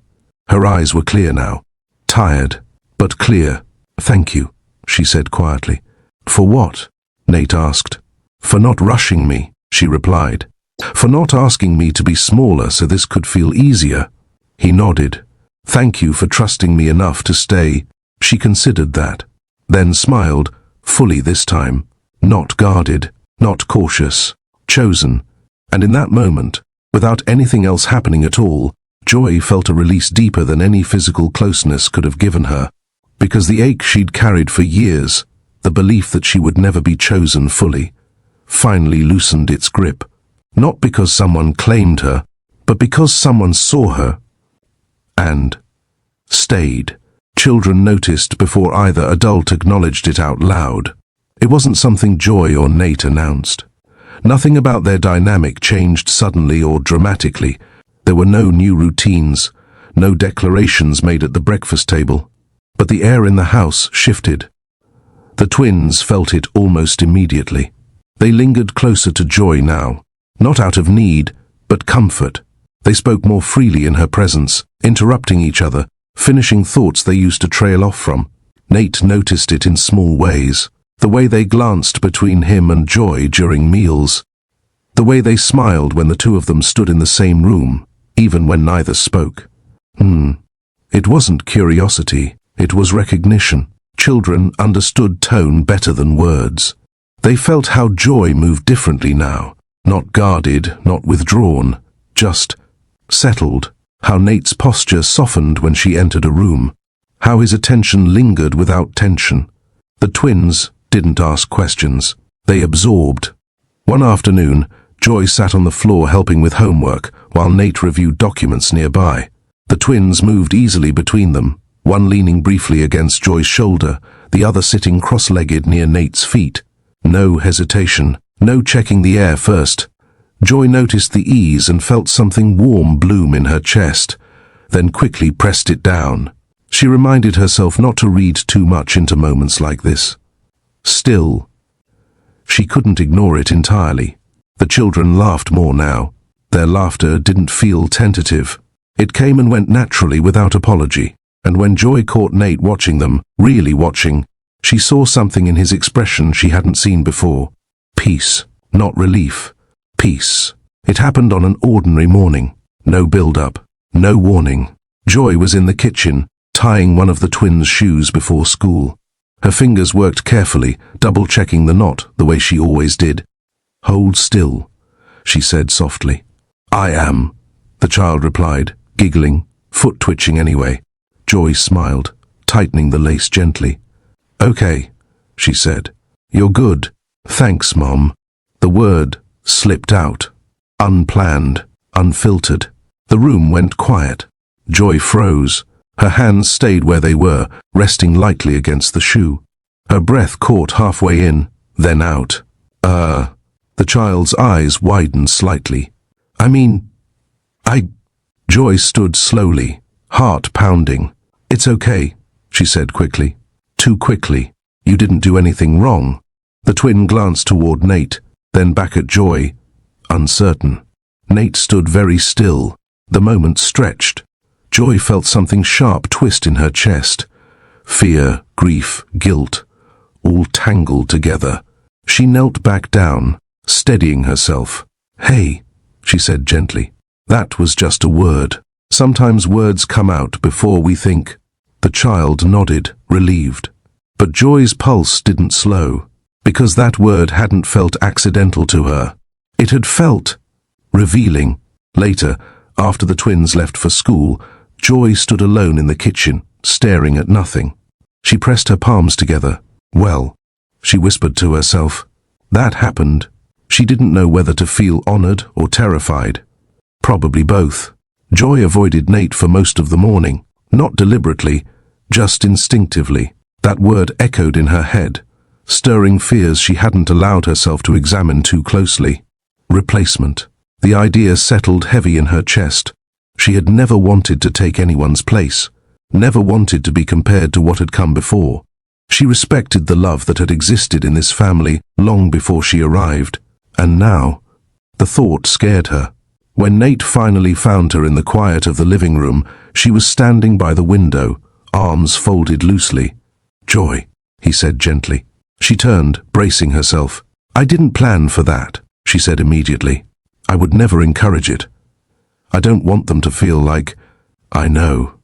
Her eyes were clear now. Tired, but clear. "Thank you," she said quietly. "For what?" Nate asked. "For not rushing me," she replied. For not asking me to be smaller so this could feel easier. He nodded. Thank you for trusting me enough to stay. She considered that, then smiled, fully this time. Not guarded, not cautious, chosen. And in that moment, without anything else happening at all, Joy felt a release deeper than any physical closeness could have given her, because the ache she'd carried for years, the belief that she would never be chosen fully, finally loosened its grip. Not because someone claimed her, but because someone saw her and stayed. Children noticed before either adult acknowledged it out loud. It wasn't something Joy or Nate announced. Nothing about their dynamic changed suddenly or dramatically. There were no new routines, no declarations made at the breakfast table. But the air in the house shifted. The twins felt it almost immediately. They lingered closer to Joy now, not out of need, but comfort. They spoke more freely in her presence, interrupting each other, finishing thoughts they used to trail off from. Nate noticed it in small ways. The way they glanced between him and Joy during meals. The way they smiled when the two of them stood in the same room, even when neither spoke. It wasn't curiosity, it was recognition. Children understood tone better than words. They felt how Joy moved differently now, not guarded, not withdrawn, just settled. How Nate's posture softened when she entered a room, how his attention lingered without tension. The twins didn't ask questions, they absorbed. One afternoon, Joy sat on the floor helping with homework while Nate reviewed documents nearby. The twins moved easily between them, one leaning briefly against Joy's shoulder, the other sitting cross-legged near Nate's feet. No hesitation, no checking the air first. Joy noticed the ease and felt something warm bloom in her chest, then quickly pressed it down. She reminded herself not to read too much into moments like this. Still, she couldn't ignore it entirely. The children laughed more now. Their laughter didn't feel tentative. It came and went naturally without apology. And when Joy caught Nate watching them, really watching, she saw something in his expression she hadn't seen before. Peace, not relief. Peace. It happened on an ordinary morning. No build-up, no warning. Joy was in the kitchen, tying one of the twins' shoes before school. Her fingers worked carefully, double-checking the knot the way she always did. Hold still, she said softly. I am, the child replied, giggling, foot twitching anyway. Joy smiled, tightening the lace gently. Okay, she said. You're good. Thanks, Mom. The word slipped out. Unplanned, unfiltered. The room went quiet. Joy froze. Her hands stayed where they were, resting lightly against the shoe. Her breath caught halfway in, then out. The child's eyes widened slightly. Joy stood slowly, heart pounding. It's okay, she said quickly. Too quickly. You didn't do anything wrong. The twin glanced toward Nate, then back at Joy, uncertain. Nate stood very still. The moment stretched. Joy felt something sharp twist in her chest. Fear, grief, guilt, all tangled together. She knelt back down, steadying herself. Hey, she said gently. That was just a word. Sometimes words come out before we think. The child nodded, relieved. But Joy's pulse didn't slow, because that word hadn't felt accidental to her. It had felt revealing. Later, after the twins left for school, Joy stood alone in the kitchen, staring at nothing. She pressed her palms together. Well, she whispered to herself. That happened. She didn't know whether to feel honored or terrified. Probably both. Joy avoided Nate for most of the morning, not deliberately, just instinctively. That word echoed in her head, stirring fears she hadn't allowed herself to examine too closely. Replacement. The idea settled heavy in her chest. She had never wanted to take anyone's place, never wanted to be compared to what had come before. She respected the love that had existed in this family long before she arrived, and now, the thought scared her. When Nate finally found her in the quiet of the living room, she was standing by the window, arms folded loosely. Joy, he said gently. She turned, bracing herself. I didn't plan for that, she said immediately. I would never encourage it. I don't want them to feel like, I know,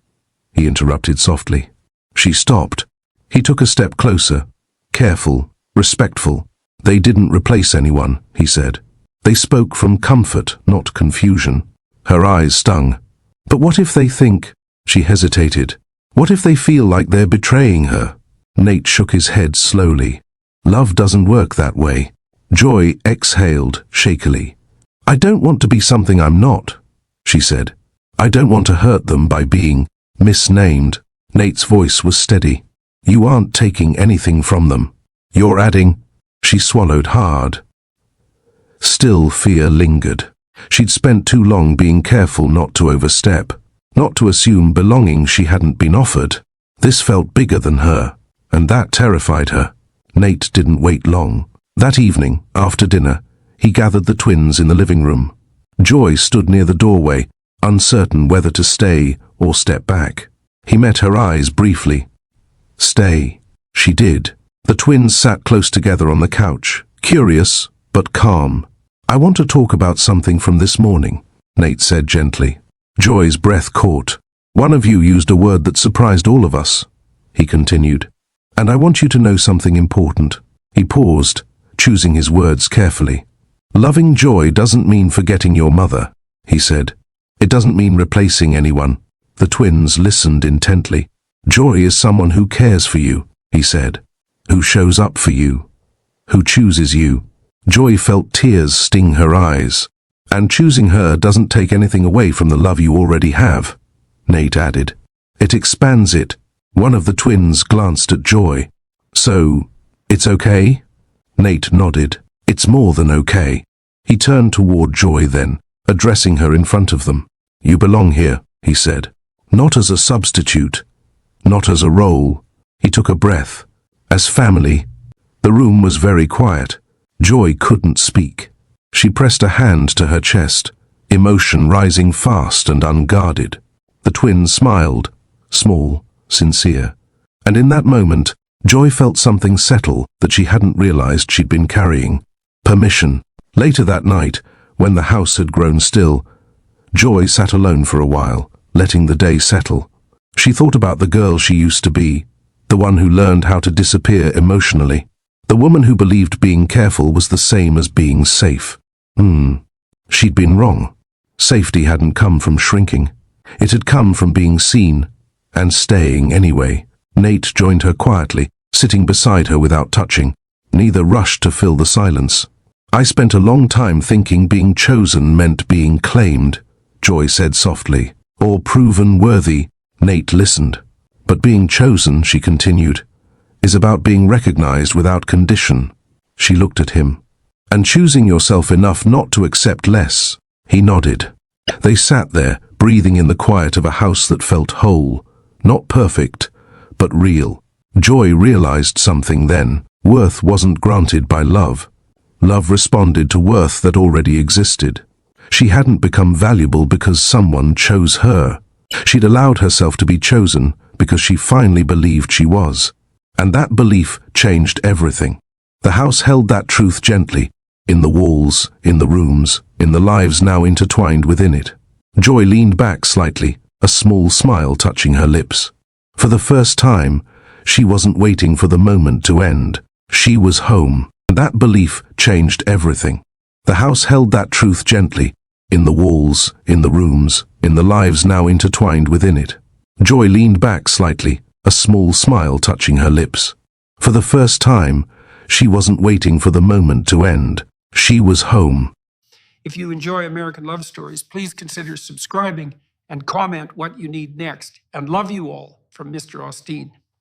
he interrupted softly. She stopped. He took a step closer, careful, respectful. They didn't replace anyone, he said. They spoke from comfort, not confusion. Her eyes stung. But what if they think? She hesitated. What if they feel like they're betraying her? Nate shook his head slowly. Love doesn't work that way. Joy exhaled shakily. I don't want to be something I'm not, she said. I don't want to hurt them by being misnamed. Nate's voice was steady. You aren't taking anything from them. You're adding. She swallowed hard. Still fear lingered. She'd spent too long being careful not to overstep, not to assume belonging she hadn't been offered. This felt bigger than her, and that terrified her. Nate didn't wait long. That evening, after dinner, he gathered the twins in the living room. Joy stood near the doorway, uncertain whether to stay or step back. He met her eyes briefly. Stay. She did. The twins sat close together on the couch, curious but calm. I want to talk about something from this morning, Nate said gently. Joy's breath caught. One of you used a word that surprised all of us, he continued. And I want you to know something important. He paused, choosing his words carefully. Loving Joy doesn't mean forgetting your mother, he said. It doesn't mean replacing anyone. The twins listened intently. Joy is someone who cares for you, he said. Who shows up for you. Who chooses you. Joy felt tears sting her eyes. And choosing her doesn't take anything away from the love you already have, Nate added. It expands it. One of the twins glanced at Joy. So, it's okay? Nate nodded. It's more than okay. He turned toward Joy then, addressing her in front of them. You belong here, he said. Not as a substitute. Not as a role. He took a breath. As family. The room was very quiet. Joy couldn't speak. She pressed a hand to her chest, emotion rising fast and unguarded. The twins smiled, small, sincere. And in that moment, Joy felt something settle that she hadn't realized she'd been carrying. Permission. Later that night, when the house had grown still, Joy sat alone for a while, letting the day settle. She thought about the girl she used to be, the one who learned how to disappear emotionally. The woman who believed being careful was the same as being safe. She'd been wrong. Safety hadn't come from shrinking. It had come from being seen, and staying anyway. Nate joined her quietly, sitting beside her without touching. Neither rushed to fill the silence. I spent a long time thinking being chosen meant being claimed, Joy said softly. Or proven worthy. Nate listened. But being chosen, she continued, is about being recognized without condition. She looked at him. And choosing yourself enough not to accept less. He nodded. They sat there, breathing in the quiet of a house that felt whole. Not perfect, but real. Joy realized something then. Worth wasn't granted by love. Love responded to worth that already existed. She hadn't become valuable because someone chose her. She'd allowed herself to be chosen because she finally believed she was. And that belief changed everything. The house held that truth gently, in the walls, in the rooms, in the lives now intertwined within it. Joy leaned back slightly, a small smile touching her lips. For the first time, she wasn't waiting for the moment to end. She was home. And that belief changed everything. The house held that truth gently, in the walls, in the rooms, in the lives now intertwined within it. Joy leaned back slightly, a small smile touching her lips. For the first time, she wasn't waiting for the moment to end. She was home. If you enjoy American Love Stories, please consider subscribing and comment what you need next. And love you all from Mr. Austin.